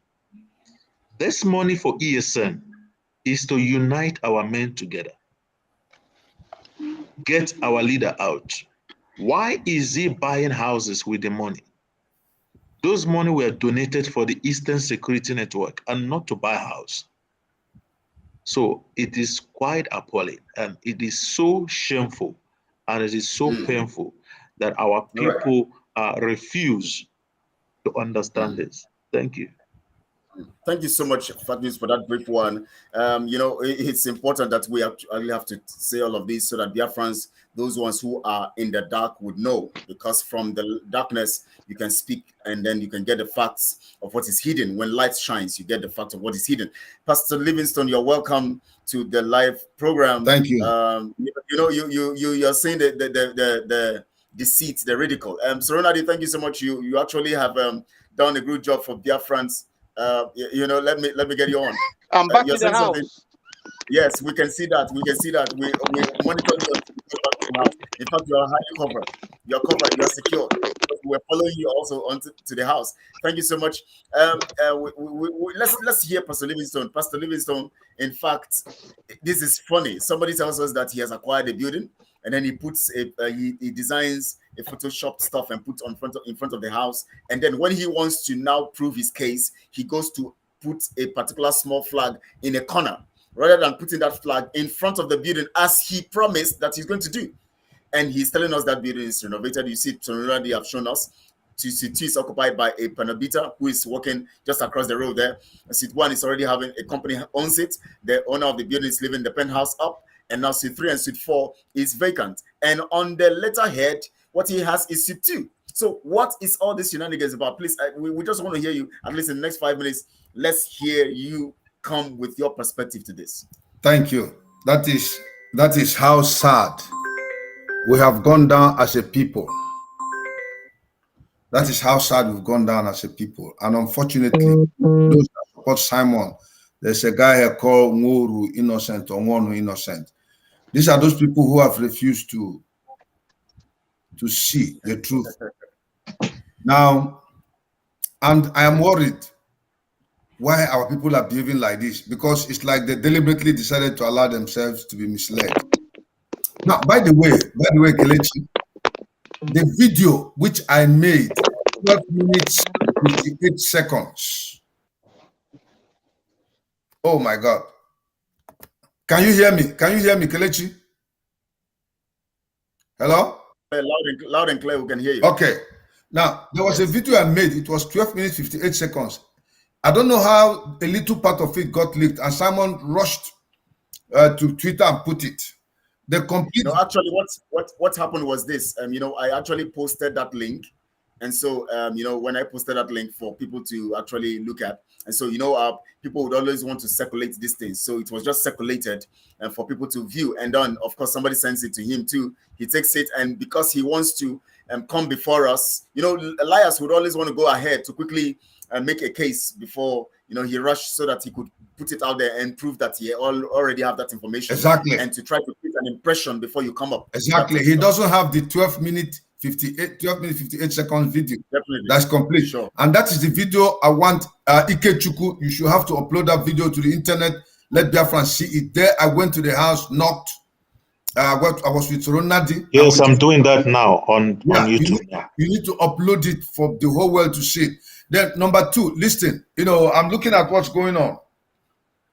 This money for ESN is to unite our men together, get our leader out. Why is he buying houses with the money? Those money were donated for the Eastern Security Network and not to buy a house. So it is quite appalling, and it is so shameful, and it is so painful that our people refuse to understand this. Thank you. Thank you so much, Fact News, for that brief one. You know, it's important that we actually have to say all of this so that Biafrans, those ones who are in the dark, would know, because from the darkness you can speak and then you can get the facts of what is hidden. When light shines, you get the fact of what is hidden. Pastor Livingstone, you're welcome to the live program. Thank you. You know, you're saying the deceit, the ridicule. Serenadi, thank you so much. You actually have done a good job for Biafrans. You know, let me get you on. I'm back in the house. Something. Yes, we can see that. We can see that. We monitor your house. In fact, you are highly covered. You're covered. You're secure. We're following you also onto the house. Thank you so much. Let's hear Pastor Livingstone. Pastor Livingstone, in fact, this is funny. Somebody tells us that he has acquired a building, and then he puts he designs a Photoshop stuff and puts in front of the house. And then when he wants to now prove his case, he goes to put a particular small flag in a corner, rather than putting that flag in front of the building as he promised that he's going to do. And he's telling us that building is renovated. You see, Tonuradi have shown us. Seat 2 is occupied by a Panabita who is working just across the road there. Seat 1 is already having a company owns it. The owner of the building is living the penthouse up. And now Seat 3 and Seat 4 is vacant. And on the letterhead, what he has is Seat 2. So what is all this shenanigans about? Please, we just want to hear you, at least in the next 5 minutes. Let's hear you come with your perspective to this. Thank you. That is how sad we have gone down as a people. That is how sad we've gone down as a people. And unfortunately, those that support Simon, there's a guy here called Nwuru Innocent or Nwonu Innocent. These are those people who have refused to see the truth. Now, and I am worried why our people are behaving like this, because it's like they deliberately decided to allow themselves to be misled. Now, by the way, Kelechi, the video which I made, 12 minutes, 58 seconds. Oh my God. Can you hear me? Can you hear me, Kelechi? Hello? Loud and clear, we can hear you. Okay. Now, there was a video I made. It was 12 minutes, 58 seconds. I don't know how a little part of it got leaked, and Simon rushed to Twitter and put it. The complete. No, actually, what happened was this. I actually posted that link, and so when I posted that link for people to actually look at, and so people would always want to circulate these things. So it was just circulated and for people to view, and then of course somebody sends it to him too. He takes it, and because he wants to come before us, Elias would always want to go ahead to quickly make a case before he rushed so that he could put it out there and prove that he already have that information. Exactly. And to try to create an impression before you come up. Exactly. He doesn't have the 12 minute 58 seconds video. Definitely. That's complete. Sure. And that is the video I want. Ikechukwu, you should have to upload that video to the internet. Let Biafrans see it. There, I went to the house, knocked. I was with Ronaldi. Yes, I'm doing that now on YouTube. You need to upload it for the whole world to see it. Then number two, listen, I'm looking at what's going on.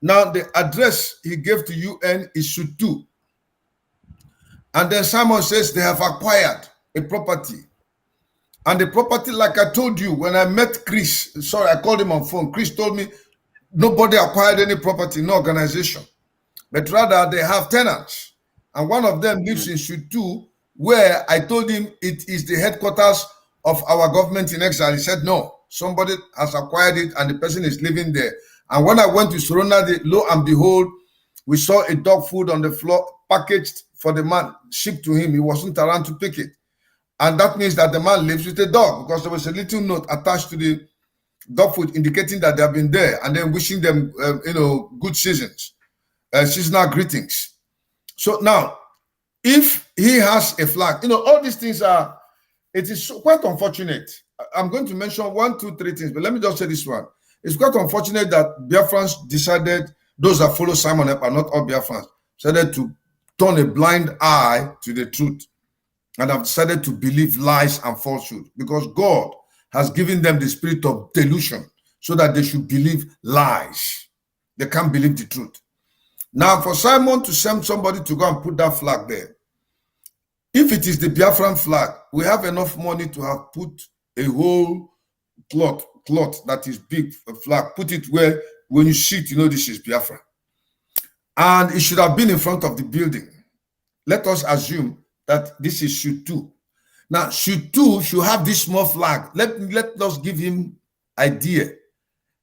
Now, the address he gave to UN is Shutu. And then Simon says they have acquired a property. And the property, like I told you, when I met Chris, sorry, I called him on phone. Chris told me nobody acquired any property, no organization. But rather, they have tenants. And one of them lives in Shutu, where I told him it is the headquarters of our government in exile. He said, no, somebody has acquired it and the person is living there. And when I went to Sorona, lo and behold, we saw a dog food on the floor packaged for the man, shipped to him. He wasn't around to pick it. And that means that the man lives with a dog, because there was a little note attached to the dog food indicating that they have been there and then wishing them, good seasons, seasonal greetings. So now, if he has a flag, all these things it is quite unfortunate. I'm going to mention 1, 2, 3 things, but let me just say this one. It's quite unfortunate that Biafrans decided, those that follow Simon Ekpa, not all Biafrans, decided to turn a blind eye to the truth and have decided to believe lies and falsehood, because God has given them the spirit of delusion so that they should believe lies. They can't believe the truth. Now, for Simon to send somebody to go and put that flag there, if it is the Biafran flag, we have enough money to have put a whole cloth that is big, a flag, put it where when you see it, this is Biafra. And it should have been in front of the building. Let us assume that this is Shutu. Now, Shutu should have this small flag. Let us give him idea.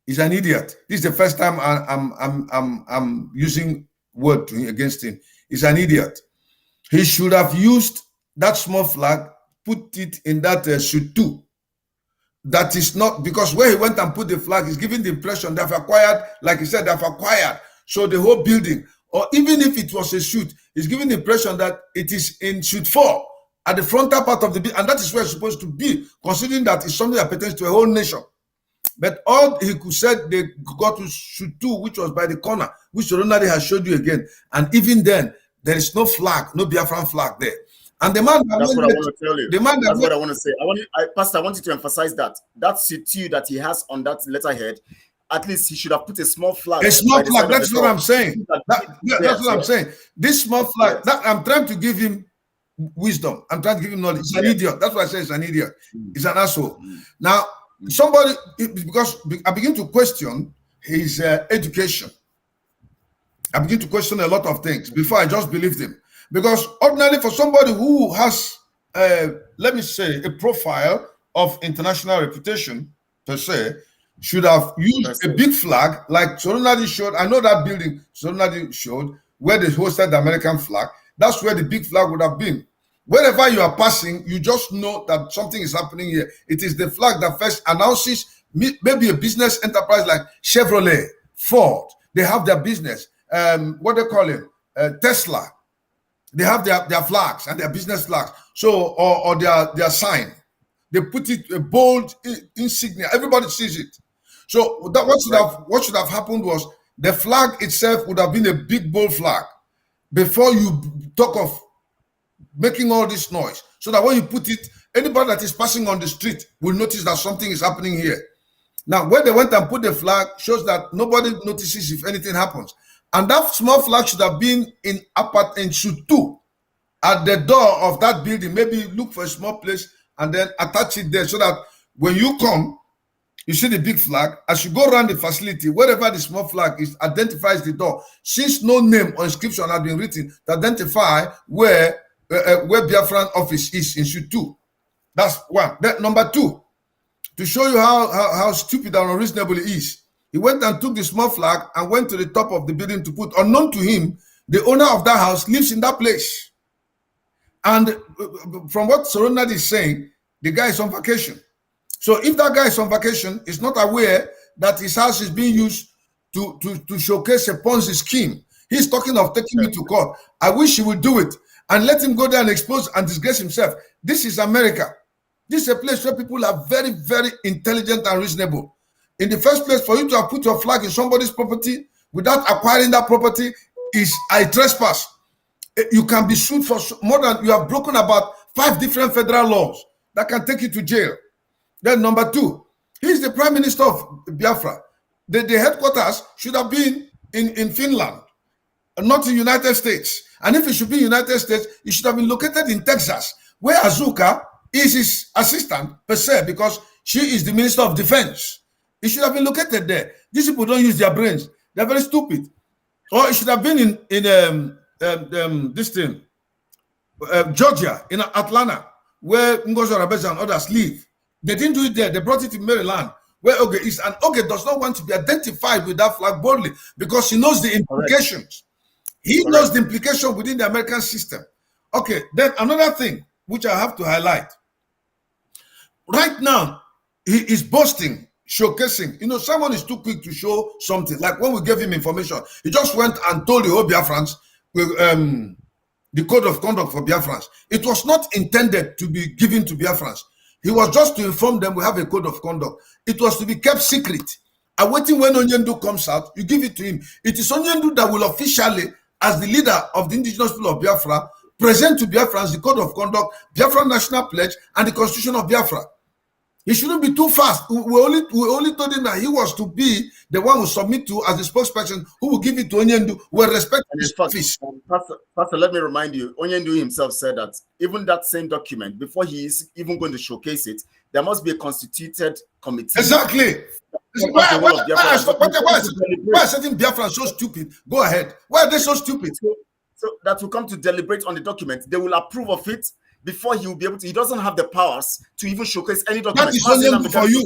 He's an idiot. This is the first time I'm using word against him. He's an idiot. He should have used that small flag, put it in that Shutu. That is not, because where he went and put the flag is giving the impression they have acquired, like he said, they have acquired. So the whole building, or even if it was a shoot, it's giving the impression that it is in shoot 4 at the frontal part of the building, and that is where it's supposed to be, considering that it's something that pertains to a whole nation. But all he could say, they got to shoot 2, which was by the corner, which Ronaldi has showed you again. And even then, there is no flag, no Biafran flag there. And the man, that's what I want to tell you. That's what I want to say. Pastor, I want you to emphasize that CT that he has on that letterhead, at least he should have put a small flag. A small flag. That's what I'm saying. That's what I'm saying. This small flag. That I'm trying to give him wisdom. I'm trying to give him knowledge. He's an idiot. That's why I say he's an idiot. He's an asshole. Now, somebody, because I begin to question his education. I begin to question a lot of things before I just believed him. Because ordinarily, for somebody who has, let me say, a profile of international reputation, per se, should have used a big flag like Ronaldi showed. I know that building Ronaldi showed where they hosted the American flag. That's where the big flag would have been. Wherever you are passing, you just know that something is happening here. It is the flag that first announces maybe a business enterprise like Chevrolet, Ford. They have their business. What they call it? Tesla. They have their flags and their business flags. So, or their sign. They put it a bold insignia. Everybody sees it. So that what should have happened was the flag itself would have been a big bold flag before you talk of making all this noise, so that when you put it, anybody that is passing on the street will notice that something is happening here. Now, when they went and put the flag, shows that nobody notices if anything happens. And that small flag should have been in shoot 2 at the door of that building. Maybe look for a small place and then attach it there, so that when you come, you see the big flag. As you go around the facility, wherever the small flag is, identifies the door. Since no name or inscription has been written to identify where Biafran office is in shoot 2. That's one. That number 2. To show you how stupid and unreasonable it is, he went and took the small flag and went to the top of the building to put. Unknown to him, the owner of that house lives in that place. And from what Soronad is saying, the guy is on vacation. So if that guy is on vacation, is not aware that his house is being used to showcase a Ponzi scheme. He's talking of taking me to court. I wish he would do it and let him go there and expose and disgrace himself. This is America. This is a place where people are very, very intelligent and reasonable. In the first place, for you to have put your flag in somebody's property without acquiring that property is a trespass. You can be sued for more than, you have broken about 5 different federal laws that can take you to jail. Then number 2, he's the Prime Minister of Biafra. The headquarters should have been in Finland, not in the United States. And if it should be United States, it should have been located in Texas, where Azuka is his assistant per se, because she is the Minister of Defense. It should have been located there. These people don't use their brains. They're very stupid. Or it should have been in this thing, Georgia, in Atlanta, where Ngozi Orebeze and others live. They didn't do it there. They brought it in Maryland, where Oge is. And Oge does not want to be identified with that flag boldly because he knows the implications. He knows the implication within the American system. Okay, then another thing which I have to highlight. Right now, he is boasting, showcasing. You know, someone is too quick to show something. Like when we gave him information, he just went and told the whole Biafrans the code of conduct for Biafrans. It was not intended to be given to Biafrans. He was just to inform them we have a code of conduct. It was to be kept secret. Awaiting when Onyendu comes out, you give it to him. It is Onyendu that will officially, as the leader of the indigenous people of Biafra, present to Biafrans the code of conduct, Biafra National Pledge, and the Constitution of Biafra. He shouldn't be too fast. We only told him that he was to be the one who submit to as the spokesperson who will give it to Onyendu, who will respect his office. Pastor, let me remind you, Onyendu himself said that even that same document, before he is even going to showcase it, there must be a constituted committee. Exactly. Why are certain Biafrans so stupid? Go ahead. Why are they so stupid? So that will come to deliberate on the document. They will approve of it before he will be able to. He doesn't have the powers to even showcase any document. That is Onyendu for you.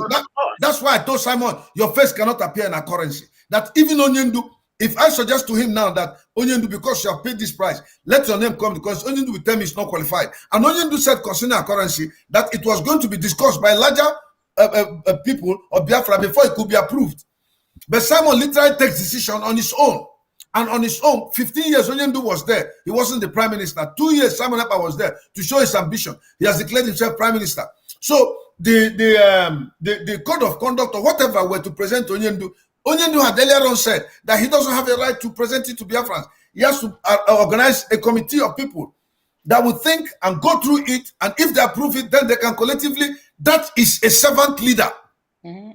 That's why I told Simon, your face cannot appear in a currency. That even Onyendu, if I suggest to him now that Onyendu, because you have paid this price, let your name come, because Onyendu will tell me it's not qualified. And Onyendu said concerning a currency that it was going to be discussed by larger people of Biafra before it could be approved. But Simon literally takes decision on his own. And on his own, 15 years, Onyendu was there. He wasn't the prime minister. 2 years, Simon Ekpa was there to show his ambition. He has declared himself prime minister. So the code of conduct or whatever were to present to Onyendu, Onyendu had earlier on said that he doesn't have a right to present it to Biafrans. He has to organize a committee of people that will think and go through it. And if they approve it, then they can collectively. That is a servant leader. Mm-hmm.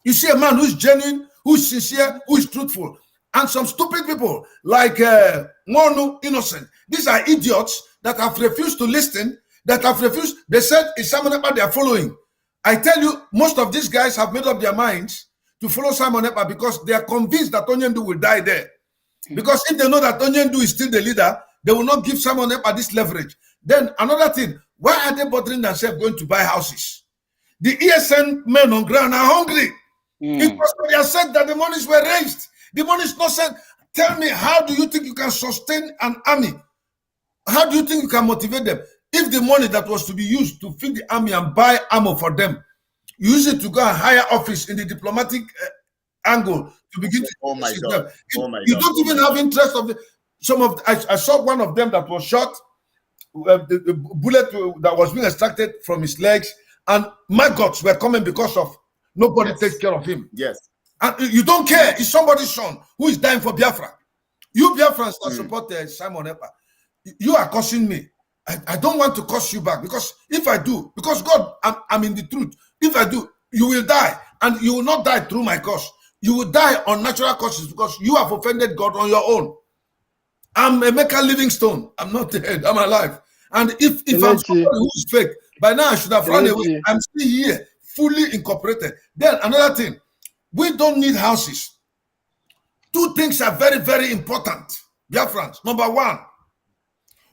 You see a man who is genuine, who is sincere, who is truthful. And some stupid people like Monu Innocent. These are idiots that have refused to listen, that have refused. They said it's Simon Ekpa they are following. I tell you, most of these guys have made up their minds to follow Simon Ekpa because they are convinced that Onyendu will die there. Because if they know that Onyendu is still the leader, they will not give Simon Ekpa this leverage. Then another thing, why are they bothering themselves going to buy houses? The ESN men on ground are hungry. It was for their sake that the monies were raised. The money is not sent. Tell me, how do you think you can sustain an army? How do you think you can motivate them? If the money that was to be used to feed the army and buy ammo for them, you use it to go and hire office in the diplomatic angle to begin to. Oh my God! You don't even have interest of the, some of. I saw one of them that was shot. The bullet that was being extracted from his legs, and maggots were coming because of Nobody takes care of him. Yes. And you don't care. It's somebody's son who is dying for Biafra. You Biafrans that support Simon Ekpa, you are cursing me. I don't want to curse you back, because if I do, because God, I'm in the truth. If I do, you will die, and you will not die through my curse. You will die on natural causes because you have offended God on your own. I'm Emeka Livingstone. I'm not dead. I'm alive. And if I'm somebody who is fake, by now I should have run away. I'm still here, fully incorporated. Then another thing, we don't need houses. Two things are very, very important, Biafrans. Number one,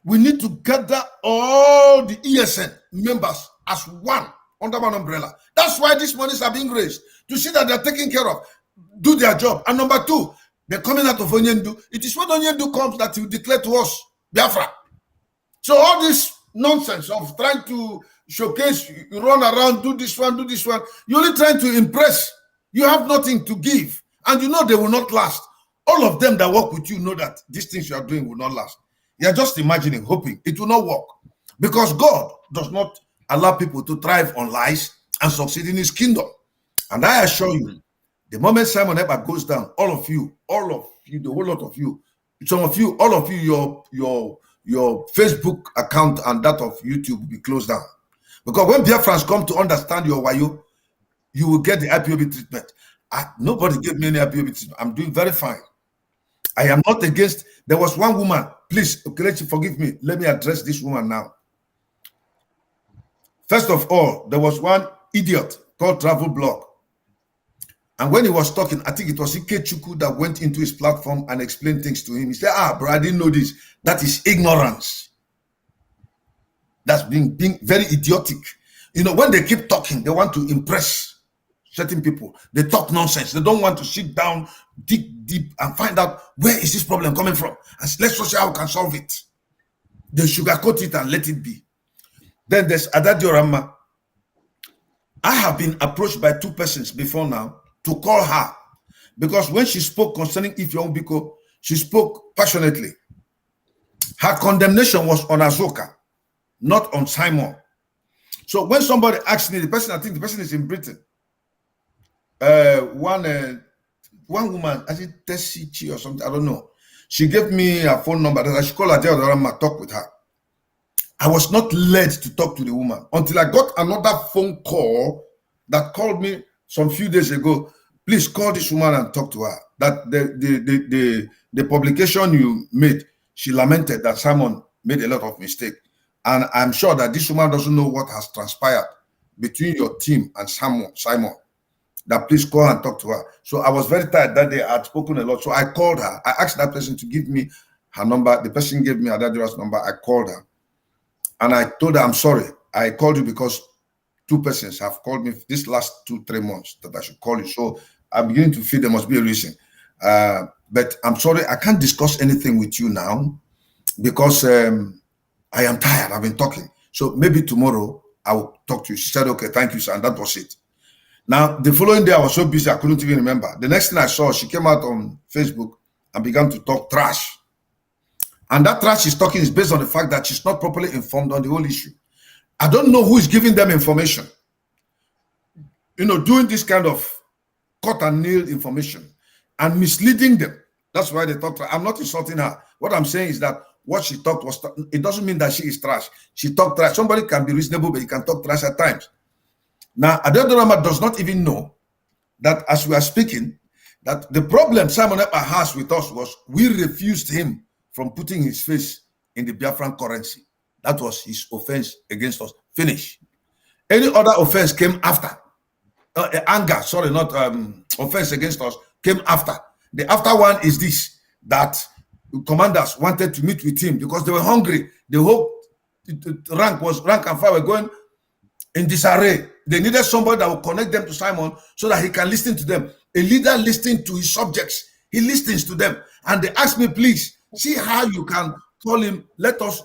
we need to gather all the ESN members as one under one umbrella. That's why these monies are being raised, to see that they're taken care of, do their job. And number two, they're coming out of Onyendu. It is when Onyendu comes that you declare to us Biafra. So all this nonsense of trying to showcase, you run around, do this one, you're only trying to impress. You have nothing to give, and you know they will not last. All of them that work with you know that these things you are doing will not last. You're just imagining, hoping it will not work, because God does not allow people to thrive on lies and succeed in his kingdom. And I assure you, the moment Simon Ekpa goes down, all of you, the whole lot of you, some of you, all of you, your Facebook account and that of YouTube will be closed down. Because when Biafrans come to understand your wayo, you will get the IPOB treatment. Nobody gave me any IPOB treatment. I'm doing very fine. I am not against. There was one woman. Please, Kelechi, forgive me. Let me address this woman now. First of all, there was one idiot called Travel Blog. And when he was talking, I think it was Ikechukwu that went into his platform and explained things to him. He said, bro, I didn't know this. That is ignorance. That's being very idiotic. You know, when they keep talking, they want to impress certain people. They talk nonsense. They don't want to sit down, dig deep, and find out where is this problem coming from. And let's see how we can solve it. They sugarcoat it and let it be. Then there's Adadio Rama. I have been approached by two persons before now to call her, because when she spoke concerning Ifeanyi Biko, she spoke passionately. Her condemnation was on Azoka, not on Simon. So when somebody asked me, I think the person is in Britain. One woman, I think Tessichi or something, I don't know. She gave me a phone number that I should call her there and talk with her. I was not led to talk to the woman until I got another phone call that called me some few days ago. Please call this woman and talk to her. That the publication you made, she lamented that Simon made a lot of mistake. And I'm sure that this woman doesn't know what has transpired between your team and Simon. That please call and talk to her. So I was very tired that day. I had spoken a lot. So I called her. I asked that person to give me her number. The person gave me Adadira's number. I called her. And I told her, I'm sorry. I called you because two persons have called me this last 2-3 months that I should call you. So I'm beginning to feel there must be a reason. But I'm sorry, I can't discuss anything with you now because I am tired. I've been talking. So maybe tomorrow I will talk to you. She said, okay, thank you, sir. And that was it. Now, the following day, I was so busy, I couldn't even remember. The next thing I saw, she came out on Facebook and began to talk trash. And that trash she's talking is based on the fact that she's not properly informed on the whole issue. I don't know who is giving them information. You know, doing this kind of cut and nail information and misleading them. That's why they talk trash. I'm not insulting her. What I'm saying is that what she talked was, it doesn't mean that she is trash. She talked trash. Somebody can be reasonable, but he can talk trash at times. Now, Adedorama does not even know that as we are speaking, that the problem Simon Ekpa has with us was we refused him from putting his face in the Biafran currency. That was his offense against us. Finish. Any other offense came after. Offense against us came after. The after one is this, that commanders wanted to meet with him because they were hungry. The whole rank and file were going in disarray. They needed somebody that would connect them to Simon so that he can listen to them. A leader listening to his subjects. He listens to them. And they asked me, please, see how you can call him. Let us,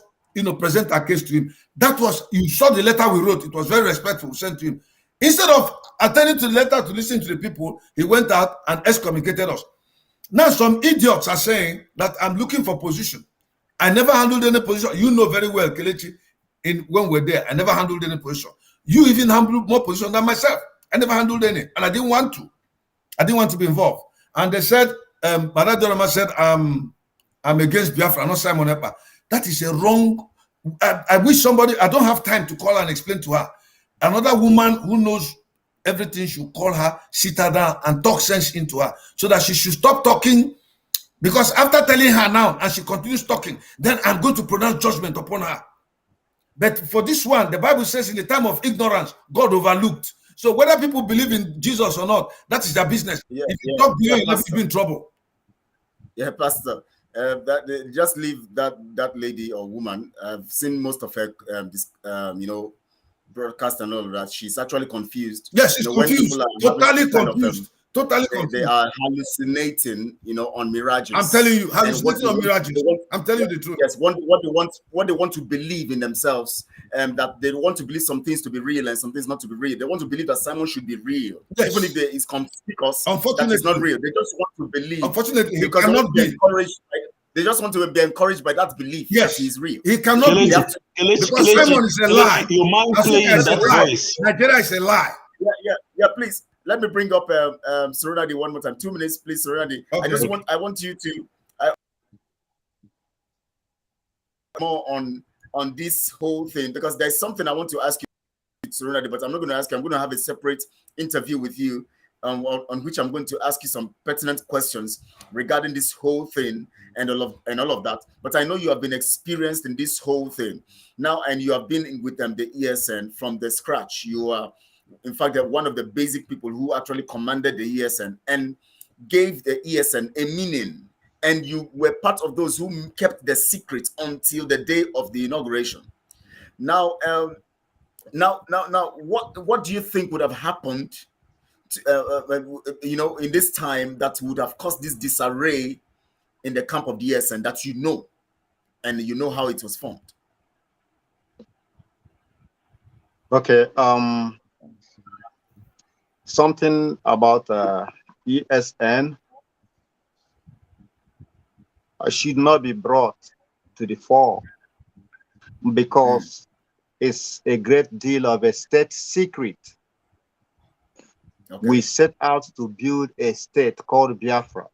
present our case to him. That was, you saw the letter we wrote. It was very respectful, sent to him. Instead of attending to the letter to listen to the people, he went out and excommunicated us. Now, some idiots are saying that I'm looking for position. I never handled any position. You know very well, Kelechi, when we're there, I never handled any position. You even handled more position than myself. I never handled any, and I didn't want to. I didn't want to be involved. And they said, Bada Dorama said, I'm against Biafra, not Simon Ekpa. That is a wrong. I wish somebody, I don't have time to call her and explain to her. Another woman who knows everything should call her, sit her down, and talk sense into her so that she should stop talking. Because after telling her now, and she continues talking, then I'm going to pronounce judgment upon her. But for this one, the Bible says in the time of ignorance, God overlooked. So whether people believe in Jesus or not, that is their business. If you talk behind, you'll be in trouble. Yeah, Pastor. Just leave that lady or woman. I've seen most of her, broadcast and all of that. She's actually confused. Yes, she's confused. Totally confused. Totally confused. They are hallucinating, on mirages. I'm telling you, hallucinating on mirages. I'm telling you the truth. Yes, what they want to believe in themselves, that they want to believe some things to be real and some things not to be real. They want to believe that Simon should be real, yes. Even if there is conspicuous, that is not real. They just want to believe. Unfortunately, he cannot be encouraged. They just want to be encouraged by that belief. Yes, that he's real. He cannot be because Simon is a lie. You mind playing that voice? Nigeria is a lie. Yeah. Please. Let me bring up Serenity one more time. 2 minutes, please, Serenity. Okay. I want you to more on this whole thing, because there's something I want to ask you, Serenity, but I'm not going to ask you. I'm going to have a separate interview with you on which I'm going to ask you some pertinent questions regarding this whole thing and all of that. But I know you have been experienced in this whole thing now, and you have been with them, the ESN, from the scratch. You are, in fact, they're one of the basic people who actually commanded the ESN and gave the ESN a meaning. And you were part of those who kept the secret until the day of the inauguration. Now, what do you think would have happened to, in this time that would have caused this disarray in the camp of the ESN that and you know how it was formed? Okay. Something about ESN should not be brought to the fore because it's a great deal of a state secret. Okay. We set out to build a state called Biafra.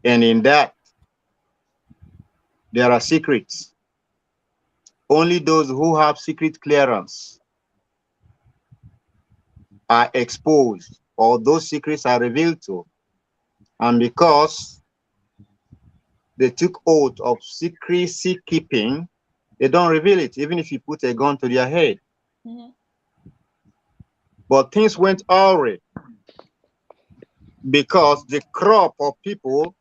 And in that, there are secrets. Only those who have secret clearance are exposed, or those secrets are revealed to. And because they took oath of secrecy keeping, they don't reveal it, even if you put a gun to their head. Mm-hmm. But things went awry because the crop of people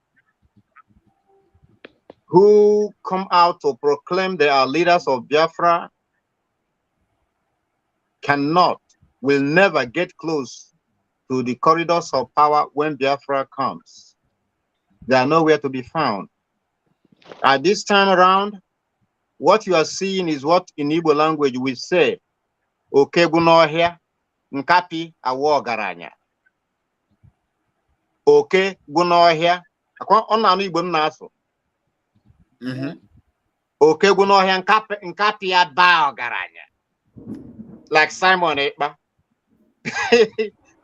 who come out to proclaim they are leaders of Biafra will never get close to the corridors of power when Biafra comes. They are nowhere to be found. At this time around, what you are seeing is what in Igbo language we say, Okegunohia, Nkapi awo garanya. Okegunohia, on Igbo naso. Okegunohia, Nkapi abao garanya. Like Simon Ekpa.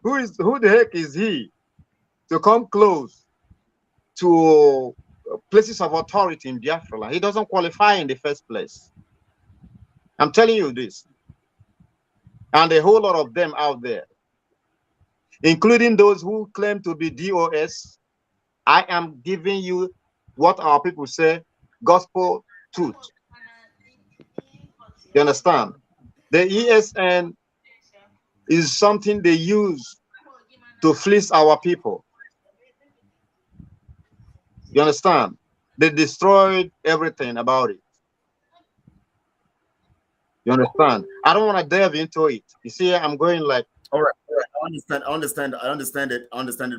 Who the heck is he to come close to places of authority in Biafra? He doesn't qualify in the first place. I'm telling you this. And a whole lot of them out there, including those who claim to be DOS. I am giving you what our people say, gospel truth. You understand? The ESN is something they use to fleece our people. You understand? They destroyed everything about it. You understand? I don't want to delve into it. You see, I'm going like, all right. I understand it.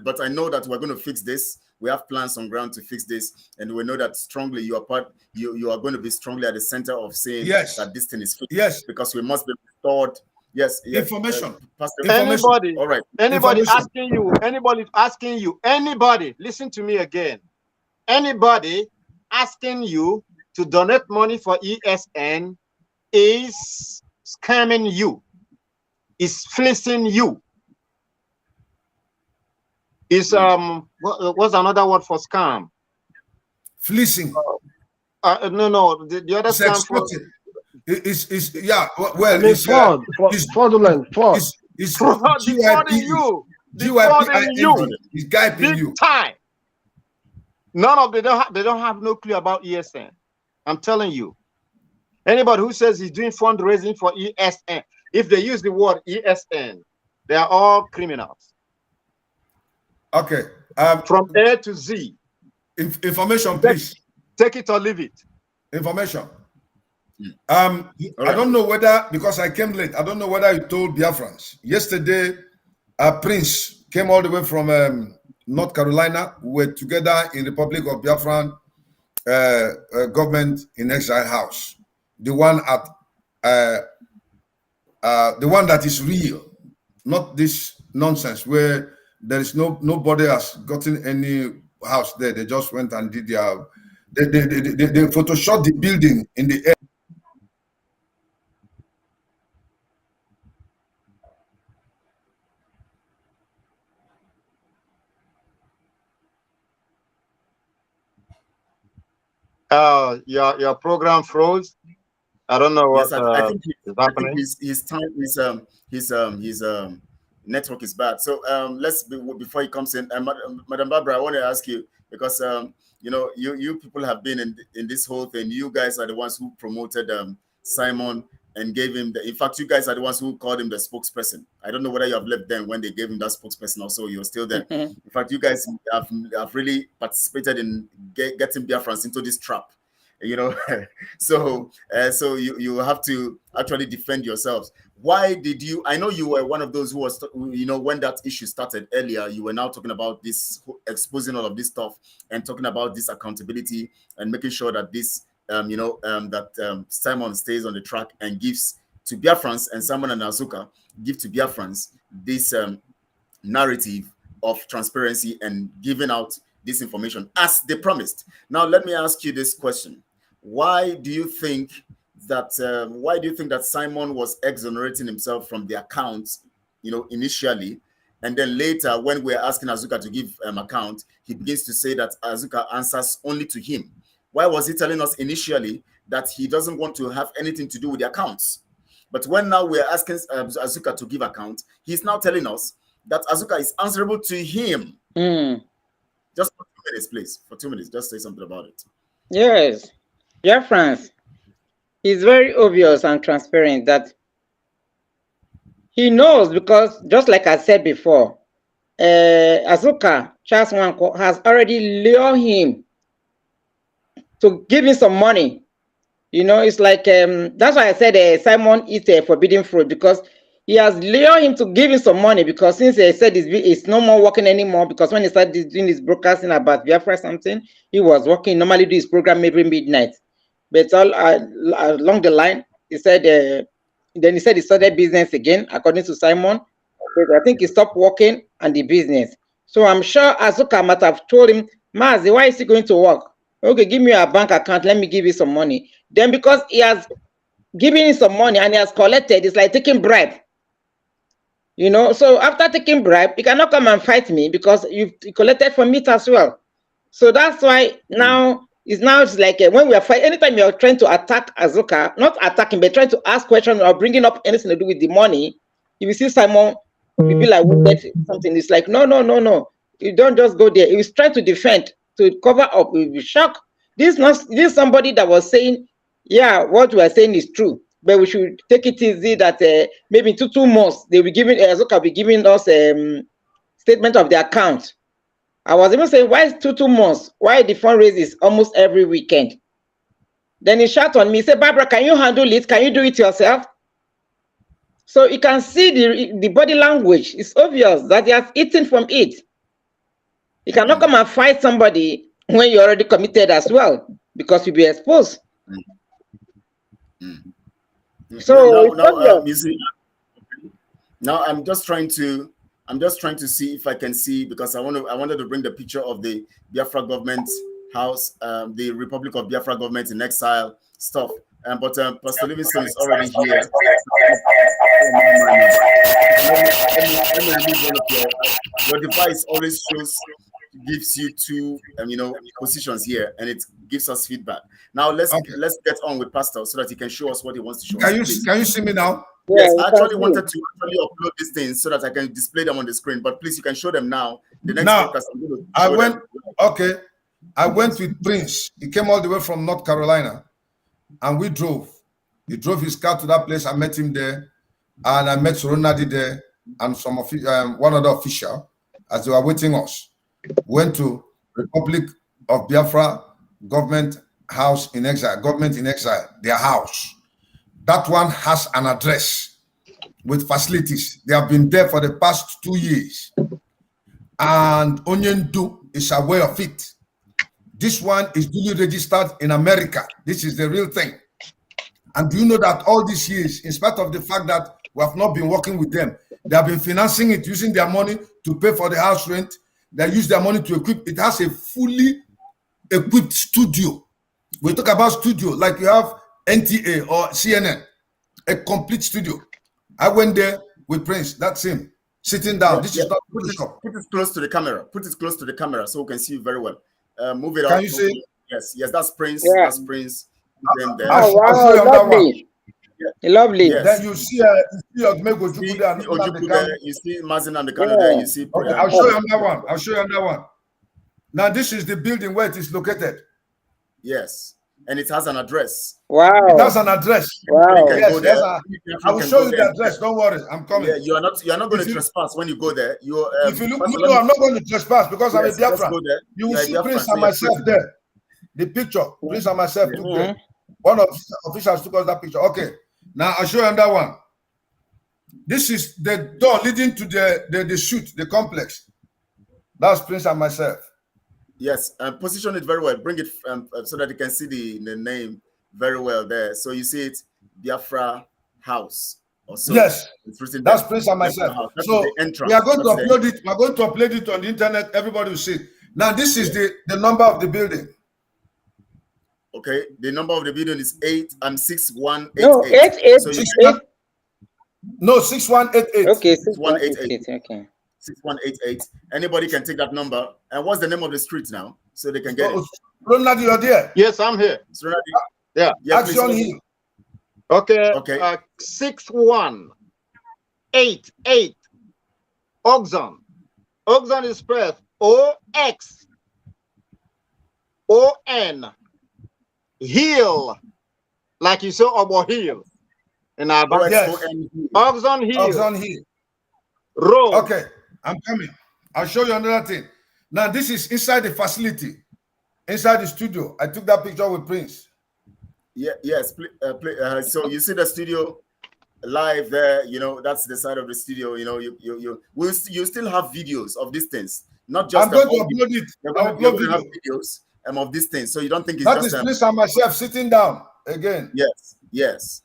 But I know that we're going to fix this. We have plans on ground to fix this, and we know that strongly you are going to be strongly at the center of saying that this thing is fixed. Yes, because we must be restored. Yes. Information. Anybody, all right. Anybody asking you, anybody, listen to me again. Anybody asking you to donate money for ESN is scamming you. is fleecing you. Is what's another word for scam? Fleecing. No, the other It's scam for it's yeah. Well, it's fraud, fraudulent fraud. It's fraud, defrauding you, defrauding you, it's guiding big you. time. None of they don't have no clue about ESN. I'm telling you. Anybody who says he's doing fundraising for ESN, if they use the word ESN, they are all criminals. Okay. From A to Z. Information, please. Take it or leave it. Information. I don't know whether, because I came late, I don't know whether you told Biafrans. Yesterday, Prince came all the way from North Carolina. We were together in Republic of Biafran government in exile house. The one at the one that is real, not this nonsense where there is nobody has gotten any house there. They just went and did their they photoshopped the building in the air. Your program froze. I don't know what I think is happening. his time is his network is bad. So before he comes in, Madam Barbara, I want to ask you, because you know, you people have been in this whole thing. You guys are the ones who promoted Simon and gave him in fact, you guys are the ones who called him the spokesperson. I don't know whether you have left then when they gave him that spokesperson, also you're still there. In fact, you guys have really participated in getting Biafrans into this trap, you know. So you have to actually defend yourselves. Why did you? I know you were one of those who was, you know, when that issue started earlier, you were now talking about this, exposing all of this stuff and talking about this accountability and making sure that this Simon stays on the track and gives to Biafrans, and Simon and Azuka give to Biafrans this narrative of transparency and giving out this information as they promised. Now, let me ask you this question: why do you think that Simon was exonerating himself from the accounts, you know, initially, and then later when we're asking Azuka to give account, he begins to say that Azuka answers only to him? Why was he telling us initially that he doesn't want to have anything to do with the accounts? But when now we're asking Azuka to give account, he's now telling us that Azuka is answerable to him. Just for 2 minutes, please. For 2 minutes, just say something about it. Yes. Biafrans, it's very obvious and transparent that he knows, because just like I said before, Azuka, Charles Nwanko, has already lured him to give him some money. You know, it's like, that's why I said Simon eats a forbidden fruit, because he has lured him to give him some money, because since he said it's no more working anymore, because when he started doing his broadcasting about Biafra or something, he was working, normally do his program every midnight. But all along the line, he said, then he said he started business again, according to Simon. But I think he stopped working and the business. So I'm sure Azuka might have told him, Mazi, why is he going to work? Okay, give me a bank account, let me give you some money. Then because he has given him some money and he has collected, it's like taking bribe. You know, so after taking bribe, you cannot come and fight me because you collected from it as well. So that's why now it's like when we are fighting, anytime you're trying to attack Azuka, not attacking, but trying to ask questions or bringing up anything to do with the money, if you see Simon, you be like, something. It's like, no. You don't just go there. He was trying to defend, to cover up. You'll be shocked. This is somebody that was saying, yeah, what we are saying is true, but we should take it easy that maybe in 2 months, they will be giving, Azuka will be giving us statement of the account. I was even saying, why 2 months? Why the fundraise is almost every weekend? Then he shot on me, he said, Barbara, can you handle it? Can you do it yourself? So you can see the body language. It's obvious that he has eaten from it. You cannot come and fight somebody when you're already committed as well, because you'll be exposed. So now I'm just trying to see if I can see, because I wanted to bring the picture of the Biafra government house, the Republic of Biafra government in exile stuff. But Pastor Livingston is already here. Your device always gives you two positions here, and it gives us feedback. Now let's get on with Pastor so that he can show us what he wants to show us. Can you see me now? Yes, I actually wanted to upload these things so that I can display them on the screen, but please, you can show them now. The next podcast, I went with Prince. He came all the way from North Carolina, and we drove. He drove his car to that place. I met him there, and I met Soronadi there, and one other official as they were waiting us. Went to Republic of Biafra Government House in Exile, Government in Exile, their house. That one has an address with facilities. They have been there for the past 2 years. And Onyendu is aware of it. This one is duly registered in America. This is the real thing. And do you know that all these years, in spite of the fact that we have not been working with them, they have been financing it, using their money to pay for the house rent. They use their money to equip. It has a fully equipped studio. We talk about studio like you have NTA or CNN, a complete studio. I went there with Prince. That's him sitting down. This is not put it close to the camera. Put it close to the camera so we can see you very well. Move it up. Can you see? Yes, that's Prince. Yeah. That's Prince. Oh wow, lovely. Yeah. Lovely. Yes. Then you see Ojukwu there. You see Mazin and the Kano there. You see. Okay, I'll show you on that one. Now this is the building where it is located. Yes, and it has an address. Wow. It has an address. Wow. Yes, I will show you the address. Don't worry, I'm coming. Yeah, you are not going to trespass when you go there. If you look, I'm not going to trespass because I'm a Biafra. You will see Prince and myself there. The picture, Prince and myself took there. One of the officials took us that picture. Okay, now I'll show you another one. This is the door leading to the shoot, the complex. That's Prince and myself. Yes, and position it very well. Bring it so that you can see the name very well there. So you see it, Biafra House. Also, yes, it's written that's there. Prince and myself. So we are going to upload it. We're going to upload it on the internet. Everybody will see it. Now this is the number of the building. Okay, the number of the building is 6188. No, 88. So 6188. Okay, 6188. Okay. 6188. Anybody can take that number. And what's the name of the street now? So they can get it. Ronald, you're there? Yes, I'm here. Yeah. Action here. Okay. Okay. 6188. Oxon. Oxon is spelled OXON. Hill. Like you saw Obo Hill. In our back. Yes. Oxon Hill. Oxon Hill. Road. Okay. I'm coming. I'll show you another thing. Now, this is inside the facility, inside the studio. I took that picture with Prince. Yeah, yes. So you see the studio live there. You know, that's the side of the studio. You know, you still have videos of these things, not just. I'm going to upload it. You're going to have videos of these things, so you don't think it's that just. That is Prince and myself sitting down again. Yes.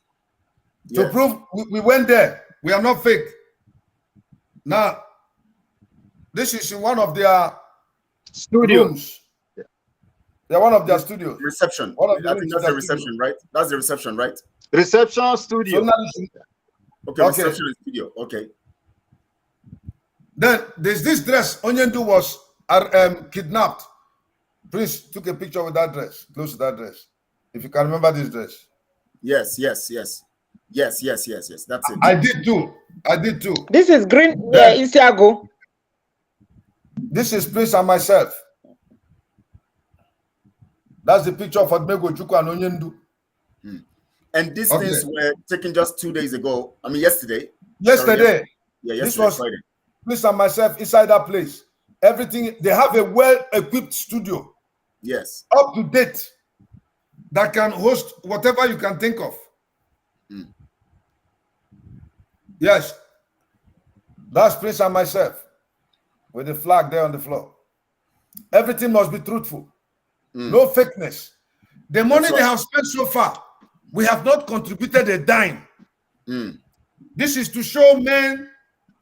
To prove we went there. We are not fake. Now, this is in one of their studios. They're one of their studios. Reception. I think that's the reception, right? That's the reception, right? Reception studio. Okay, reception and studio. Okay. Then there's this dress. Onyendu was kidnapped. Prince took a picture with that dress, close to that dress. If you can remember this dress. Yes. That's it. I did too. This is green. Yeah, Isiago. This is Prince and myself. That's the picture of Odumegwu Ojukwu and Onyendu. And these things were taken just 2 days ago. I mean, yesterday. Yesterday. This was Friday. Prince and myself inside that place. Everything. They have a well-equipped studio. Yes. Up to date. That can host whatever you can think of. Yes. That's Prince and myself. With the flag there on the floor. Everything must be truthful. No fakeness. The money they have spent so far, we have not contributed a dime. This is to show men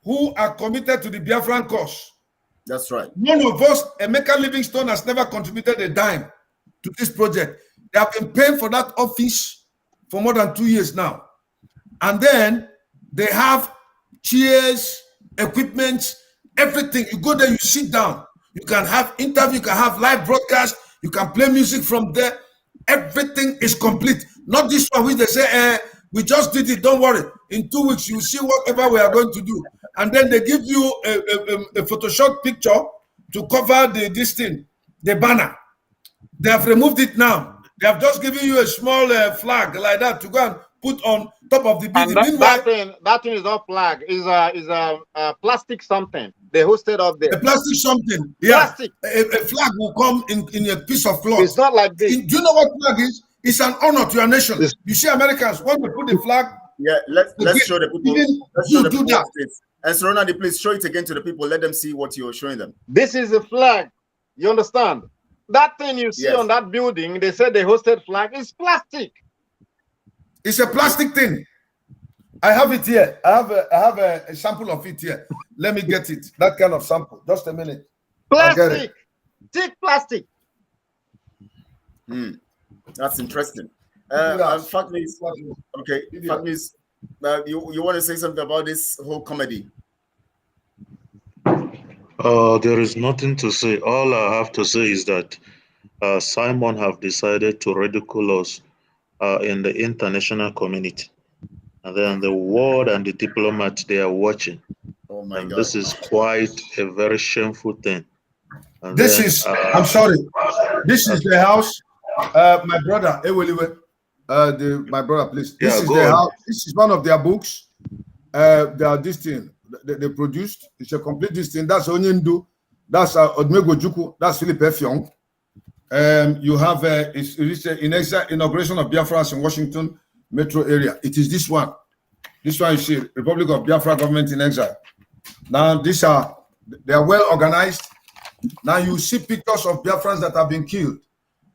who are committed to the Biafran cause. That's right. None of us, Emeka Livingstone has never contributed a dime to this project. They have been paying for that office for more than 2 years now. And then they have chairs, equipment, everything. You go there, you sit down. You can have interview, you can have live broadcast, you can play music from there. Everything is complete. Not this one which they say, we just did it, don't worry. In 2 weeks, you see whatever we are going to do. And then they give you a Photoshop picture to cover this thing, the banner. They have removed it now. They have just given you a small flag like that to go and put on top of the building. That thing is not flag. Is a plastic something. They hosted up there. A plastic something. Yeah. Plastic. A flag will come in a piece of cloth. It's not like this. Do you know what flag is? It's an honor to your nation. You see, Americans, when they put the flag. Yeah, let's show the people. Let's show the people that. And so, Ronald, please show it again to the people. Let them see what you're showing them. This is a flag. You understand? That thing you see on that building, they said they hosted flag, is plastic. It's a plastic thing. I have it here. I have a sample of it here. Let me get it. That kind of sample. Just a minute. Plastic. Thick plastic. That's interesting. Fatmis, okay. Fatmis, you want to say something about this whole comedy? There is nothing to say. All I have to say is that Simon have decided to ridicule us in the international community. And then the world and the diplomats, they are watching. Oh my God. This is quite a very shameful thing. And this then, is, I'm sorry, this is the house, my brother, my brother, please. This is the house. This is one of their books. They are this thing. They produced. It's a complete this thing. That's Onyendu. That's Odmego Juku. That's Philip Effiong. You have it's inauguration of Biafrans in Washington metro area. It is this one. This one you see, Republic of Biafra government in exile. Now they are well organized. Now you see pictures of Biafrans that have been killed,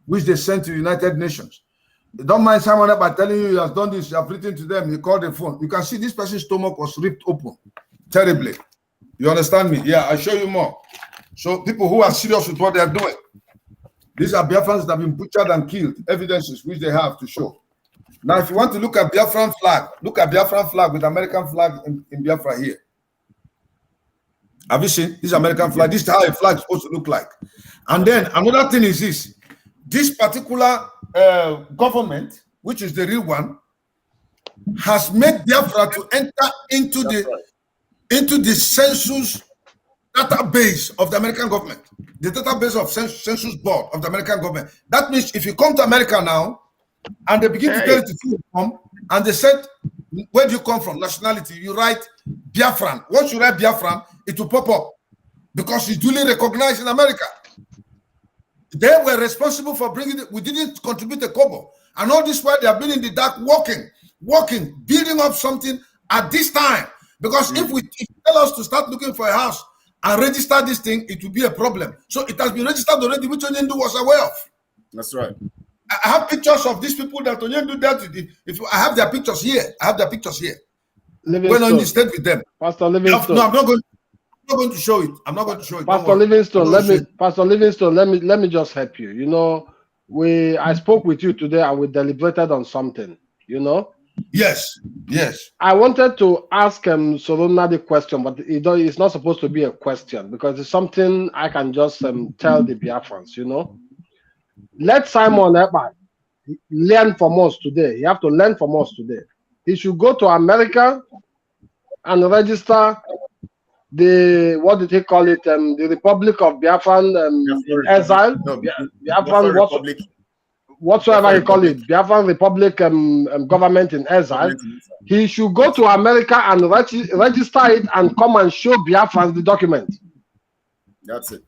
which they sent to the United Nations. Don't mind someone by telling you he has done this, you have written to them, he called the phone. You can see this person's stomach was ripped open terribly. You understand me? Yeah, I'll show you more. So people who are serious with what they are doing. These are Biafrans that have been butchered and killed, evidences which they have to show. Now, if you want to look at Biafran flag, look at Biafran flag with American flag in Biafra here. Have you seen this American flag? This is how a flag is supposed to look like. And then another thing is this. This particular government, which is the real one, has made Biafra to enter into the census database of the American government, the database of census board of the American government. That means if you come to America now, and they begin to tell you to come, and they said, where do you come from? Nationality. You write Biafran. Once you write Biafran, it will pop up because it's duly recognized in America. They were responsible for bringing it. We didn't contribute a kobo. And all this while they have been in the dark working, building up something at this time. Because if you tell us to start looking for a house and register this thing, it will be a problem. So it has been registered already, which Onyendu was aware of. That's right. I have pictures of these people that Onyendu dealt with. I have their pictures here. I have their pictures here. When on you stayed with them. Pastor Livingstone. No, I'm not going to show it. I'm not going to show it. Pastor Livingstone, let me just help you. You know, I spoke with you today and we deliberated on something, you know? Yes. I wanted to ask Sorona the question, but it's not supposed to be a question because it's something I can just tell the Biafrans, you know? Let Simon Ekpa'S learn from us today. You have to learn from us today. He should go to America and register the, what did he call it? The Republic of Biafran in exile. No, Biafran whatsoever he call it. Biafran Republic government in exile. He should go to America and register it and come and show Biafrans the document. That's it.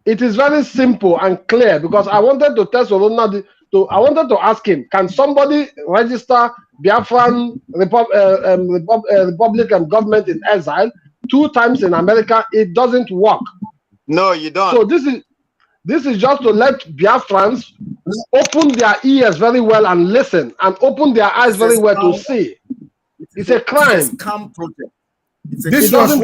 It is very simple and clear because I wanted to tell Sorona I wanted to ask him, can somebody register Biafran Republic and government in exile 2 times in America? It doesn't work. No, you don't. So this is just to let Biafrans open their ears very well and listen, and open their eyes very well to see. It's a crime. It's a scam project. This was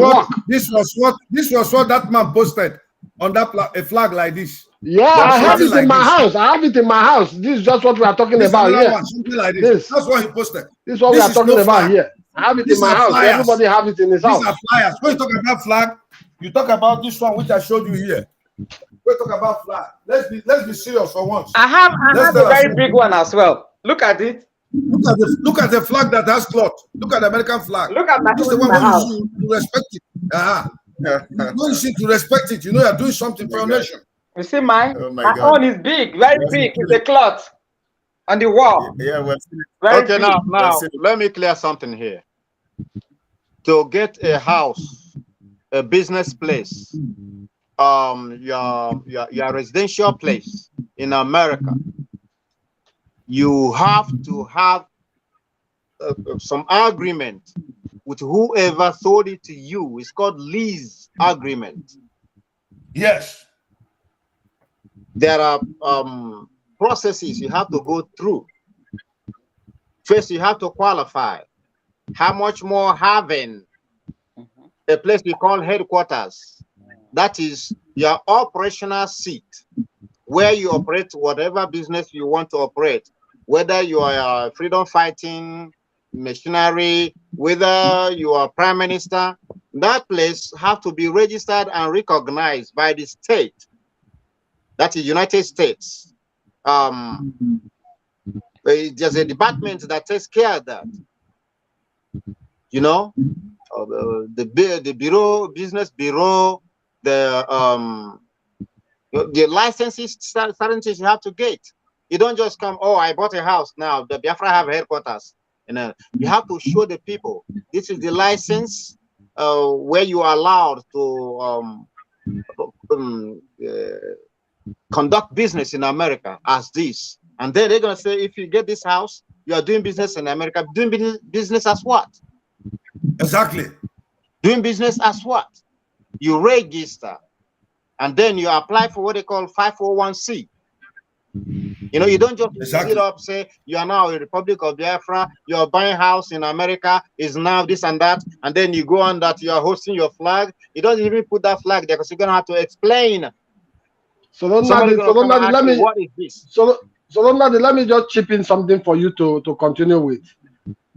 what that man posted on that a flag like this. Yeah, But I have it like in my this. house. I have it in my house. This is just what we are talking This about here. One, something like this. That's what he posted. This is what we are talking about here. I have it These in my are house. flyers. Everybody have it in his house. These are flyers. When you talk about flag, you talk about this one which I showed you here. We talk about flag. Let's be serious for once. I have a very big one as well. Look at it. Look at the flag that has cloth. Look at the American flag. Look at my This is the one when you see to respect it. When you see to respect it, you know you're doing something for your nation. You see mine? Oh my my God. own is big, very big. It's a cloth on the wall. Yeah, well, okay, now let me clear something here. To get a house, a business place, your residential place in America, you have to have some agreement with whoever sold it to you. It's called lease agreement. Yes. There are processes you have to go through. First, you have to qualify. How much more having a place we call headquarters? That is your operational seat, where you operate whatever business you want to operate, whether you are freedom fighting, missionary, whether you are prime minister. That place have to be registered and recognized by the state. That is United States. There's a department that takes care of that. You know, the bureau, business bureau, the licenses, certain things you have to get. You don't just come, oh, I bought a house now. The Biafra have headquarters. And you have to show the people this is the license where you are allowed to conduct business in America as this. And then they're going to say, if you get this house, you are doing business in America. Doing business as what? Exactly. Doing business as what? You register, and then you apply for what they call 501c. You know, you don't just sit up, say, you are now a Republic of Biafra, you're buying house in America, is now this and that, and then you go on that you are hosting your flag. You don't even put that flag there because you're going to have to explain. So let me just chip in something for you to continue with.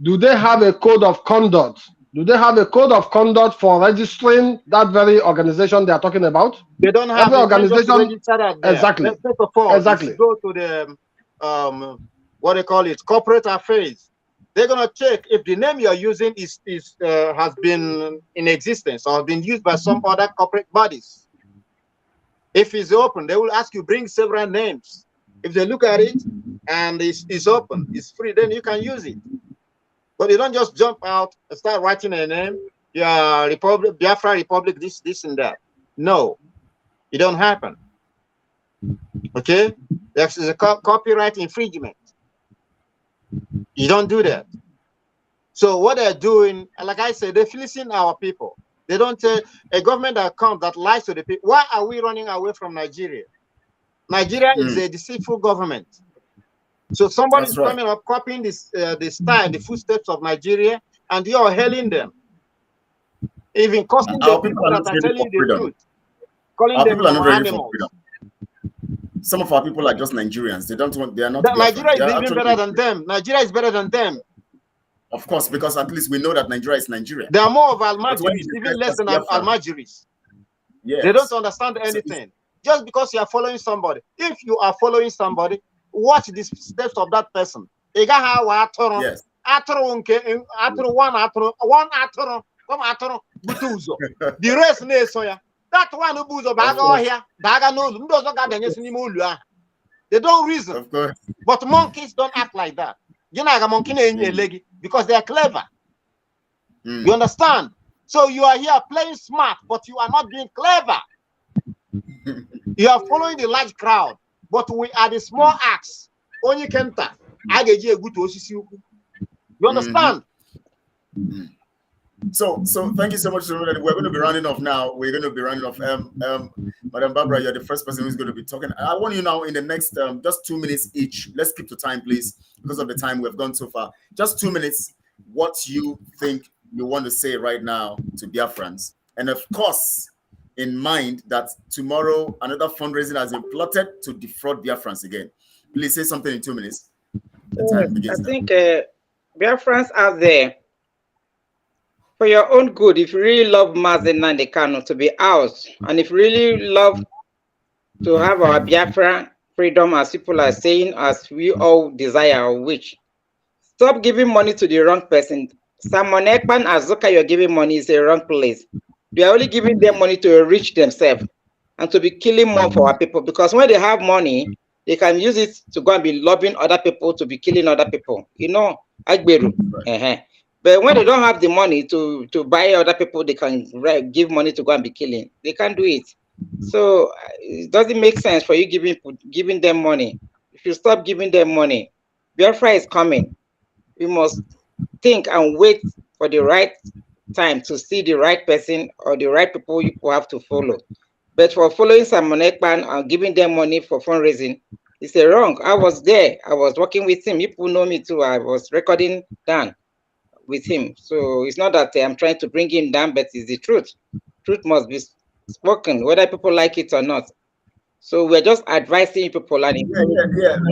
Do they have a code of conduct? Do they have a code of conduct for registering that very organization they are talking about? They don't have every organization. Exactly. First of all, exactly. Go to the what they call it, corporate affairs. They're gonna check if the name you are using has been in existence or been used by some other corporate bodies. If it's open, they will ask you bring several names. If they look at it and it's open, it's free, then you can use it. But you don't just jump out and start writing a name. Yeah, Republic, Biafra Republic, this, and that. No, it don't happen. Okay, there's a copyright infringement. You don't do that. So what they're doing, like I said, they're fleecing our people. They don't tell a government that comes that lies to the people. Why are we running away from Nigeria? Nigeria is a deceitful government. So somebody's coming up, copying this the style, the footsteps of Nigeria, and you're hailing them. Even costing the people that are telling you the truth. Calling them animals. Some of our people are just Nigerians. They don't want, they are not. Nigeria is even better than them. Nigeria is better than them. Of course, because at least we know that Nigeria is Nigeria. They are more of Almajiris, even less than Almajiris. Yes. They don't understand anything. Just because you are following somebody. If you are following somebody, watch the steps of that person. Yes. The rest that one who buzo baga here, baga no, they don't reason. Of course. But monkeys don't act like that. You know, monkey because they are clever. You understand? So you are here playing smart, but you are not being clever. You are following the large crowd, but we are the small acts. Only kenta. You understand? So thank you so much. We're going to be rounding off now. We're going to be rounding off. Madam Barbara, you're the first person who's going to be talking. I want you now in the next just 2 minutes each. Let's keep to time, please, because of the time we've gone so far. Just 2 minutes. What you think you want to say right now to Biafrans, and of course, in mind that tomorrow another fundraising has been plotted to defraud Biafrans again. Please say something in 2 minutes. The time begins I think Biafrans out there, for your own good, if you really love Mazen Nandekano to be out, and if you really love to have our Biafra freedom, as people are saying, as we all desire or wish, stop giving money to the wrong person. Simon Ekpan, Azuka, you're giving money is a wrong place. You are only giving them money to enrich themselves and to be killing more for our people, because when they have money, they can use it to go and be lobbying other people to be killing other people. You know, Agberu. But when they don't have the money to buy other people, they can give money to go and be killing. They can't do it. So it doesn't make sense for you giving them money. If you stop giving them money, Biafra is coming. We must think and wait for the right time to see the right person or the right people you have to follow. But for following Simon Ekpan and giving them money for fundraising, it's a wrong. I was there. I was working with him. People know me too. I was recording down with him. So it's not that I'm trying to bring him down, but it's the truth. Truth must be spoken, whether people like it or not. So we're just advising people. And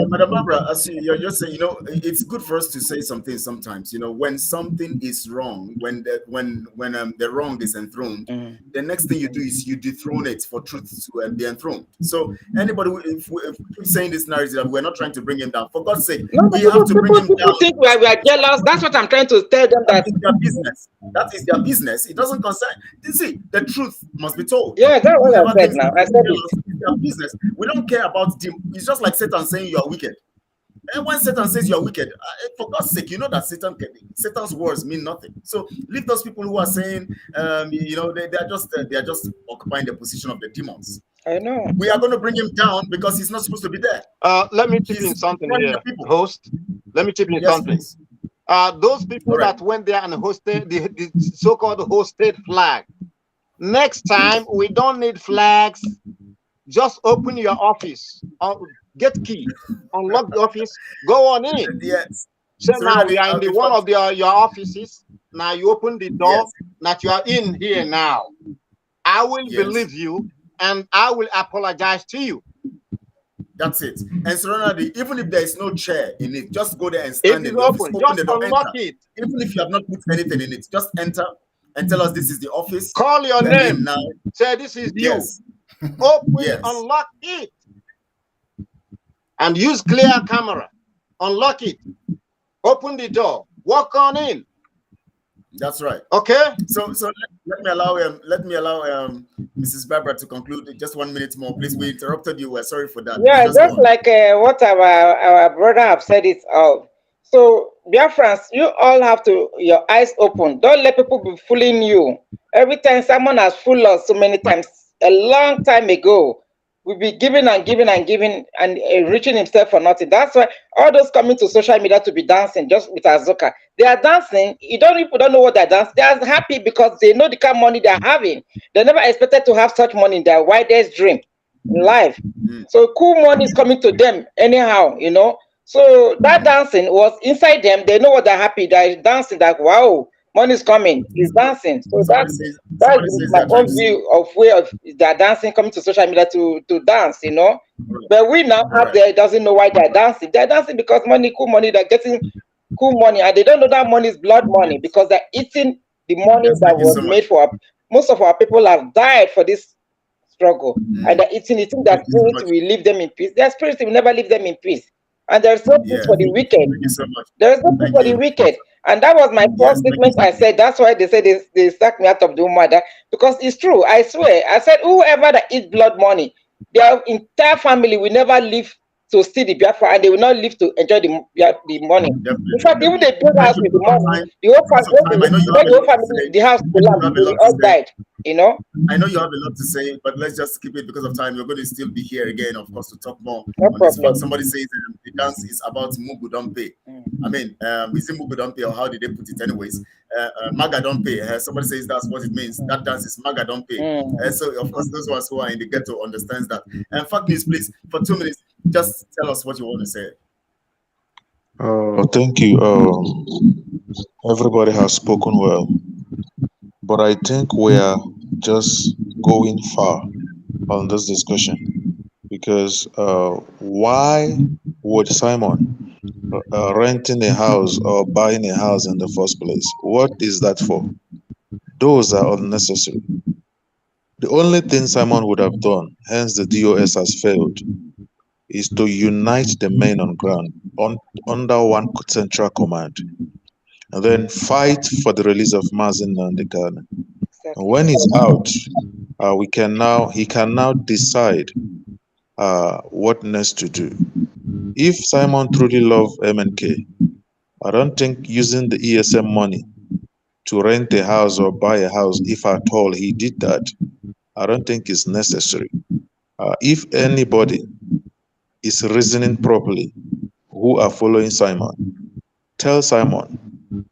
Madam Barbara, as you're just saying, you know, it's good for us to say something sometimes. You know, when something is wrong, when the wrong is enthroned, the next thing you do is you dethrone it for truth to be enthroned. So anybody, if we keep saying this narrative that we're not trying to bring him down, for God's sake, we have to bring him down. People think we are jealous. That's what I'm trying to tell them. That is their business. That is their business. It doesn't concern. You see, the truth must be told. Yeah, that's what I said now. I said it. Their business. We don't care about them. It's just like Satan saying you are wicked. And when Satan says you are wicked, for God's sake, you know that Satan's words mean nothing. So leave those people who are saying, you know, they are just occupying the position of the demons. I know. We are going to bring him down because he's not supposed to be there. Let me chip in something here, host. Let me chip in something. Please. Those people that went there and hosted the so-called hosted flag. Next time, we don't need flags. Just open your office, get key, unlock the office, go on in. Yes. So now we are in the one of your offices. Now you open the door, that you are in here now. I will believe you and I will apologize to you. That's it. And Serenity, even if there is no chair in it, just go there and stand in the office. Open Just the door, unlock enter. it. Even if you have not put anything in it, just enter and tell us this is the office. Call your name. Now. Say this is you. Yes. Open, unlock it, and use clear camera. Unlock it. Open the door. Walk on in. That's right. Okay. So let me allow Mrs. Barbara to conclude. Just 1 minute more, please. We interrupted you. We're sorry for that. Yeah, just like what our brother have said it all. So Biafrans, you all have to your eyes open. Don't let people be fooling you. Every time someone has fooled us so many times. A long time ago, we'll be giving and giving and giving and enriching himself for nothing. That's why all those coming to social media to be dancing just with Azuka, they are dancing. People don't know what they're dancing. They are happy because they know the kind of money they're having. They never expected to have such money in their wildest dream in life. So cool money is coming to them anyhow, you know. So that dancing was inside them. They know what they're happy. They're dancing like, wow, money is coming. He's dancing. So that's my own view of way of they're dancing, coming to social media to dance, you know. But we now out there doesn't know why they're dancing. They're dancing because money, cool money. They're getting cool money, and they don't know that money is blood money because they're eating the money that was made for. Most of our people have died for this struggle, and they're eating it. That spirit will leave them in peace. Their spirit will never leave them in peace. And there's no peace for the wicked. There's no peace for the wicked. And that was my first statement I said. That's why they said they sacked me out of the mother. Because it's true. I swear. I said, whoever that eats blood money, their entire family will never live to see the Biafra, and they will not live to enjoy the money. In fact, even they build house with the money, the whole family, the house collapsed, they all died. You know, I know you have a lot to say, but let's just keep it because of time. We're going to still be here again, of course, to talk more on this. But somebody says the dance is about Mugu don't pay. I mean, is it Mugu don't pay, or how did they put it anyways? Maga don't pay. Somebody says that's what it means. That dance is Maga don't pay. So of course, those ones who are in the ghetto understands that. And fact news, please, for 2 minutes, just tell us what you want to say. Thank you. Everybody has spoken well, but I think we are just going far on this discussion, because why would Simon renting a house or buying a house in the first place? What is that for? Those are unnecessary. The only thing Simon would have done, hence the DOS has failed, is to unite the men on ground under one central command, and then fight for the release of Mazin Nandekane. And when he's out, he can now decide what next to do. If Simon truly loved MNK, I don't think using the ESM money to rent a house or buy a house, if at all he did that, I don't think it's necessary. If anybody is reasoning properly who are following Simon, tell Simon,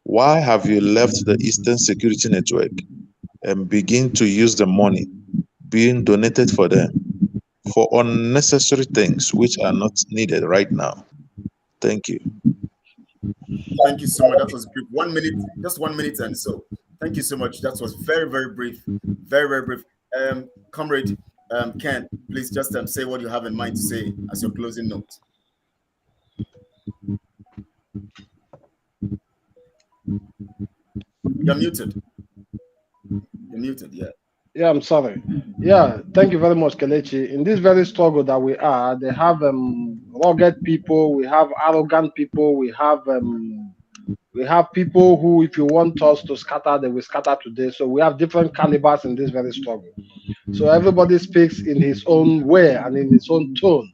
why have you left the Eastern Security Network and begin to use the money being donated for them for unnecessary things which are not needed right now? Thank you. Thank you so much. That was brief. 1 minute, just 1 minute and so. Thank you so much. That was very, very brief. Very, very brief. Comrade Ken, please just say what you have in mind to say as your closing note. You're muted. You're muted, yeah. Yeah, I'm sorry. Yeah, thank you very much, Kelechi. In this very struggle that we are, they have rugged people, we have arrogant people, we have people who, if you want us to scatter, they will scatter today. So we have different calibers in this very struggle. So everybody speaks in his own way and in his own tone.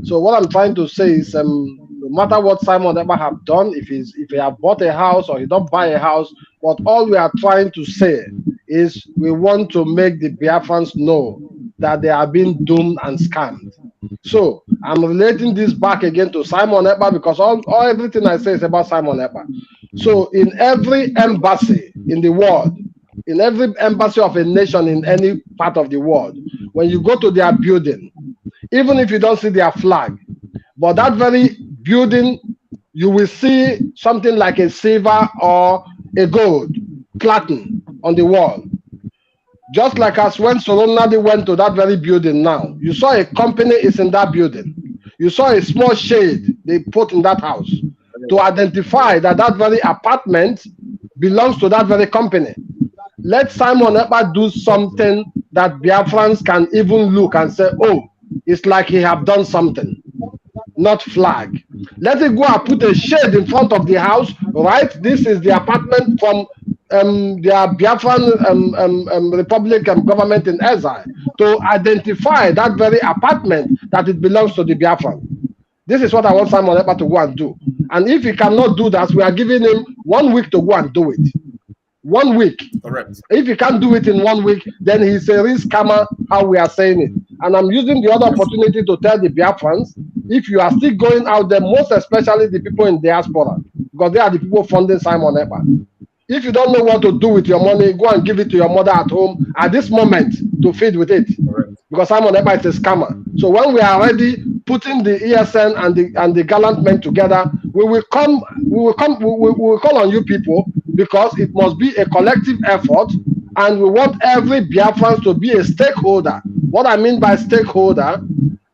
So what I'm trying to say is, no matter what Simon ever have done, if he have bought a house or he don't buy a house, but all we are trying to say is we want to make the Biafrans know that they are being doomed and scammed. So I'm relating this back again to Simon Ekpa, because everything I say is about Simon Ekpa. So in every embassy in the world, in every embassy of a nation in any part of the world, when you go to their building, even if you don't see their flag, but that very building, you will see something like a silver or a gold platen on the wall. Just like as when Solonadi went to that very building now, you saw a company is in that building. You saw a small shade they put in that house to identify that that very apartment belongs to that very company. Let Simon Ekpa do something that Biafrans can even look and say, oh, it's like he have done something, not flag. Let it go and put a shade in front of the house, right? This is the apartment from their Biafran Republic government in exile, to identify that very apartment that it belongs to the Biafran. This is what I want Simon Ekpa to go and do. And if he cannot do that, we are giving him 1 week to go and do it. 1 week. Correct. If he can't do it in 1 week, then he's a real scammer, how we are saying it. And I'm using the other opportunity to tell the Biafrans, if you are still going out there, most especially the people in diaspora, because they are the people funding Simon Ekpa. If you don't know what to do with your money, go and give it to your mother at home at this moment to feed with it. Correct. Because Simon Ekpa is a scammer. So when we are ready, putting the ESN and the gallant men together, we will call on you people, because it must be a collective effort, and we want every Biafran to be a stakeholder. What I mean by stakeholder,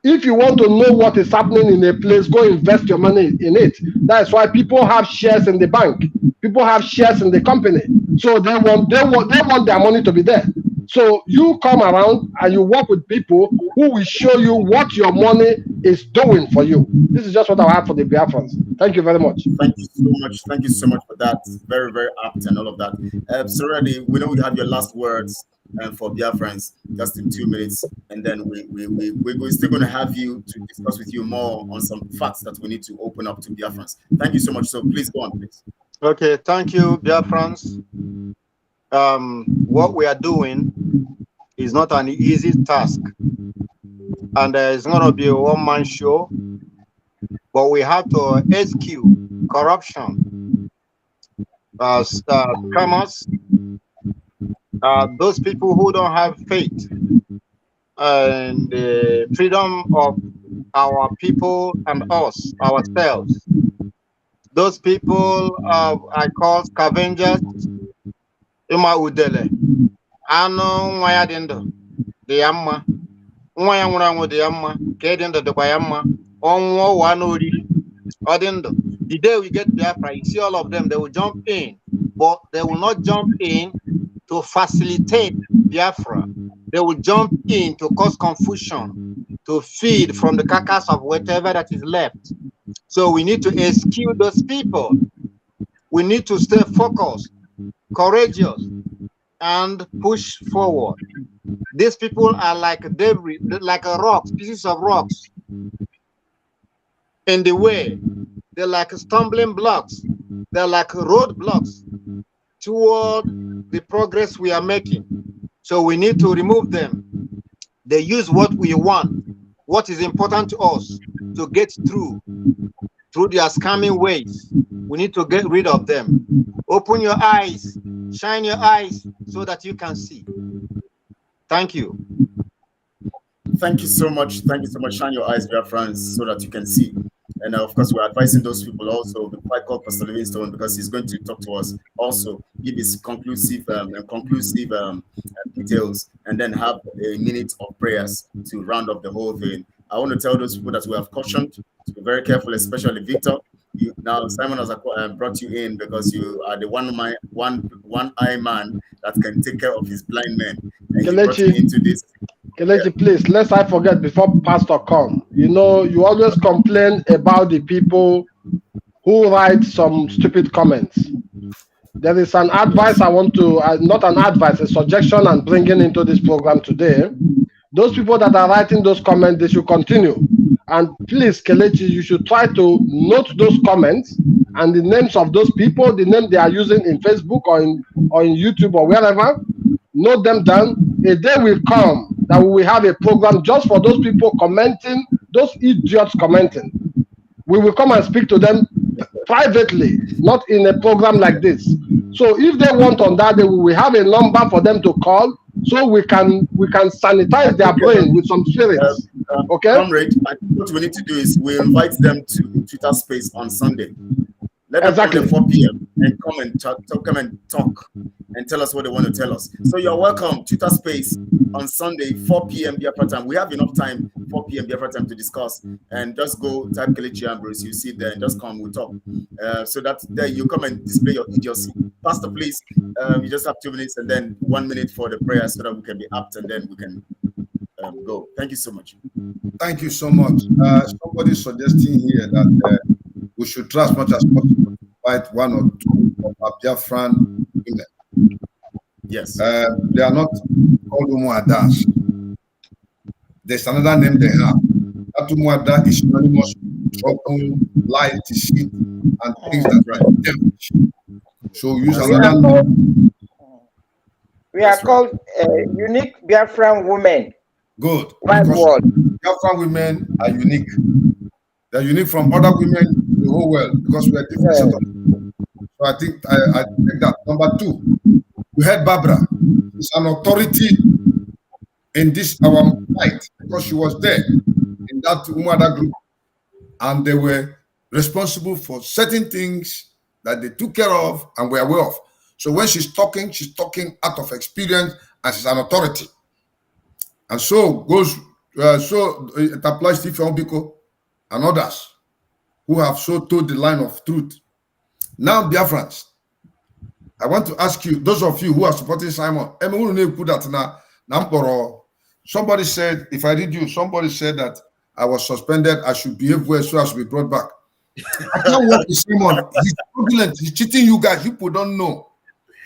if you want to know what is happening in a place, go invest your money in it. That's why people have shares in the bank. People have shares in the company. So they want their money to be there. So you come around and you work with people who will show you what your money is doing for you. This is just what I have for the Biafrans. Thank you very much. Thank you so much. Thank you so much for that. Very, very apt and all of that. Soradi, we know you have your last words for Biafrans just in 2 minutes, and then we're still going to have you to discuss with you more on some facts that we need to open up to Biafrans. Thank you so much. So please go on, please. Okay, thank you, Biafrans. What we are doing is not an easy task, and it's going to be a one-man show, but we have to execute corruption, scammers, those people who don't have faith and the freedom of our people and us, ourselves. Those people I call scavengers. Ima udele, ano mwayadindo. dị ya mma, nwa ya nwụrụ anwụ dị ya mma, ka dị ndụ dịkwa ya mma, ọnwụ ọwa n'oriri, ọ dị ndụ. The day we get Biafra, you see all of them, they will jump in, but they will not jump in to facilitate Biafra. They will jump in to cause confusion, to feed from the carcass of whatever that is left. So we need to eschew those people. We need to stay focused, courageous, and push forward. These people are like debris, like a rocks, pieces of rocks in the way. They're like stumbling blocks. They're like roadblocks toward the progress we are making. So we need to remove them. They use what we want, what is important to us, to get through their scamming ways. We need to get rid of them. Open your eyes, shine your eyes so that you can see. Thank you. Thank you so much. Thank you so much. Shine your eyes, Biafrans, so that you can see. And of course, we're advising those people also, the quite called Pastor Livingstone, because he's going to talk to us, also give his conclusive details, and then have a minute of prayers to round up the whole thing. I want to tell those people that we have cautioned to be very careful, especially Victor. Now Simon has brought you in because you are the one-eye man that can take care of his blind men. And he brought you into this. Kelechi, please, lest I forget before Pastor come. You know, you always complain about the people who write some stupid comments. There is an advice I want to, not an advice, a suggestion I'm bringing into this program today. Those people that are writing those comments, they should continue. And please, Kelechi, you should try to note those comments and the names of those people, the name they are using in Facebook or in YouTube or wherever. Note them down. A day will come that we will have a program just for those people commenting, those idiots commenting. We will come and speak to them privately, not in a program like this. So if they want on that day, we will have a number for them to call so we can sanitize their brain with some spirits. Okay? Comrade, I think what we need to do is we invite them to Twitter Space on Sunday. Let them come at 4 p.m. and come and talk and tell us what they want to tell us. So you're welcome, Twitter Space on Sunday, 4 p.m. Biafra time. We have enough time, 4 p.m. Biafra time to discuss. And just go type Kelechi Ambrose, you see there, and just come, we'll talk. So that there you come and display your idiocy. Pastor, please, you just have 2 minutes and then 1 minute for the prayer so that we can be apt and then we can go. Thank you so much. Thank you so much. Somebody suggesting here that we should try as much as possible to fight one or two of our Biafran women. Yes. They are not called Umuadas. There's another name they have. That Umuada is synonymous with trouble, lie, deceit, and things that right. So use another name. We are called unique Biafran women. Good. Because Biafran women are unique. They're unique from other women in the whole world because we are different set of people. So I think I take that. Number two, we had Barbara. She's an authority in this our fight because she was there in that Umada group, and they were responsible for certain things that they took care of and were aware of. So when she's talking out of experience, and she's an authority. And so goes so it applies to Ifeanyi and others who have so told the line of truth. Now, Biafrans, I want to ask you, those of you who are supporting Simon, somebody said, if I read you, somebody said that I was suspended, I should behave well so I should be brought back. I can't work with Simon. He's fraudulent. He's cheating you guys. You people don't know.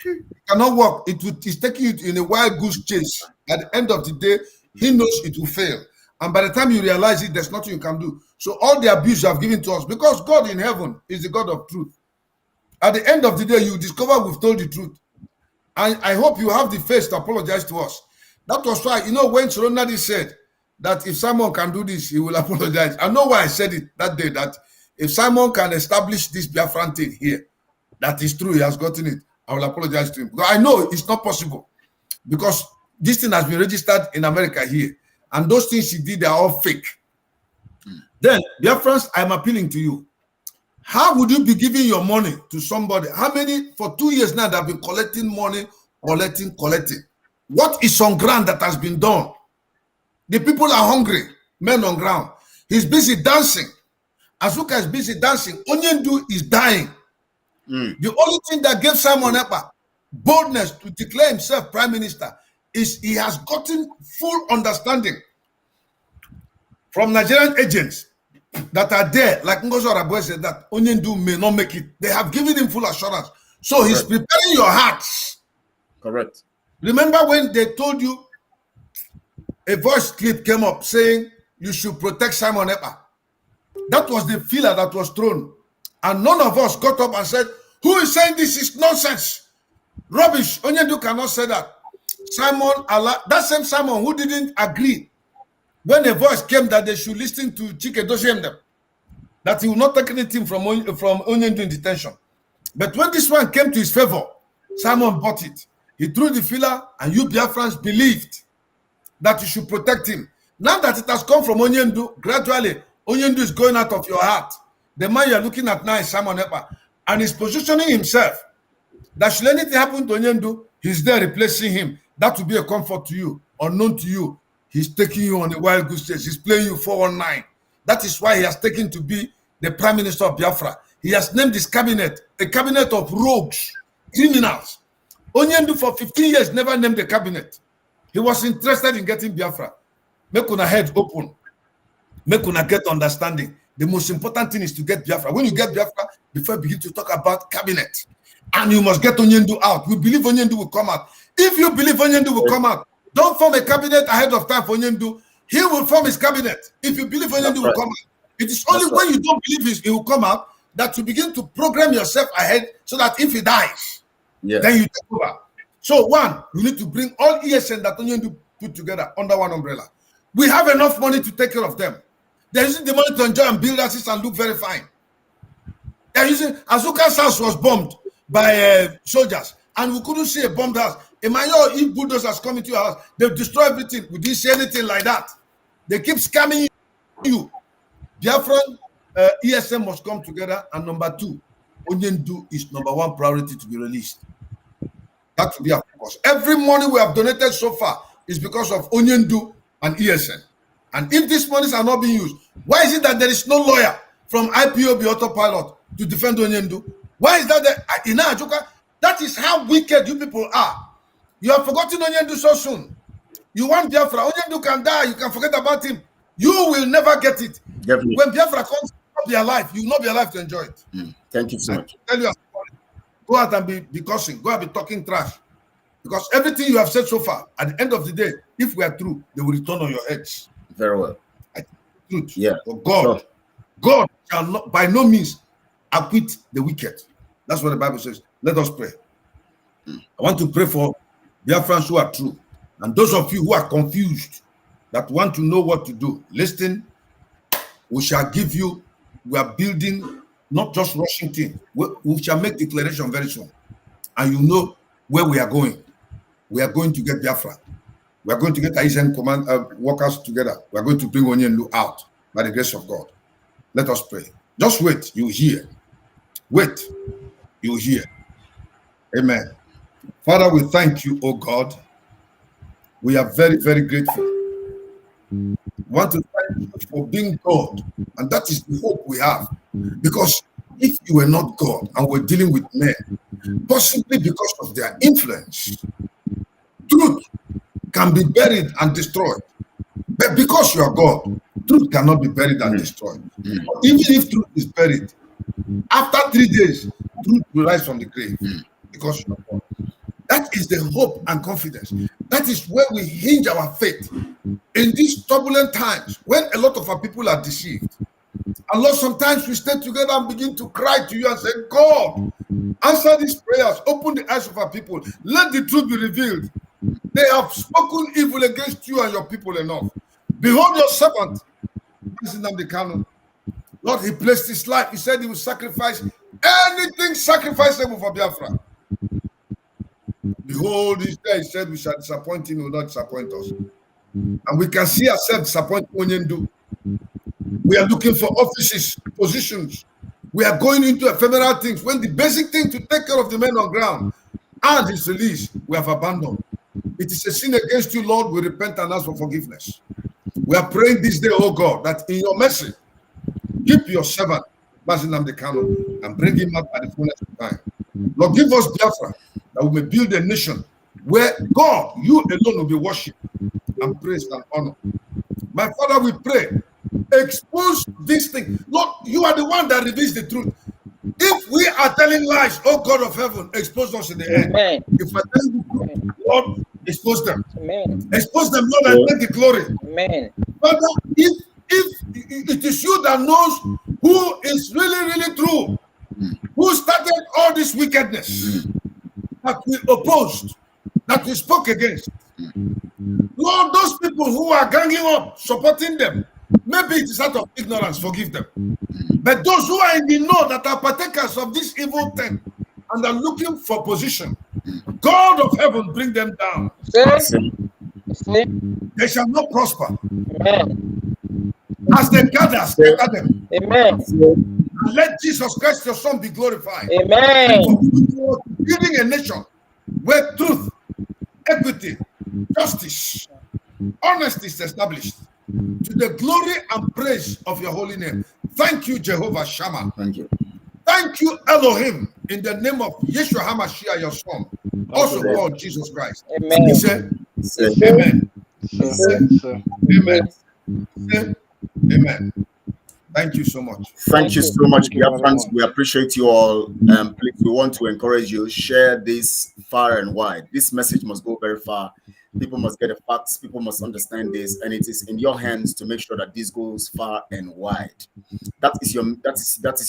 It cannot work. It's taking you in a wild goose chase. At the end of the day, he knows it will fail. And by the time you realize it, there's nothing you can do. So all the abuse you have given to us, because God in heaven is the God of truth. At the end of the day, you discover we've told the truth. And I hope you have the face to apologize to us. That was why, you know, when Solonadi said that if Simon can do this, he will apologize. I know why I said it that day, that if Simon can establish this Biafran thing here, that is true, he has gotten it, I will apologize to him. Because I know it's not possible. Because this thing has been registered in America here. And those things he did, they are all fake. Then, Biafrans, I'm appealing to you. How would you be giving your money to somebody? How many, for 2 years now, they have been collecting money, collecting. What is on ground that has been done The people are hungry, men on ground. He's busy dancing. Azuka is busy dancing. Onyendu is dying. The only thing that gave Simon Ekpa boldness to declare himself prime minister is he has gotten full understanding from Nigerian agents that are there, like Ngozo Araboy said, that Onyendu may not make it. They have given him full assurance. So he's preparing your hearts. Correct. Remember when they told you a voice clip came up saying you should protect Simon Ekpa? That was the filler that was thrown. And none of us got up and said, who is saying this is nonsense? Rubbish. Onyendu cannot say that. Simon, that same Simon who didn't agree when a voice came that they should listen to Chike Doshem, that he will not take anything from Onyendu in detention. But when this one came to his favor, Simon bought it. He threw the filler, and you Biafrans believed that you should protect him. Now that it has come from Onyendu, gradually, Onyendu is going out of your heart. The man you're looking at now is Simon Ekpa, and he's positioning himself that should anything happen to Onyendu, he's there replacing him. That will be a comfort to you, unknown to you. He's taking you on a wild goose chase. He's playing you 419. That is why he has taken to be the prime minister of Biafra. He has named his cabinet a cabinet of rogues, criminals. Onyendu for 15 years never named the cabinet. He was interested in getting Biafra. Make una head open. Make una get understanding. The most important thing is to get Biafra. When you get Biafra, before you begin to talk about cabinet, and you must get Onyendu out. We believe Onyendu will come out. If you believe Onyendu will come out, don't form a cabinet ahead of time for Onyendu. He will form his cabinet. If you believe Onyendu will come out, it is only when you don't believe he will come out that you begin to program yourself ahead so that if he dies, then you take over. So one, you need to bring all ESN that Onyendu put together under one umbrella. We have enough money to take care of them. They're using the money to enjoy and build houses and look very fine. They're using Azuka's house was bombed by soldiers, and we couldn't see a bombed house. Imagine if bulldozers come into your house, they'll destroy everything. We didn't see anything like that. They keep scamming you. Biafran ESM must come together, and number two, Onyendu is number one priority to be released. That will be our focus. Every money we have donated so far is because of Onyendu and ESN. And if these monies are not being used, why is it that there is no lawyer from IPOB Autopilot to defend Onyendu? Why is that in Ajuka? That is how wicked you people are. You have forgotten Onyendu so soon. You want Biafra. Onyendu can die. You can forget about him. You will never get it. Definitely. When Biafra comes, you will not be alive. You will not be alive to enjoy it. Thank you so much. Tell you, go out and be cursing. Go out and be talking trash. Because everything you have said so far, at the end of the day, if we are true, they will return on your heads. Very well. Truth. Yeah. But God shall not, by no means, acquit the wicked. That's what the Bible says. Let us pray. I want to pray for Biafrans who are true, and those of you who are confused, that want to know what to do. Listen, we shall give you. We are building not just Washington. We shall make declaration very soon, and you know where we are going. We are going to get Biafra. We are going to get Asian command workers together. We are going to bring Onyendu out by the grace of God. Let us pray. Just wait, you hear. Wait, you hear. Amen. Father, we thank you, oh God. We are very, very grateful. We want to thank you for being God, and that is the hope we have. Because if you were not God and we're dealing with men, possibly because of their influence, truth can be buried and destroyed. But because you are God, truth cannot be buried and destroyed. Even if truth is buried, after 3 days, truth will rise from the grave because you are God. That is the hope and confidence. That is where we hinge our faith in these turbulent times when a lot of our people are deceived. And Lord, sometimes we stay together and begin to cry to you and say, God, answer these prayers, open the eyes of our people, let the truth be revealed. They have spoken evil against you and your people enough. Behold your servant, Lord, he placed his life. He said he will sacrifice anything sacrificable for Biafra. Behold, he's there. He said we shall disappoint him, he will not disappoint us. And we can see ourselves disappoint Onyendu. We are looking for offices, positions. We are going into ephemeral things when the basic thing to take care of the men on ground and his release, we have abandoned. It is a sin against you, Lord. We repent and ask for forgiveness. We are praying this day, oh God, that in your mercy, keep your servant, Mazinam Dekano, and bring him out by the fullness of time. Lord, give us Biafra, that we may build a nation where God, you alone will be worshipped and praised and honored. My Father, we pray, expose this thing. Lord, you are the one that reveals the truth. If we are telling lies, oh God of heaven, expose us in the end. If we're telling the truth, Lord, expose them. Expose them, Lord, and take the glory. Father, if it is you that knows who is really true, who started all this wickedness that we opposed, that we spoke against, Lord, those people who are ganging up, supporting them, maybe it is out of ignorance, forgive them. But those who are in the know, that are partakers of this evil thing and are looking for position, God of heaven, bring them down. They shall not prosper. As they gather, scatter them. And let Jesus Christ, your Son, be glorified. For building a nation where truth, equity, justice, honesty is established, to the glory and praise of your holy name. Thank you, Jehovah Shammah. Thank you. Thank you, Elohim, in the name of Yeshua HaMashiach, your Son, also called Jesus Christ. Amen. Say, amen. Amen. Amen. Thank you so much. Thank you so much, Biafrans. We appreciate you all. Please, we want to encourage you, share this far and wide. This message must go very far. People must get the facts. People must understand this, and it is in your hands to make sure that this goes far and wide. That is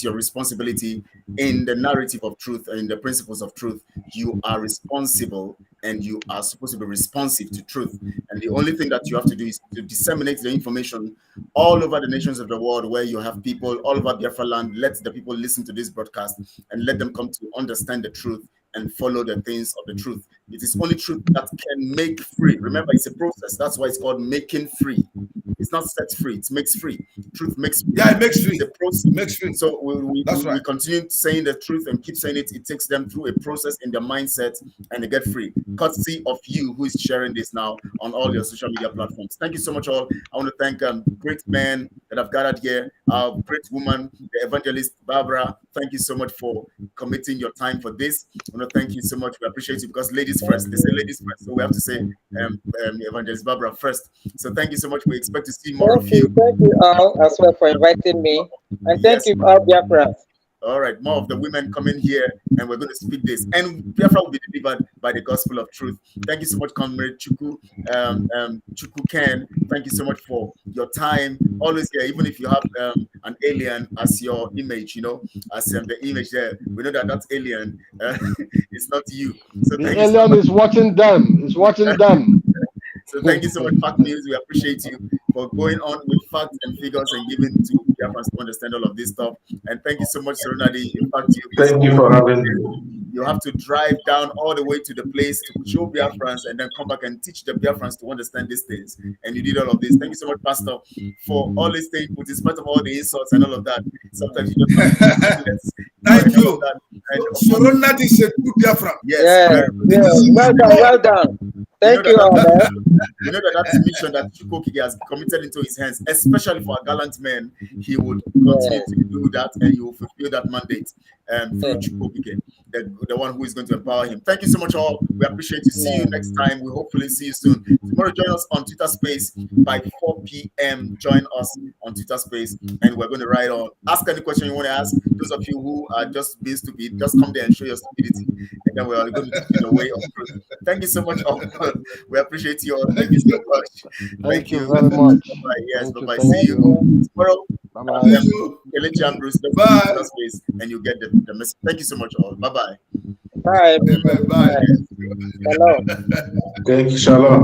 your responsibility in the narrative of truth and in the principles of truth. You are responsible, and you are supposed to be responsive to truth. And the only thing that you have to do is to disseminate the information all over the nations of the world, where you have people all over Biafra land. Let the people listen to this broadcast and let them come to understand the truth and follow the things of the truth. It is only truth that can make free. Remember, it's a process. That's why it's called making free. It's not set free, it makes free. Truth makes free. Yeah, it makes free. The process makes free. So we continue saying the truth and keep saying it. It takes them through a process in their mindset, and they get free. Courtesy of you who is sharing this now on all your social media platforms. Thank you so much, all. I want to thank great men that have gathered here, our great woman, the evangelist Barbara. Thank you so much for committing your time for this. I want to thank you so much. We appreciate you, because ladies first. They say ladies first, so we have to say evangelist Barbara first. So thank you so much. We expect to see more of you. Thank you all as well for inviting me, and thank you all Biafra. All right, more of the women coming here, and we're going to speak this. And Biafra will be delivered by the gospel of truth. Thank you so much, Comrade Chuku, Chuku Ken. Thank you so much for your time. Always here, even if you have an alien as your image, you know, as the image there, we know that that's alien. It's not you. So the alien is watching them. It's watching them. So thank you so much, Fact News. We appreciate you for going on with facts and figures and giving to Biafrans to understand all of this stuff. And thank you so much, Serenity. In fact, thank you for having me. You have to drive down all the way to the place to show Biafrans and then come back and teach the Biafrans to understand these things. And you did all of this. Thank you so much, Pastor, for always staying put in spite of all the insults and all of that. Sometimes you just have to thank you. Serenity is a true Biafra. Yes. Well done. Thank you all. You know that's mission that Chukwokike has committed into his hands, especially for a gallant man. He would continue to do that, and he will fulfill that mandate through Chukwokike, the one who is going to empower him. Thank you so much, all. We appreciate you. See you next time. We hopefully see you soon. Tomorrow, join us on Twitter Space by 4 p.m. Join us on Twitter Space, and we're going to write on. Ask any question you want to ask. Those of you who are just being stupid, just come there and show your stupidity, and then we're going to teach you the way of truth. Thank you so much, all. We appreciate you all. Thank you so much. Thank you very much. Bye. Yes, bye. See you tomorrow. Bye. Bruce, bye. And you get the message. Thank you so much, all. Bye. Bye. Bye. Hello. Thank you. Shalom.